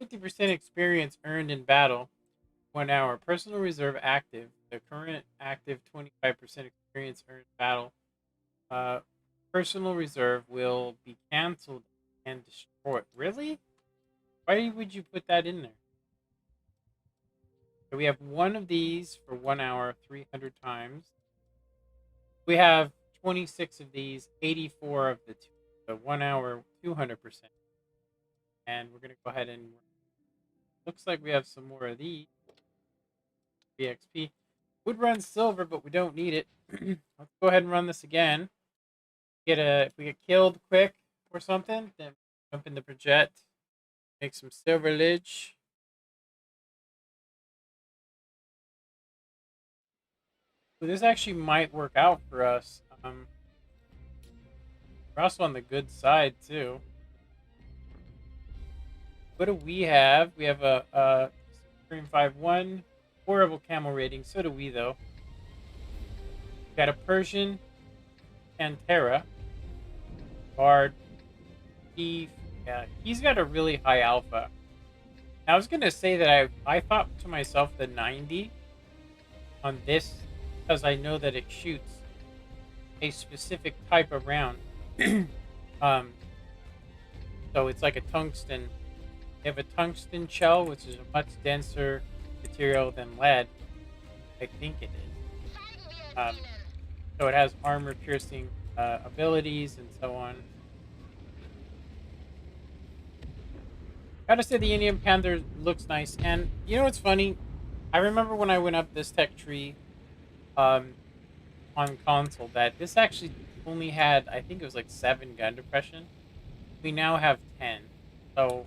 A: 50% experience earned in battle. 1 hour. Personal reserve active. The current active 25% experience earned in battle. Uh, personal reserve will be canceled and destroyed. Really? Why would you put that in there? So we have one of these for 1 hour, 300 times. We have 26 of these, 84 of the 1 hour, 200%. And we're going to go ahead and looks like we have some more of these. BXP. Would run silver, but we don't need it. Let's go ahead and run this again. If we get killed quick or something, then jump in the project, make some silverage. So this actually might work out for us. We're also on the good side too. What do we have? We have a Supreme 5-1 horrible camel rating. So do we though. Got a Persian Pantera. Bard. Yeah, he's got a really high alpha. I was gonna say that I thought to myself the 90 on this because I know that it shoots a specific type of round. um, so it's like a tungsten. They have a tungsten shell, which is a much denser material than lead. I think it is. So it has armor piercing abilities and so on. Gotta say the Indian Panther looks nice, and you know what's funny? I remember when I went up this tech tree, on console, that this actually only had, I think it was like 7 gun depression. We now have 10, so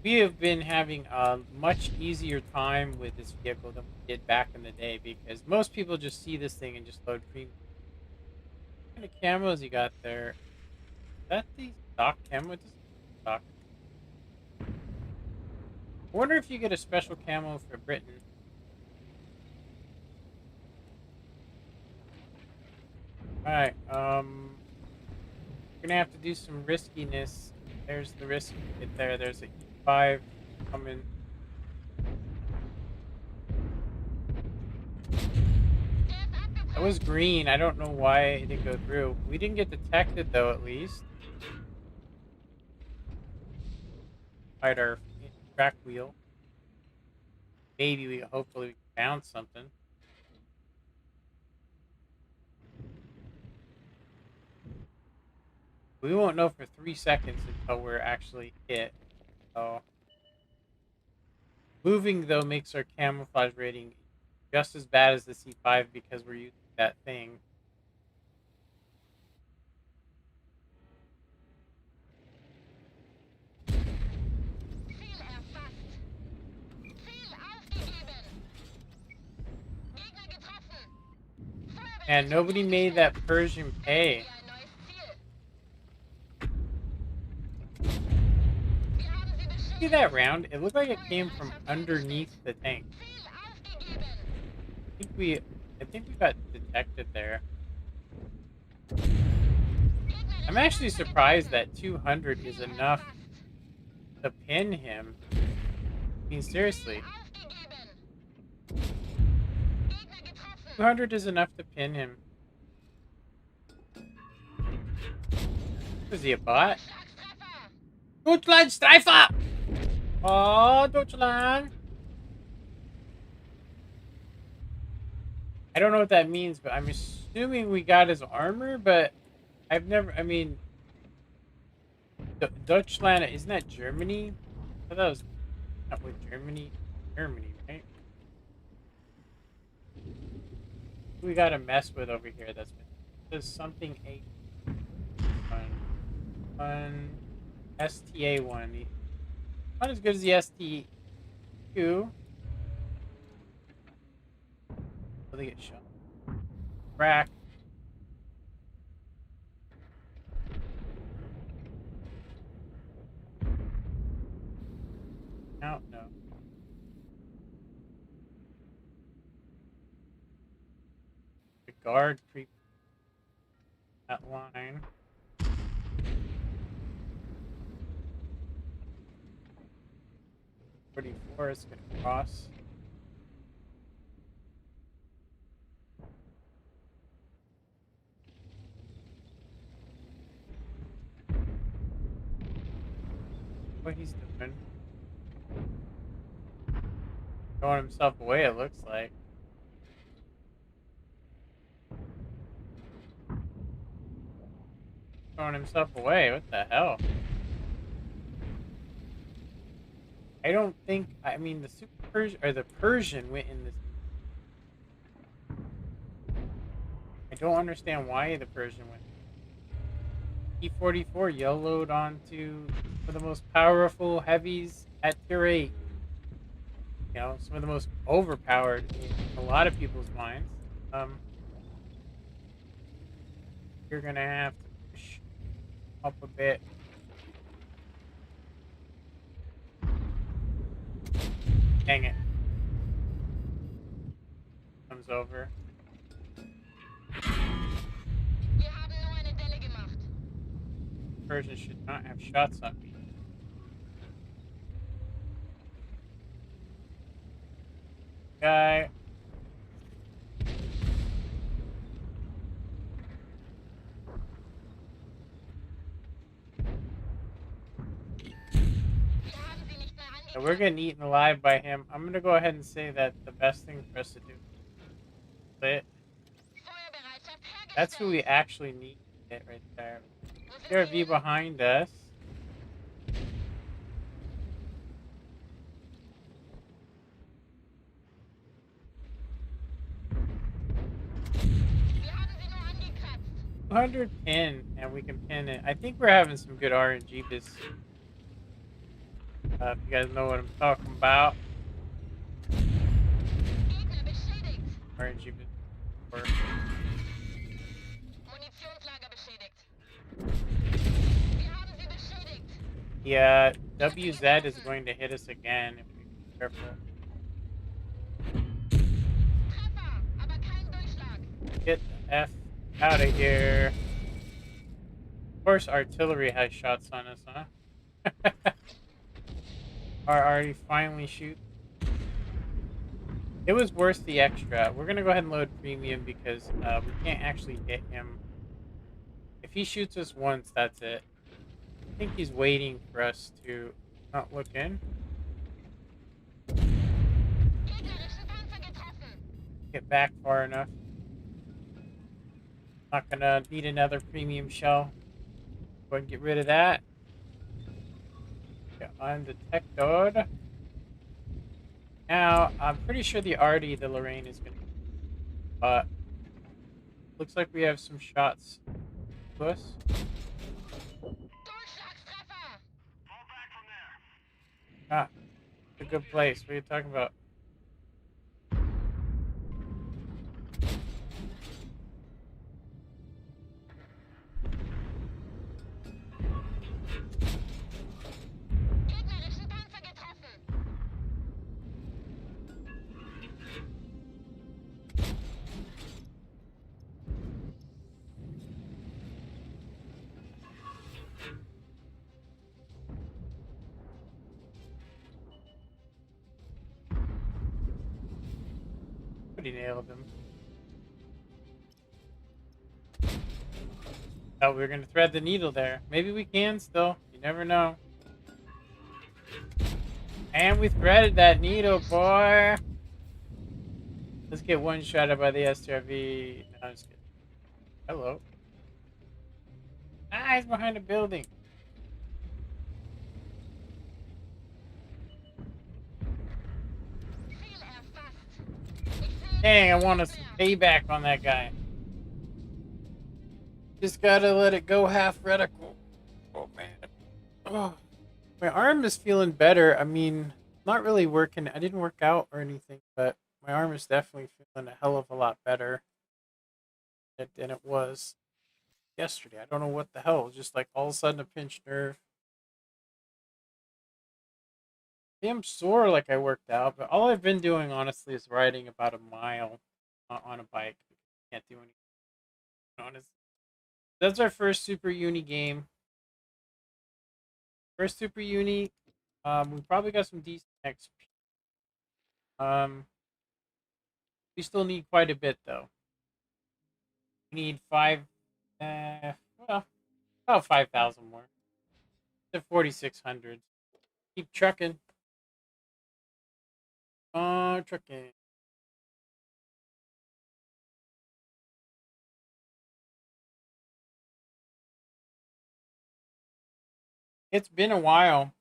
A: we have been having a much easier time with this vehicle than we did back in the day because most people just see this thing and just load premium. What kind of camos you got there? Is that the stock camo? Just stock. I wonder if you get a special camo for Britain. Alright, we're gonna have to do some riskiness. There's the risk right there. There's a E5 coming. That was green. I don't know why it didn't go through. We didn't get detected though, at least. Hide our track wheel. Maybe hopefully we can bounce something. We won't know for 3 seconds until we're actually hit. So moving though makes our camouflage rating just as bad as the C5 because we're using that thing. And nobody made that Persian pay. See that round? It looked like it came from underneath the tank. I think we got detected there. I'm actually surprised that 200 is enough to pin him. I mean, seriously. 200 is enough to pin him. Is he a bot? Deutschland Streifer! Oh, Deutschland! I don't know what that means, but I'm assuming we got his armor, but I've never, I mean, Deutschland, isn't that Germany? I thought that was not with Germany, right? Who we gotta mess with over here that's been, there's something 8. One, STA1. Not as good as the ST2. Will they get shot? Crack. No. the guard creep that line. 44 is going to cross. What he's doing. Throwing himself away, it looks like. Throwing himself away, what the hell? I don't think, I mean, the Super Persian, or the Persian went in this. I don't understand why the Persian went. E44 yellowed onto some of the most powerful heavies at tier 8. You know, some of the most overpowered in a lot of people's minds. You're gonna have to push up a bit. Dang it. Comes over.
B: Wir haben nur eine Delle gemacht.
A: Persian should not have shots on me. Guy. So we're getting eaten alive by him. I'm gonna go ahead and say that the best thing for us to do is it. That's who we actually need to hit right there. CRV behind us.
B: Wir haben sie nur angekratzt.
A: 200 pin, and we can pin it. I think we're having some good RNG this. If you guys know what I'm talking about.
B: Gegner beschädigt.
A: RNG bis.
B: Munitionslager beschädigt. Wir haben sie beschädigt.
A: Yeah, WZ is going to hit us again if we're careful.
B: Treffer, aber kein Durchschlag.
A: Get the F out of here. Of course, artillery has shots on us, huh? Already finally shoot. It was worth the extra. We're gonna go ahead and load premium because we can't actually hit him. If he shoots us once, that's it. I think he's waiting for us to not look in.
B: Gegnerischen Panzer getroffen.
A: Get back far enough. Not gonna need another premium shell. Go ahead and get rid of that. Get undetected. Now, I'm pretty sure the Artie, the Lorraine, is gonna. But looks like we have some shots to us.
B: Durchschlagstreffer.
A: Ah, it's a good place. What are you talking about?
B: Gegnerischen Panzer getroffen.
A: But he nailed him. Oh, we were gonna thread the needle there. Maybe we can still. You never know. And we threaded that needle, boy. Let's get one shot by the STRV. No, I'm just kidding. Hello. Ah, he's behind a building.
B: Ziel erfasst. Ich sehe
A: Dang, I
B: ihn
A: want
B: nicht
A: some
B: mehr.
A: payback on that guy. Just gotta let it go half reticle. Oh, man. Oh. My arm is feeling better. I mean, not really working. I didn't work out or anything, but my arm is definitely feeling a hell of a lot better than it was yesterday. I don't know what the hell. It was just like all of a sudden a pinched nerve. I'm sore like I worked out, but all I've been doing honestly is riding about a mile on a bike. can't do anything, honestly. That's our first Super Uni game. First Super Uni. We probably got some decent XP. We still need quite a bit though. We need well, about 5,000 more. To 4,600. Keep trucking. Trucking. It's been a while,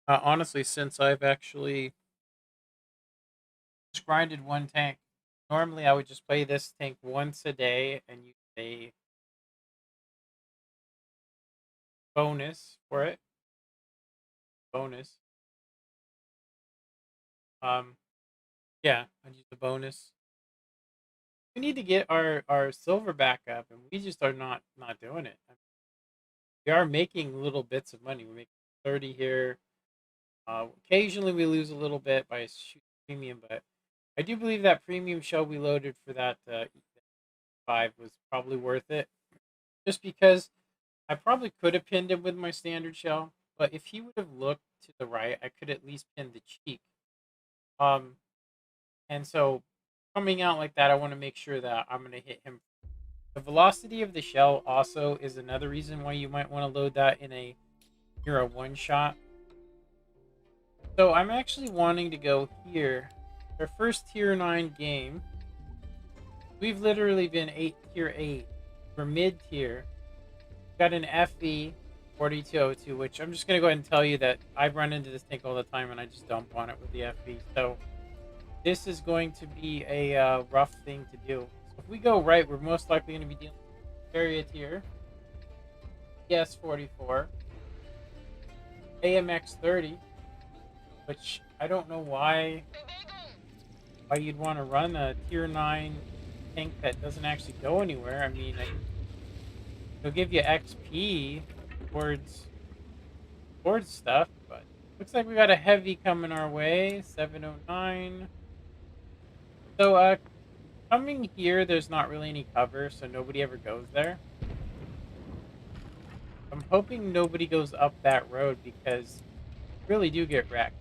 A: honestly, since I've actually just grinded one tank. Normally, I would just play this tank once a day and use a bonus for it. Bonus. Um, yeah, I'd use the bonus. We need to get our silver back up, and we just are not doing it. We are making little bits of money. We're making 30 here. Occasionally, we lose a little bit by shooting premium, but I do believe that premium shell we loaded for that 5 was probably worth it. Just because I probably could have pinned him with my standard shell, but if he would have looked to the right, I could at least pin the cheek. Um, and so coming out like that, I want to make sure that I'm going to hit him. The velocity of the shell also is another reason why you might want to load that in a near a one shot. So I'm actually wanting to go here. Our first tier 9 game. We've literally been tier 8. We're mid tier. Got an FE 4202, which I'm just going to go ahead and tell you that I've run into this tank all the time and I just dump on it with the FE. So this is going to be a rough thing to do. So if we go right, we're most likely going to be dealing with area tier. ES44. AMX 30. Which I don't know why you'd want to run a tier 9 tank that doesn't actually go anywhere. I mean, it'll give you XP towards stuff, but looks like we got a heavy coming our way. 709. So coming here, there's not really any cover, so nobody ever goes there. I'm hoping nobody goes up that road because you really do get wrecked.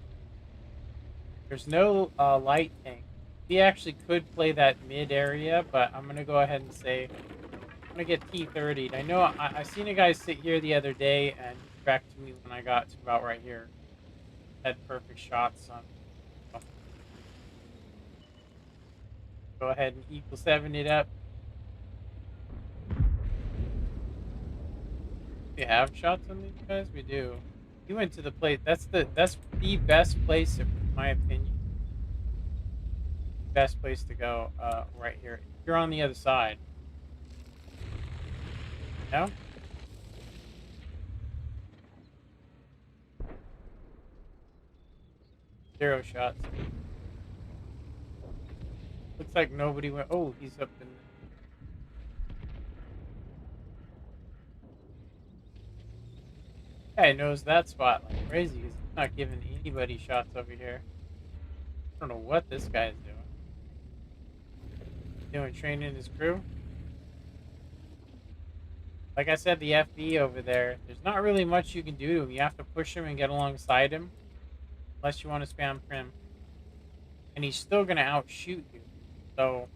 A: There's no light tank. We actually could play that mid area, but I'm gonna go ahead and say I'm gonna get T30'd. I know I seen a guy sit here the other day and he wrecked me when I got to about right here. Had perfect shots on. So go ahead and equal 7 it up. We have shots on these guys. We do. He went to the place. That's the best place, in my opinion. Best place to go right here. You're on the other side. No? Zero shots. Looks like nobody went. Oh, he's up in. Guy knows that spot like crazy. He's not giving anybody shots over here. I don't know what this guy's doing. Training his crew. Like I said, the FB over there, there's not really much you can do to him. You have to push him and get alongside him. Unless you want to spam prim. And he's still going to outshoot you. So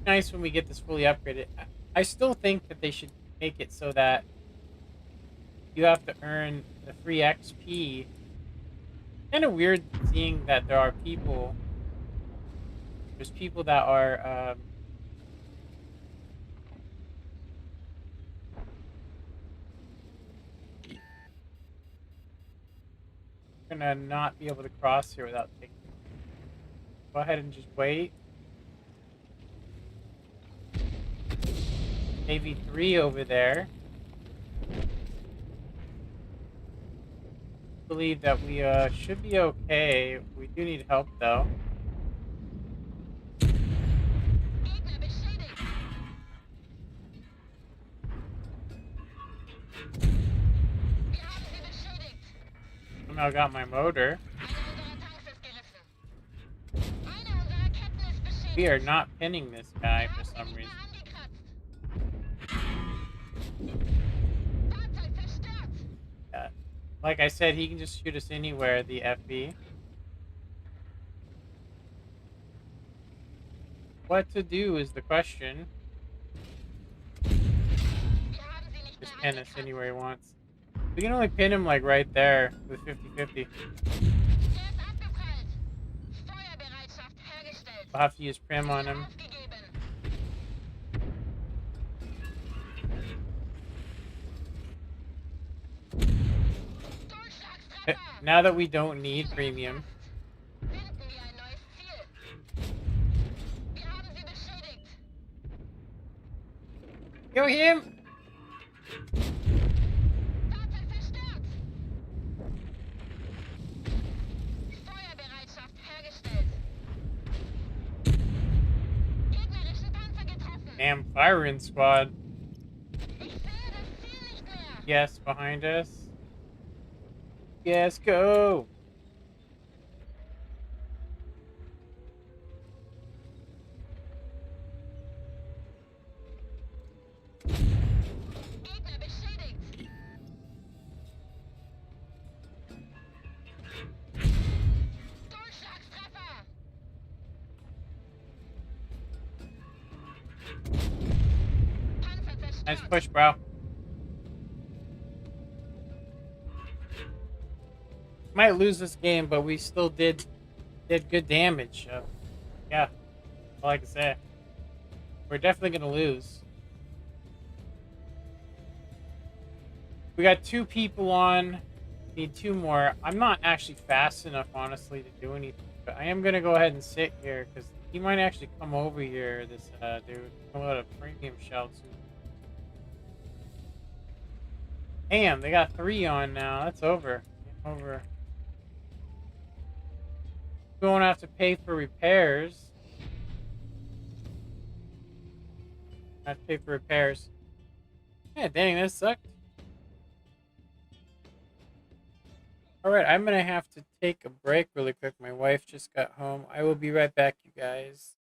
A: nice when we get this fully upgraded. I still think that they should make it so that you have to earn the free XP. Kind of weird seeing that there are people. There's people that are gonna not be able to cross here without taking. Go ahead and just wait. AV3 over there. Believe that we should be okay. We do need help though. Somehow got my motor. We are not pinning this guy
B: Wir
A: for
B: haben sie
A: some
B: nicht mehr
A: reason.
B: angekratzt. Fahrzeug zerstört.
A: Yeah. Like I said, he can just shoot us anywhere, the FB. What to do is the question.
B: Wir haben sie nicht mehr
A: Just pin us
B: angekratzt.
A: anywhere he wants. We can only pin him like right there with 50-50.
B: Er ist abgeprallt. Feuerbereitschaft hergestellt.
A: We'll have to use Prim on
B: Ziel
A: him.
B: aufgegeben. Durchschlagstreffer.
A: Now that we don't need
B: Ziel
A: premium,
B: erfasst. Finden wir ein neues Ziel. Wir haben sie beschädigt.
A: kill him.
B: Fahrzeug zerstört. Feuerbereitschaft hergestellt. Gegnerischen Panzer getroffen.
A: Damn firing squad.
B: Ich sehe das Ziel nicht mehr.
A: Yes, behind us. Yes, go.
B: Gegner beschädigt. Durchschlagstreffer. Panzer
A: Nice
B: zerstört.
A: push, bro. Might lose this game, but we still did good damage. Yeah, all I can say. We're definitely gonna lose. We got 2 people on. Need 2 more. I'm not actually fast enough, honestly, to do anything. But I am gonna go ahead and sit here because he might actually come over here. This dude, come out of premium shell soon. Damn, they got 3 on now. That's over. Over. We won't have to pay for repairs. I have to pay for repairs. Yeah, dang, this sucked. Alright, I'm gonna have to take a break really quick. My wife just got home. I will be right back, you guys.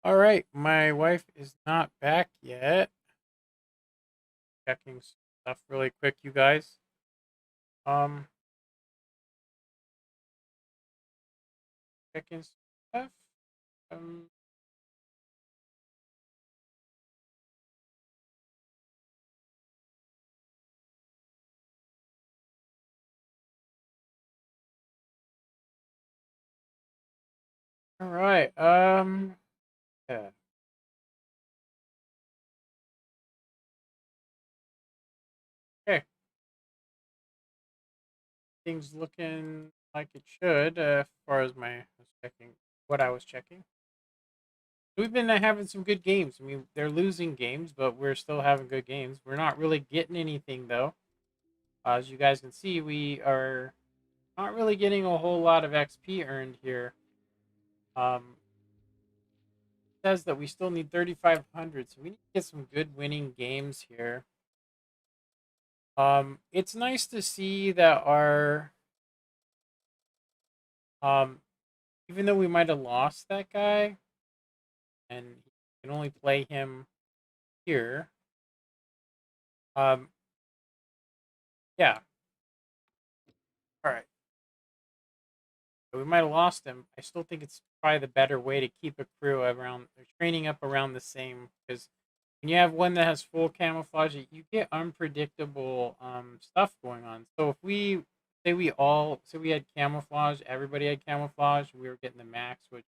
A: Alright, my wife is not back yet. Checking stuff really quick, you guys. Um, checking stuff. Um, All right. Yeah. Okay. Things looking like it should, as far as my was checking what I was checking. We've been having some good games. I mean, they're losing games, but we're still having good games. We're not really getting anything though. As you guys can see, we are not really getting a whole lot of XP earned here. It says that we still need 3,500, so we need to get some good winning games here. It's nice to see that our um, even though we might have lost that guy, and you can only play him here. Um, yeah. All right. We might have lost him. I still think it's probably the better way to keep a crew around, or training up around the same. Because when you have one that has full camouflage, you get unpredictable stuff going on. So if we say we had camouflage, everybody had camouflage, we were getting the max, which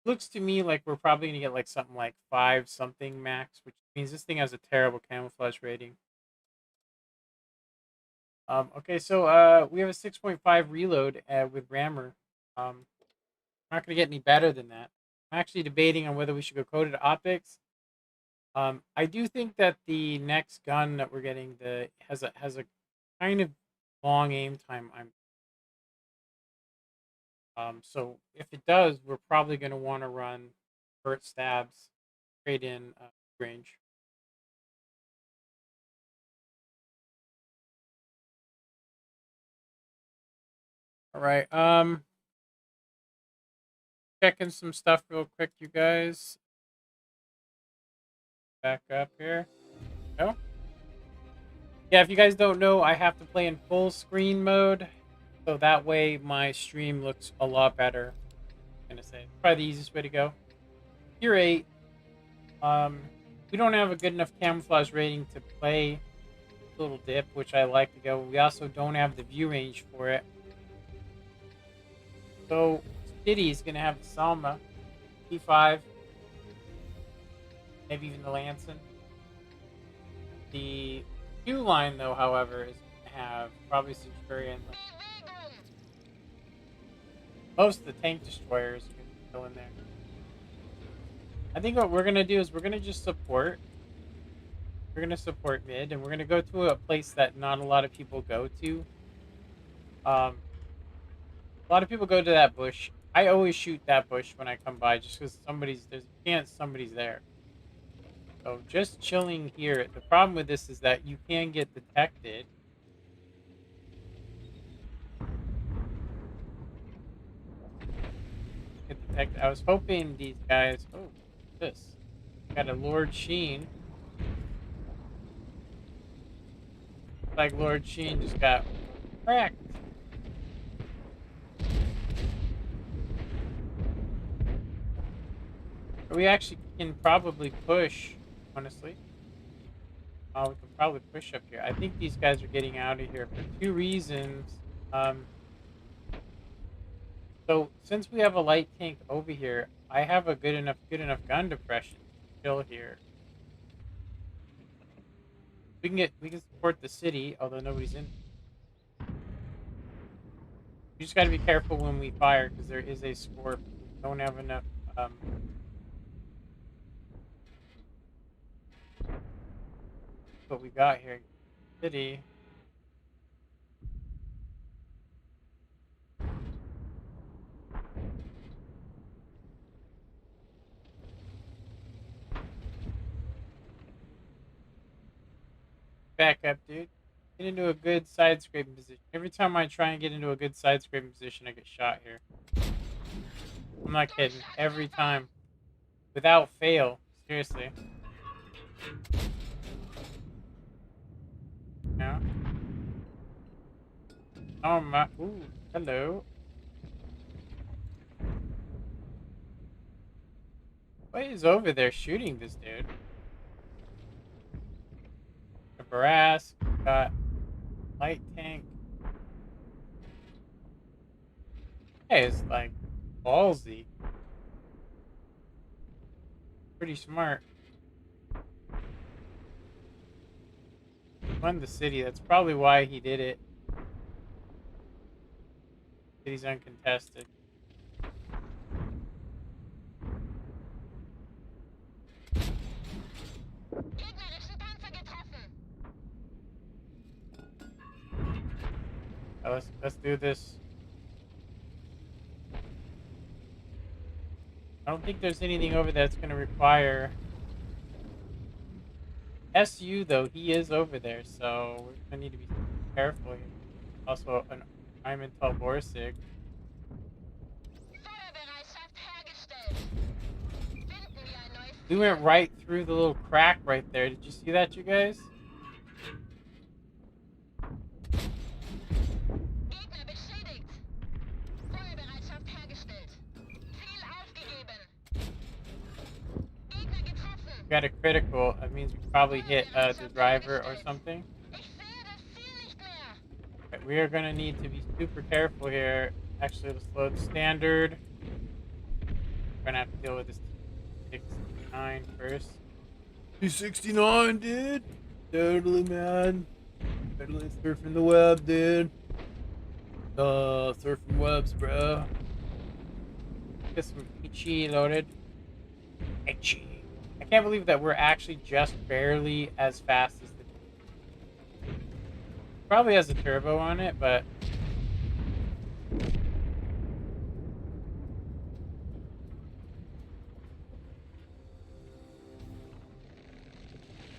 A: looks to me like we're probably gonna get like something like 5 something max, which means this thing has a terrible camouflage rating. Okay, so we have a 6.5 reload with rammer. Not going to get any better than that. I'm actually debating on whether we should go coded optics. I do think that the next gun that we're getting has a kind of long aim time. So if it does, we're probably going to want to run vert stabs straight in range. All right. Checking some stuff real quick, you guys. Back up here. Oh. Yeah, if you guys don't know, I have to play in full screen mode, so that way my stream looks a lot better. I'm gonna say it's probably the easiest way to go. Tier 8. Um, we don't have a good enough camouflage rating to play Little Dip, which I like to go. We also don't have the view range for it. So City is gonna have the Salma, P5, maybe even the Lanson. The Q line, though, however, is gonna have probably Centurion. Most of the tank destroyers are gonna be still in there. I think what we're gonna do is we're gonna just support. We're gonna support mid, and we're gonna go to a place that not a lot of people go to. A lot of people go to that bush. I always shoot that bush when I come by, just because there's a chance somebody's there. So just chilling here. The problem with this is that you can get detected. Get detected. I was hoping these guys. Oh, this got a Lord Sheen. Like Lord Sheen just got cracked. We actually can probably push, honestly. We can probably push up here. I think these guys are getting out of here for 2 reasons. Um, so since we have a light tank over here, I have a good enough gun depression still here. We can support the city, although nobody's in. You just got to be careful when we fire because there is a scorp. We don't have enough. What we got here, city. Back up, dude. Get into a good side scraping position. Every time I try and get into a good side scraping position, I get shot here. I'm not kidding. Every time. Without fail. Seriously. Yeah. Oh my. Ooh. Hello. What is over there shooting this dude? A Barras. Got light tank. Hey, it's like Ballsy. Pretty smart. Won the city. That's probably why he did it. City's uncontested.
B: Gegnerischen Panzer getroffen.
A: Let's do this. I don't think there's anything over there that's going to require SU, though. He is over there, so we're going to need to be careful. Also, an Einmental Borsig.
B: Feuerbereitschaft hergestellt. Finden wir ein neues
A: We
B: Ziel.
A: went right through the little crack right there. Did you see that, you guys?
B: Gegner beschädigt. Feuerbereitschaft hergestellt. Ziel aufgegeben. Gegner getroffen.
A: Got a critical. That means we probably hit the driver or something.
B: Ich sehe das Ziel nicht mehr.
A: But we are going to need to be super careful here. Actually, let's load standard. We're going to have to deal with this T69 first. T69, dude. Totally, man. Totally surfing the web, dude. Surfing webs, bro. Get some Ichi loaded. Ichi. I can't believe that we're actually just barely as fast as the... Probably has a turbo on it, but...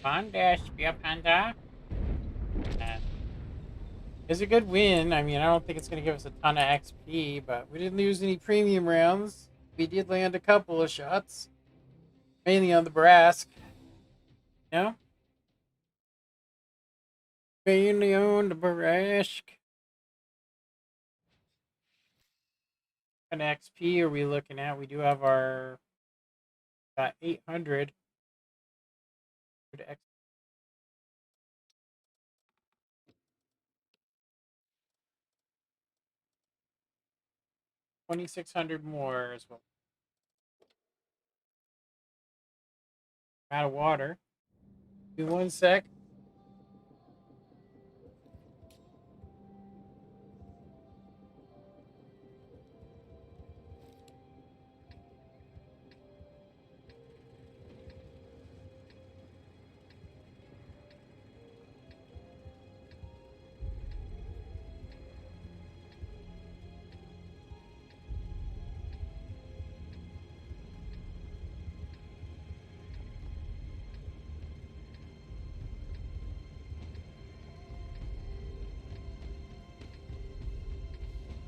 A: Panda, Spear Panda. It's a good win. I mean, I don't think it's going to give us a ton of XP, but we didn't lose any premium rounds. We did land a couple of shots. Mainly on the Brask. No? Mainly on the Brask. What kind of XP are we looking at? We do have our... Got 800. XP. 2,600 more as well. Out of water. Give me 1 sec.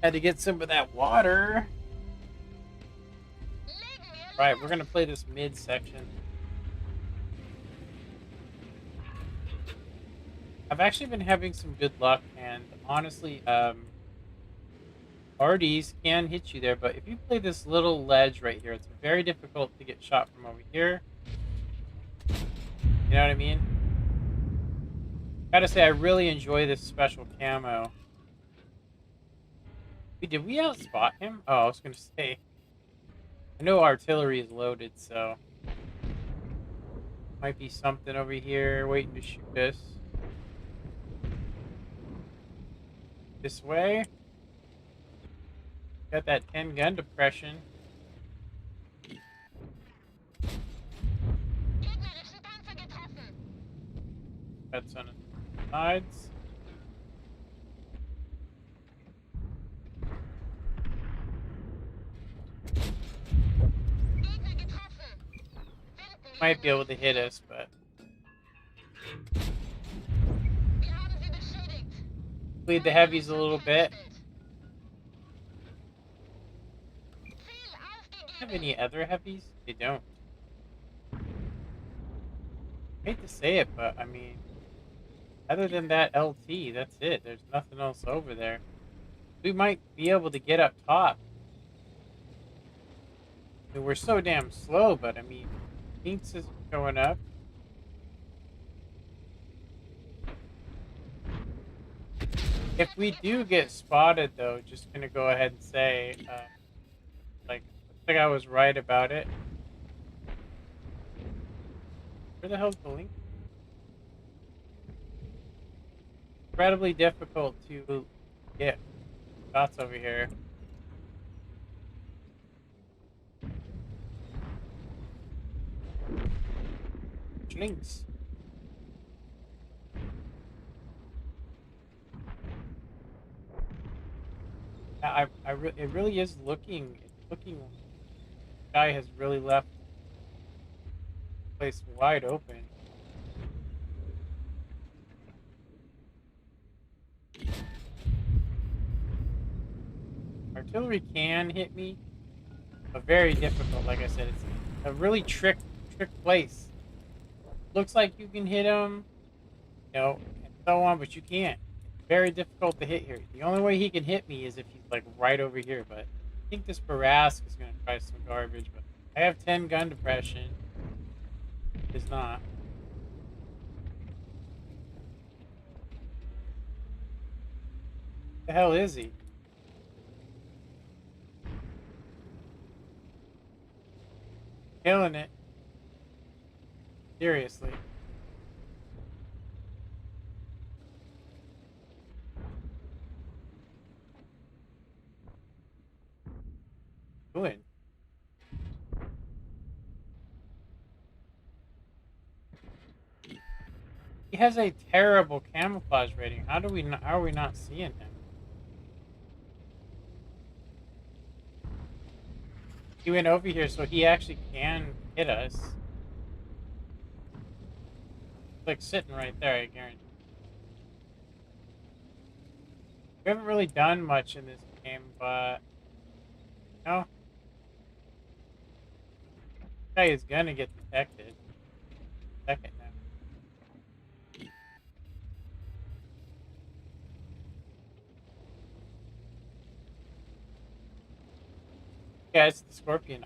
A: Had to get some of that water. Right, we're gonna play this mid section. I've actually been having some good luck, and honestly, RDs can hit you there, but if you play this little ledge right here, it's very difficult to get shot from over here. You know what I mean? Gotta say, I really enjoy this special camo. Did we outspot him? Oh, I was gonna say. I know artillery is loaded, so might be something over here waiting to shoot us. This way. Got that 10 gun depression.
B: Gegnerischen Panzer getroffen.
A: That's on the sides.
B: Gegner getroffen. Finden
A: Might be able to hit us, but
B: wir haben sie beschädigt.
A: bleed the heavies a little bit.
B: Ziel
A: Have
B: aufgegeben.
A: any other heavies? They don't. Hate to say it, but I mean, other than that LT, that's it. There's nothing else over there. We might be able to get up top. I mean, we're so damn slow, but I mean, Pinks is going up. If we do get spotted, though, just gonna go ahead and say, Like I was right about it. Where the hell's the link? Incredibly difficult to get shots over here. Links. It really is looking. It's looking. The guy has really left the place wide open. Artillery can hit me, but very difficult. Like I said, it's a really trick place. Looks like you can hit him, and so on, but you can't. It's very difficult to hit here. The only way he can hit me is if he's like right over here. But I think this Barask is gonna try some garbage. But I have 10 gun depression. It's not. The hell is he? Killing it. Seriously. Doing. He has a terrible camouflage rating. How are we not seeing him? He went over here so he actually can hit us. Like sitting right there, I guarantee. We haven't really done much in this game, but no. This guy is gonna get detected. Second now. Yeah, it's the Scorpion.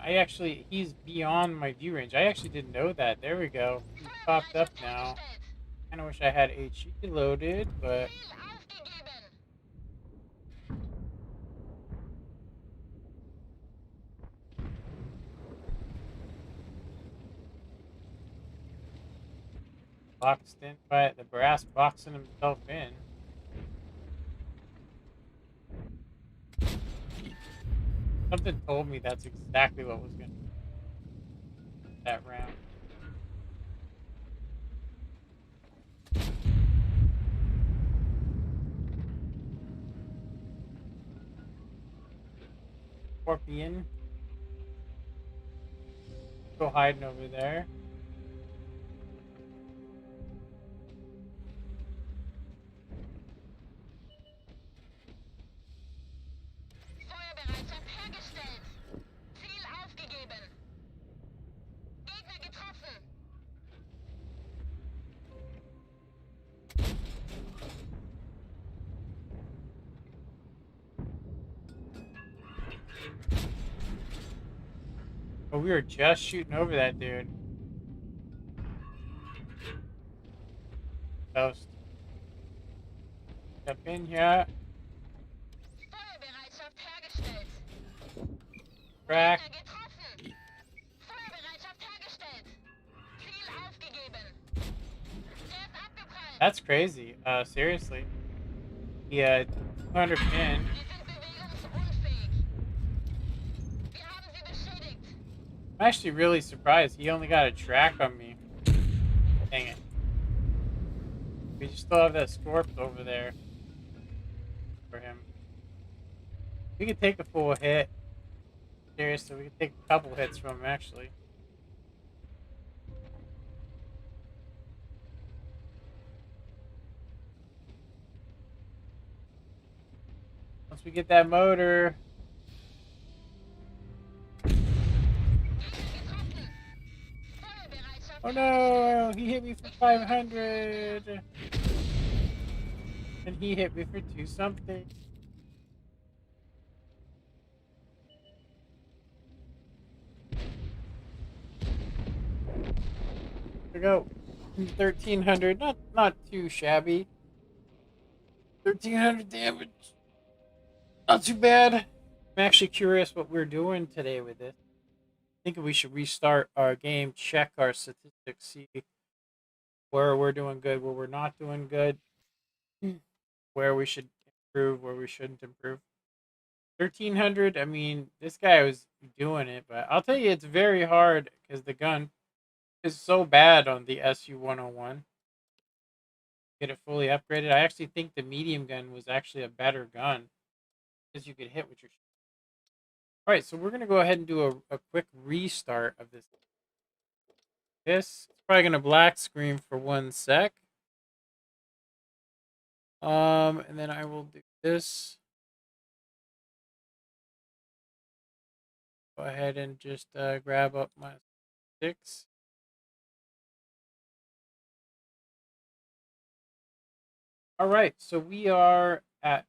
A: He's beyond my view range. I actually didn't know that. There we go. He's popped up now. Kinda wish I had HE loaded, but boxed in by the brass boxing himself in. Something told me that's exactly what was gonna that round. Scorpion. Go hiding over there.
B: Feuerbereitschaft hergestellt. Ziel aufgegeben. Gegner getroffen.
A: Oh, we were just shooting over that dude. Toast. Step in here.
B: Feuerbereitschaft hergestellt.
A: Crack.
B: Gegner getroffen. Feuerbereitschaft hergestellt. Ziel aufgegeben. Der ist abgeprallt.
A: That's crazy. Seriously. Yeah, 200 pin.
B: Sie sind bewegungsunfähig. Wir haben sie beschädigt.
A: I'm actually really surprised he only got a track on me. Dang it. We just still have that Scorp over there for him. We could take a full hit. Seriously, we could take a couple hits from him actually. Once we get that motor. Oh no, he hit me for 500. And he hit me for 2 something. There we go. 1300, not too shabby. 1300 damage. Not too bad. I'm actually curious what we're doing today with this. think we should restart our game, check our statistics, see where we're doing good, where we're not doing good, where we should improve, where we shouldn't improve. 1300. I mean, this guy was doing it, but I'll tell you, it's very hard because the gun is so bad on the SU 101. Get it fully upgraded. I actually think the medium gun was actually a better gun because you could hit with your. All right, so we're gonna go ahead and do a quick restart of this. This it's probably gonna black screen for 1 sec. And then I will do this. Go ahead and just grab up my sticks. All right, so we are at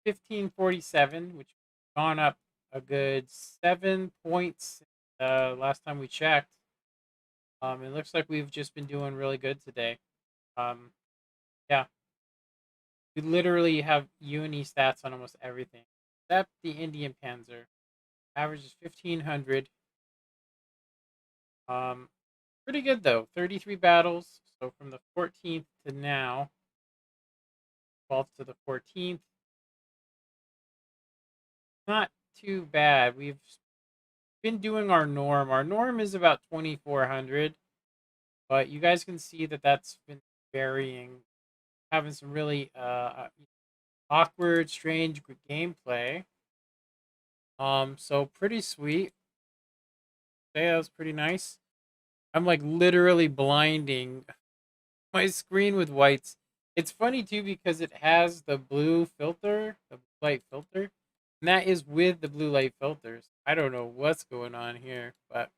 A: 1547, which has gone up a good 7 points last time we checked. It looks like we've just been doing really good today. Yeah, we literally have uni stats on almost everything except the Indian Panzer. Average is 1500. Um, Pretty good though. 33 battles. So from the 14th to now, 12th to the 14th, not too bad. We've been doing our norm. Our norm is about 2400, but you guys can see that that's been varying, having some really awkward, strange gameplay. So pretty sweet. Yeah, that was pretty nice. I'm like literally blinding my screen with whites. It's funny too because it has the blue filter, the blue light filter, and that is with the blue light filters. I don't know what's going on here, but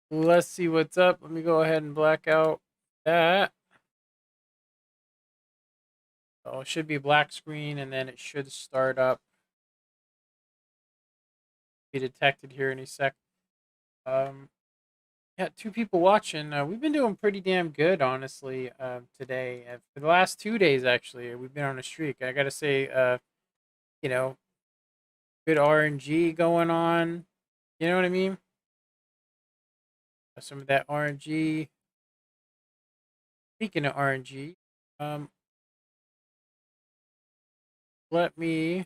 A: let's see what's up. Let me go ahead and black out that. So it should be black screen, and then it should start up. Be detected here in a sec. Um, yeah, 2 people watching. We've been doing pretty damn good, honestly. Today, for the last 2 days, actually, we've been on a streak. I gotta say, you know, good RNG going on. You know what I mean? Some of that RNG. Speaking of RNG, um, let me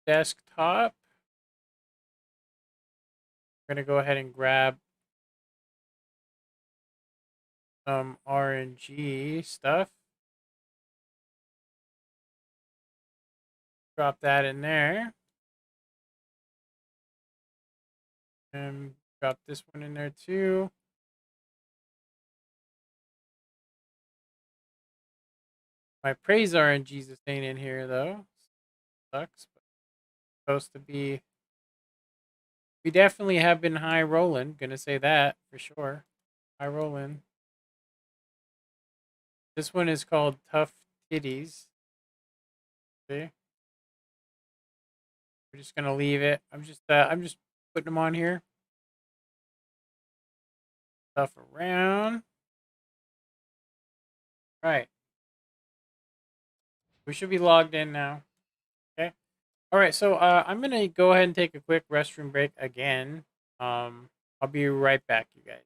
A: desktop. I'm gonna go ahead and grab some RNG stuff. Drop that in there. And drop this one in there too. My praise RNGs is staying in here though. Sucks, but supposed to be. We definitely have been high rolling. Gonna say that for sure. High rolling. This one is called Tough Titties. See? We're just gonna leave it. I'm just putting them on here. Stuff around. Right. We should be logged in now. Okay. All right. So I'm gonna go ahead and take a quick restroom break again. I'll be right back, you guys.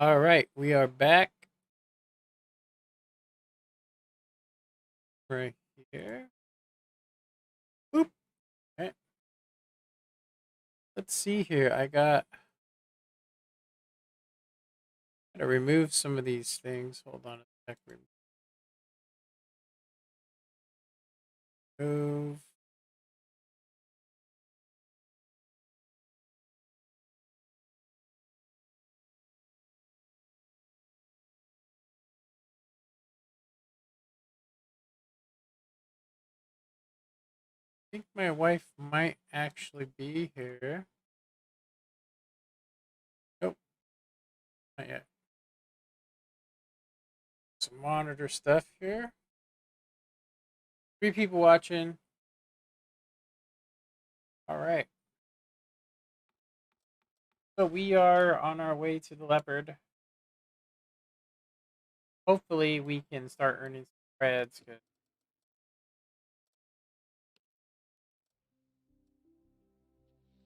A: All right, we are back right here. Oop. Okay. Let's see here. Gotta remove some of these things. Hold on a sec. Remove. I think my wife might actually be here. Nope, not yet. Some monitor stuff here. 3 people watching. All right. So we are on our way to the Leopard. Hopefully we can start earning some creds.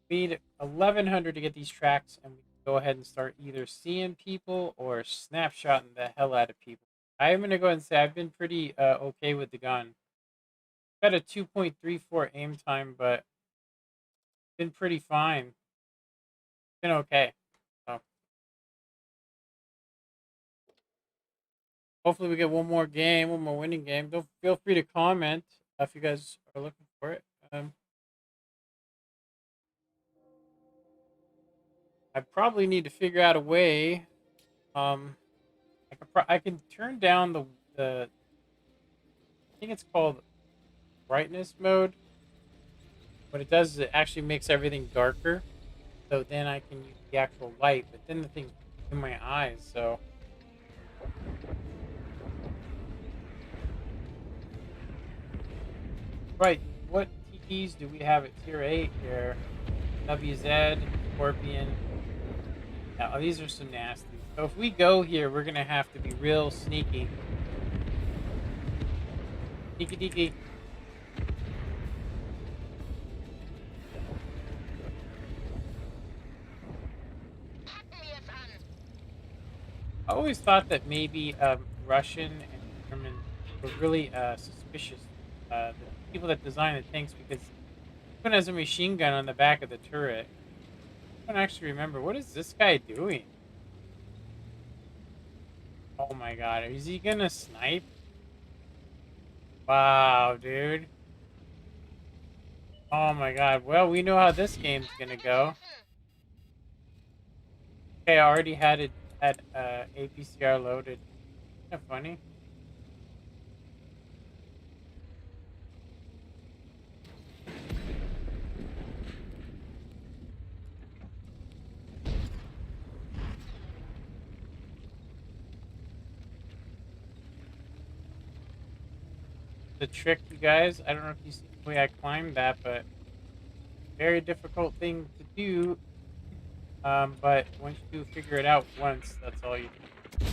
A: We need 1100 to get these tracks, and we can go ahead and start either seeing people or snapshotting the hell out of people. I'm going to go ahead and say I've been pretty okay with the gun. Got a 2.34 aim time, but been pretty fine. Been okay. So hopefully we get one more game, one more winning game. Don't feel free to comment if you guys are looking for it. I probably need to figure out a way. I can turn down the I think it's called brightness mode. What it does is it actually makes everything darker, so then I can use the actual light. But then the thing's in my eyes, so right. What TTs do we have at tier 8 here? WZ, Scorpion. Yeah, oh, these are some nasty. So if we go here, we're gonna have to be real sneaky. Sneaky deaky. I always thought that maybe Russian and German were really suspicious. The people that design the tanks, because one has a machine gun on the back of the turret. I don't actually remember. What is this guy doing? Oh my god, is he gonna snipe? Wow, dude. Oh my god. Well, we know how this game's gonna go. Okay, I already had APCR loaded. Kind of funny. The trick, you guys. I don't know if you see the way I climbed that, but very difficult thing to do. But once you figure it out once, that's all you do.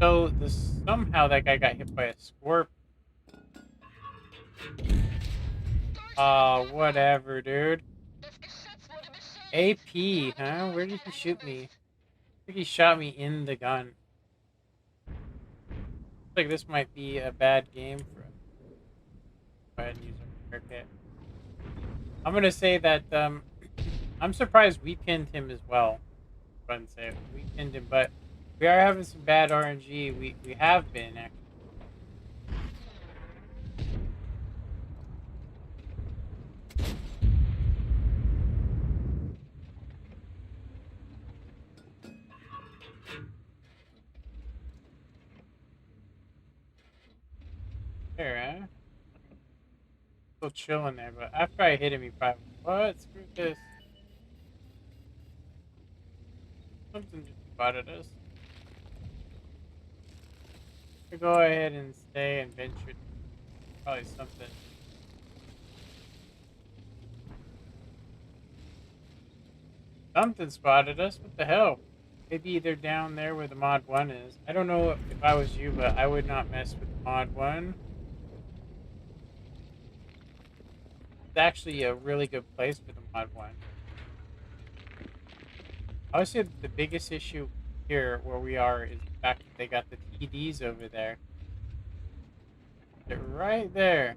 A: So somehow that guy got hit by a scorp. Oh, whatever, dude. AP, huh? Where did he shoot me? I think he shot me in the gun. Looks like this might be a bad game for us. Go ahead and use our repair kit. I'm gonna say that I'm surprised we pinned him as well. Go ahead and say it. We pinned him, but we are having some bad RNG. We have been actually. There, huh? Still chilling there, but after I hit him, he probably what? Screw this. Something just spotted us. To go ahead and stay and venture. Probably something. Something spotted us. What the hell? Maybe they're down there where the mod 1 is. I don't know if I was you, but I would not mess with mod 1. It's actually a really good place for the mod 1. I would say the biggest issue here where we are is the fact that they got the TDs over there. They're right there.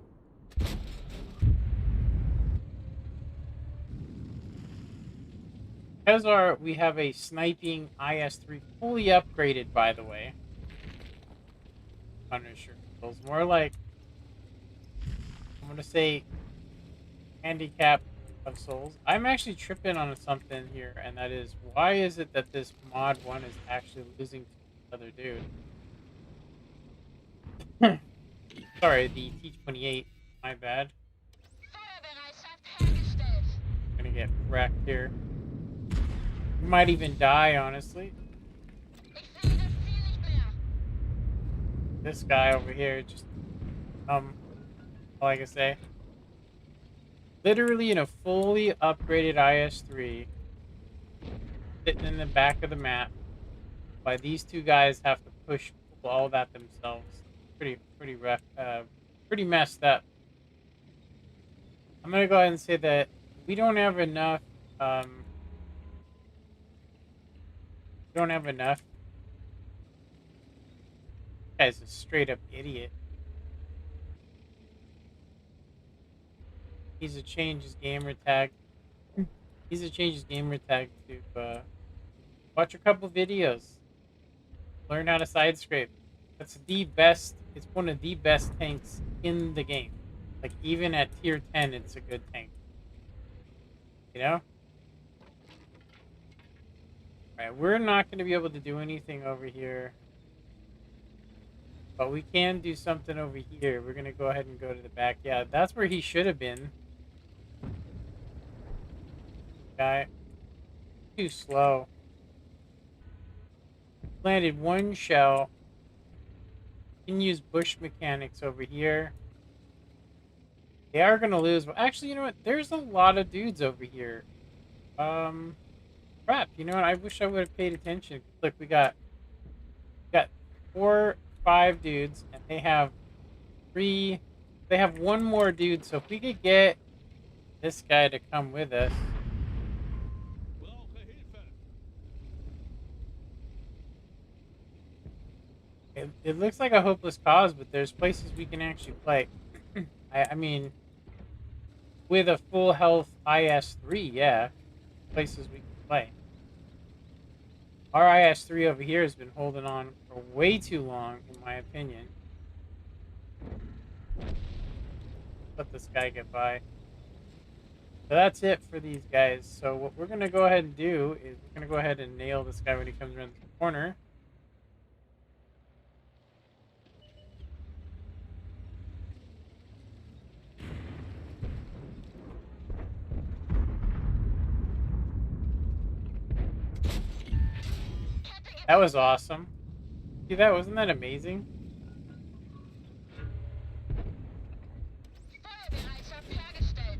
A: Because we have a sniping IS-3 fully upgraded, by the way. Punisher skills. More like, I'm going to say, handicap of souls. I'm actually tripping on something here, and that is, why is it that this mod 1 is actually losing to the other dude? Sorry, the T-28. My bad.
B: Feuerbereitschaft hergestellt.
A: Gonna get wrecked here. We might even die, honestly.
B: Ich sehe das Ziel nicht mehr.
A: This guy over here just, all I can say. Literally in a fully upgraded IS-3, sitting in the back of the map, why these two guys have to push all that themselves. Pretty rough, pretty messed up. I'm gonna go ahead and say that we don't have enough, we don't have enough. This guy's a straight up idiot. He's to change his gamer tag. He's to change his gamer tag to, watch a couple videos. Learn how to side scrape. That's the best. It's one of the best tanks in the game. Like, even at tier 10, it's a good tank. You know? Alright, we're not going to be able to do anything over here. But we can do something over here. We're going to go ahead and go to the back. Yeah, that's where he should have been. Guy. Too slow. Landed one shell. Can use bush mechanics over here. They are going to lose. Well, actually, you know what? There's a lot of dudes over here. Crap. You know what? I wish I would have paid attention. Look, we got 4, 5 dudes, and they have 3. They have one more dude. So if we could get this guy to come with us. It looks like a hopeless cause, but there's places we can actually play. I mean, with a full health IS-3, yeah, places we can play. Our IS-3 over here has been holding on for way too long, in my opinion. Let this guy get by. So that's it for these guys. So what we're going to go ahead and do is we're going to go ahead and nail this guy when he comes around the corner. That was awesome. See that? Wasn't that amazing?
B: Feuerbereitschaft hergestellt.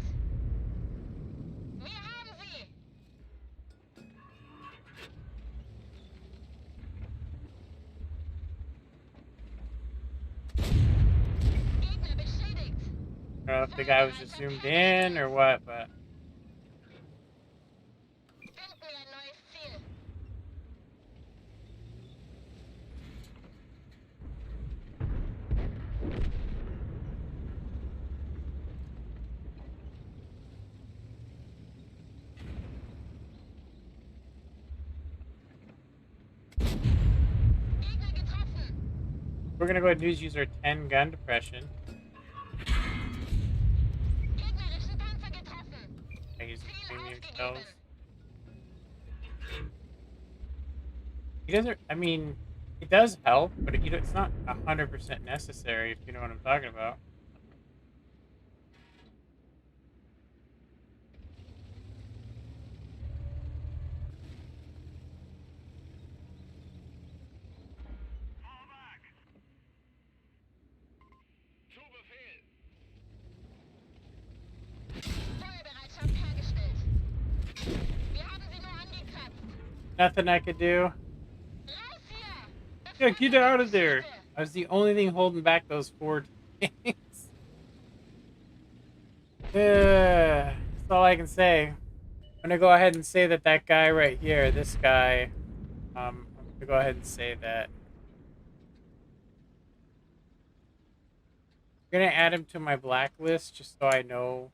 B: Wir haben sie. Gegner beschädigt.
A: I don't know if the guy was just zoomed in or what, but
B: Finden wir ein neues Ziel. Gegner getroffen.
A: we're gonna go ahead and use our 10 gun depression.
B: Gegnerischen Panzer getroffen.
A: I use
B: Ziel
A: premium
B: aufgegeben.
A: shells. He doesn't. I mean, it does help, but it's not 100% necessary. If you know what I'm talking about.
B: Feuerbereitschaft hergestellt. Wir haben sie nur angekratzt.
A: Nothing I could do. Yeah, get out of there.
B: Geschichte.
A: I was the only thing holding back those four tanks. That's all I can say. I'm gonna go ahead and say that that guy right here, this guy, I'm gonna go ahead and say that. I'm gonna add him to my blacklist just so I know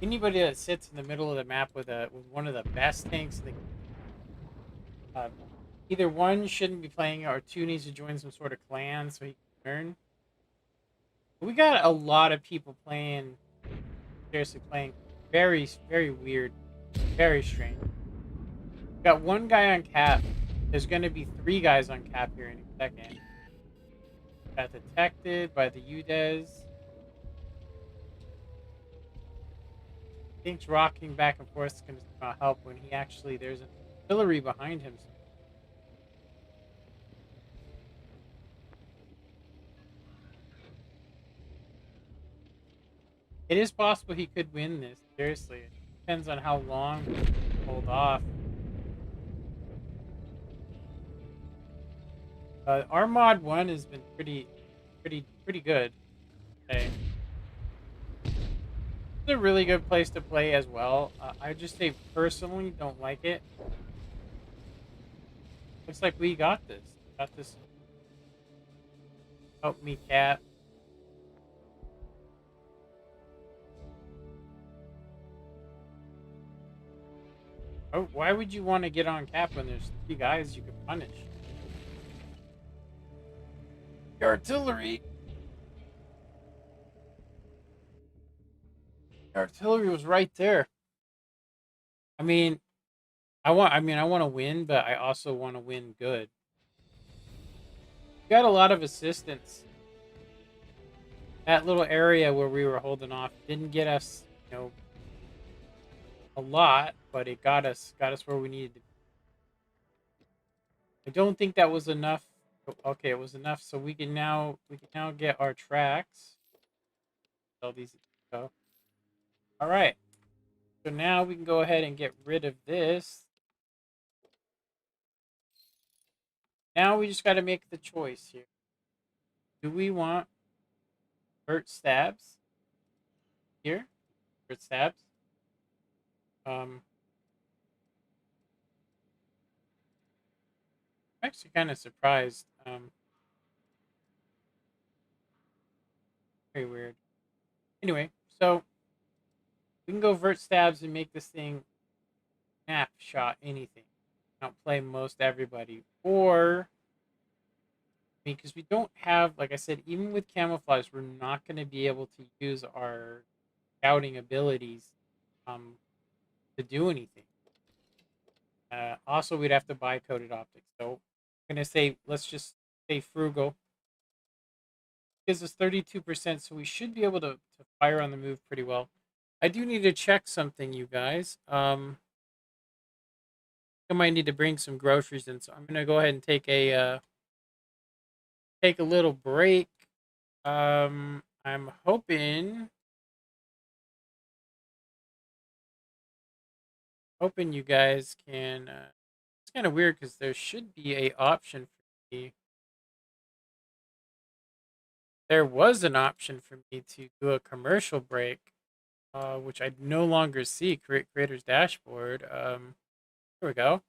A: anybody that sits in the middle of the map with one of the best tanks in the uh, either one shouldn't be playing or two needs to join some sort of clan so he can learn. But we got a lot of people playing, seriously playing very, very weird, very strange. We got one guy on cap. There's going to be three guys on cap here in a second. Got detected by the UDES. Thinks rocking back and forth is going to help when he actually, there's an artillery behind him. It is possible he could win this, seriously. It depends on how long he can hold off. Our mod 1 has been pretty good. Okay. It's a really good place to play as well. I just say personally don't like it. Looks like we got this. Got this. Help me, cat. Oh, why would you want to get on cap when there's three guys you can punish? The artillery. The artillery was right there. I mean, I want to win, but I also want to win good. We got a lot of assistance. That little area where we were holding off didn't get us, a lot, but it got us where we needed to. I don't think that was enough. Okay, it was enough, so we can now get our tracks. All these go. All right. So now we can go ahead and get rid of this. Now we just got to make the choice here. Do we want vert stabs here? Vert stabs. I'm actually kind of surprised. Very weird. Anyway, so we can go vert stabs and make this thing snapshot anything. Outplay most everybody. Or, I mean, because we don't have, like I said, even with camouflage, we're not going to be able to use our scouting abilities um, to do anything. Also, we'd have to buy coated optics. So I'm going to say, let's just say frugal. Gives us 32%, so we should be able to fire on the move pretty well. I do need to check something, you guys. I might need to bring some groceries in, so I'm gonna go ahead and take a little break. I'm hoping you guys can. It's kind of weird because there should be a option for me. There was an option for me to do a commercial break, which I no longer see. Creator's dashboard. Here we go. All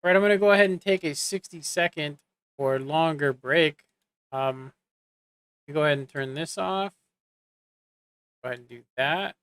A: right, I'm gonna go ahead and take a 60-second or longer break. You go ahead and turn this off. Go ahead and do that.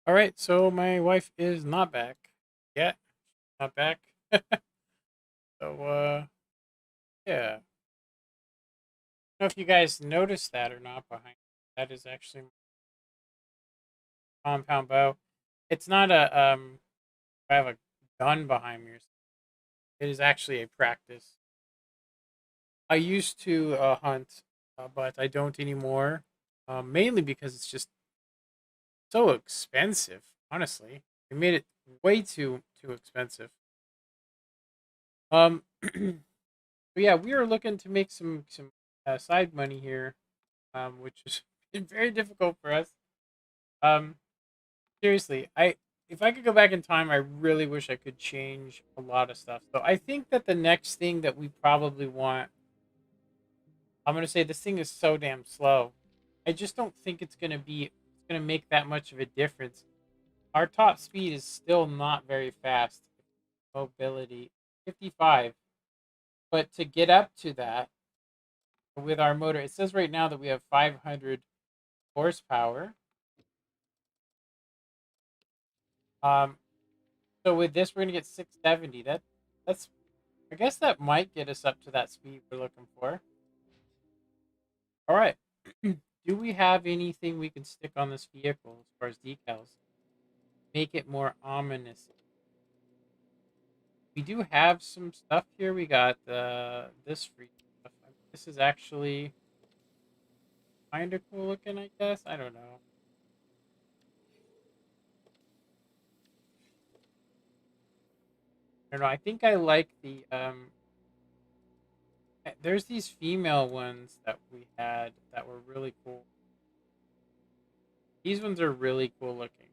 A: All right, so my wife is not back yet. Not back. So yeah. I don't know if you guys noticed that or not behind. That is actually my compound bow. It's not a I have a gun behind me. It is actually a practice. I used to hunt, but I don't anymore. Mainly because it's just so expensive. Honestly, it made it way too expensive. But yeah, we are looking to make some side money here, which is been very difficult for us. Um, Seriously, I if I could go back in time, I really wish I could change a lot of stuff. So I think that the next thing that we probably want, I'm gonna say this thing is so damn slow. I just don't think it's gonna make that much of a difference. Our top speed is still not very fast. Mobility 55, but to get up to that with our motor, it says right now that we have 500 horsepower. Um, so with this, we're gonna get 670. That's I guess that might get us up to that speed we're looking for. All right. Do we have anything we can stick on this vehicle as far as decals? Make it more ominous. We do have some stuff here. We got this free stuff. This is actually kind of cool looking, I guess. I don't know. I don't know. I think I like the there's these female ones that we had that were really cool. These ones are really cool looking.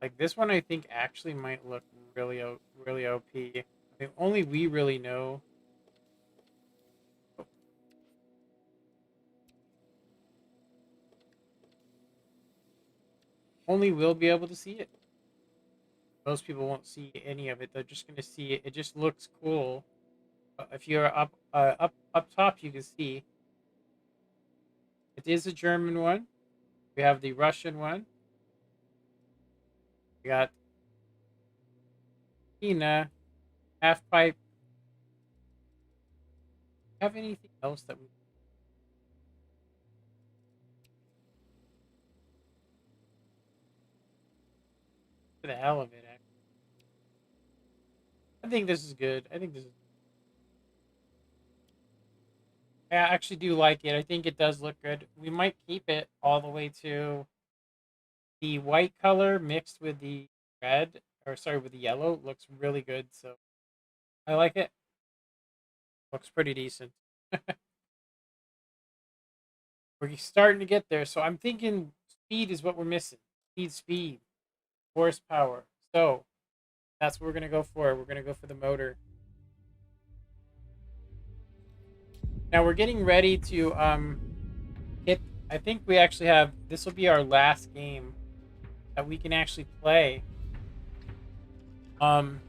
A: Like this one, I think actually might look really OP. I think only we really know. Only we'll be able to see it. Most people won't see any of it. They're just gonna see it. It just looks cool. If you're up top, you can see it is a German one. We have the Russian one. We got Tina, half pipe. Have anything else that we for the hell of it? Actually. I think this is good. I think this is. I actually do like it. I think it does look good. We might keep it all the way to the white color mixed with the red, or sorry, with the yellow. Looks really good. So I like it. Looks pretty decent. We're starting to get there. So I'm thinking speed is what we're missing. Speed, horsepower. So that's what we're gonna go for. We're gonna go for the motor. Now we're getting ready to hit. I think we actually have. This will be our last game that we can actually play. Um,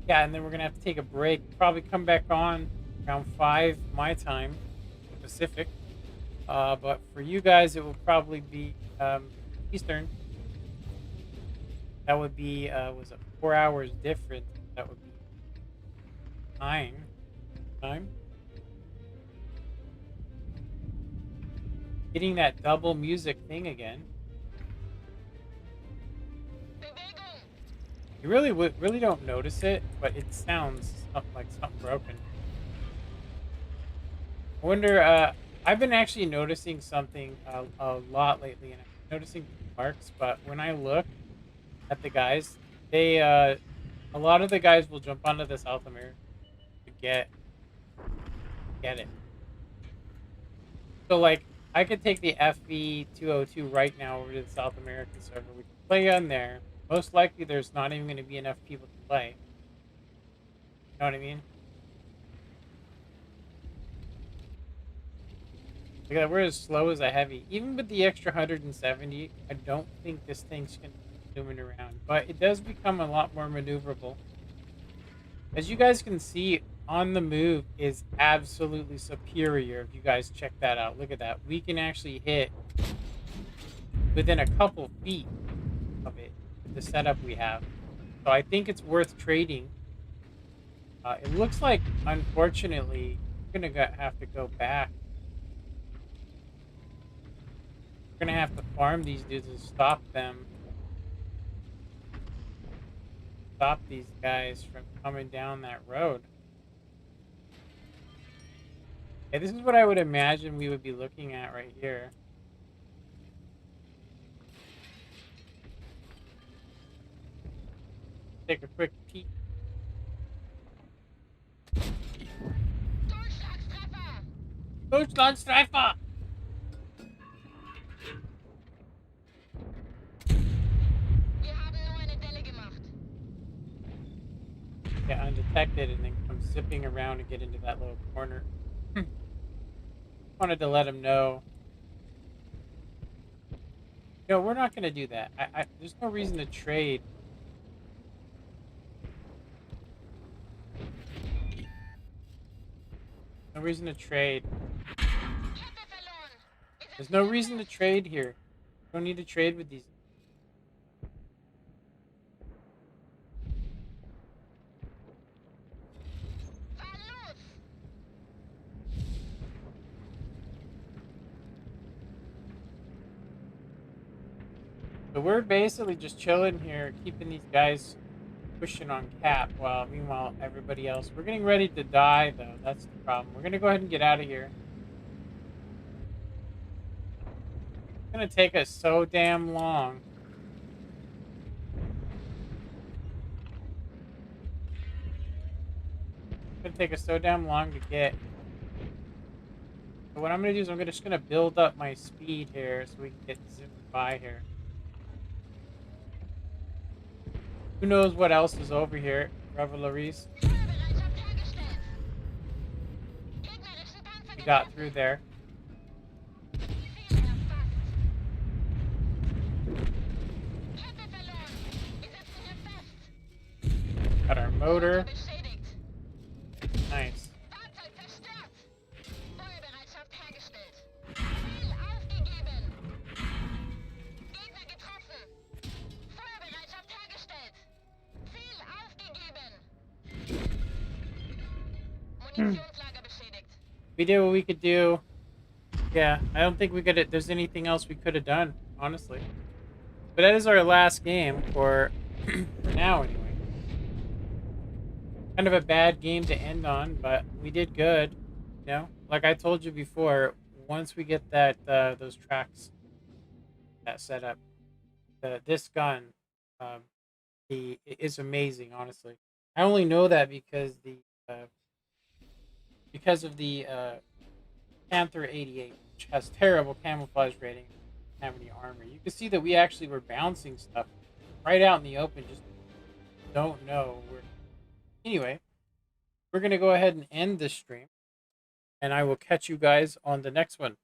A: yeah, and then we're gonna have to take a break. Probably come back on around 5 my time, Pacific. But for you guys, it will probably be Eastern. That would be was it 4 hours different? That would be 9 time. Getting that double music thing again. You really don't notice it, but it sounds like something broken. I wonder. I've been actually noticing something a lot lately, and I'm noticing marks. But when I look at the guys, they a lot of the guys will jump onto the South America to get it. So like, I could take the FV 202 right now over to the South American server. We can play on there. Most likely, there's not even going to be enough people to play. You know what I mean? Look at that, we're as slow as a heavy. Even with the extra 170, I don't think this thing's going to be zooming around. But it does become a lot more maneuverable. As you guys can see, on the move is absolutely superior. If you guys check that out, look at that. We can actually hit within a couple feet of it with the setup we have. So I think it's worth trading. It looks like, unfortunately, we're gonna have to go back. We're gonna have to farm these dudes and stop them. Stop these guys from coming down that road. Okay, this is what I would imagine we would be looking at right here. Take a quick peek.
B: Durchschlagstreffer!
A: Deutschlandstreifer!
B: Wir haben nur eine Delle gemacht.
A: Get undetected and then come zipping around and get into that little corner. Wanted to let him know. No, we're not going to do that. There's no reason to trade. No reason to trade.
B: Kette verloren. Wir
A: There's
B: setzen
A: no
B: hier
A: reason to
B: fest.
A: trade here. Don't need to trade with these.
B: Fahr los!
A: So we're basically just chilling here, keeping these guys pushing on cap, while meanwhile everybody else, we're getting ready to die though. That's the problem. We're gonna go ahead and get out of here. It's gonna take us so damn long. It's gonna take us so damn long to get. So what I'm gonna do is just gonna build up my speed here so we can get zoomed by here. Who knows what else is over here? Revelries.
B: Feuerbereitschaft hergestellt. Gegnerischen Panzer
A: We got
B: getroffen.
A: through there.
B: Ziel erfasst. Kette verloren. Wir setzen hier fest.
A: Got our motor.
B: Motor beschädigt.
A: Nice.
B: Fahrzeug zerstört. Feuerbereitschaft hergestellt. Ziel aufgegeben. Gegner getroffen. Feuerbereitschaft hergestellt. Ziel aufgegeben. Munitionslager beschädigt.
A: We did what we could do. Yeah, I don't think we could. There's anything else we could have done, honestly. But that is our last game for now, anyway. Kind of a bad game to end on, but we did good. You know, like I told you before, once we get that those tracks that set up, this gun, um, it is amazing. Honestly, I only know that because of the Panther 88, which has terrible camouflage rating, doesn't have any armor. You can see that we actually were bouncing stuff right out in the open. Just don't know. Anyway, we're gonna go ahead and end this stream, and I will catch you guys on the next one.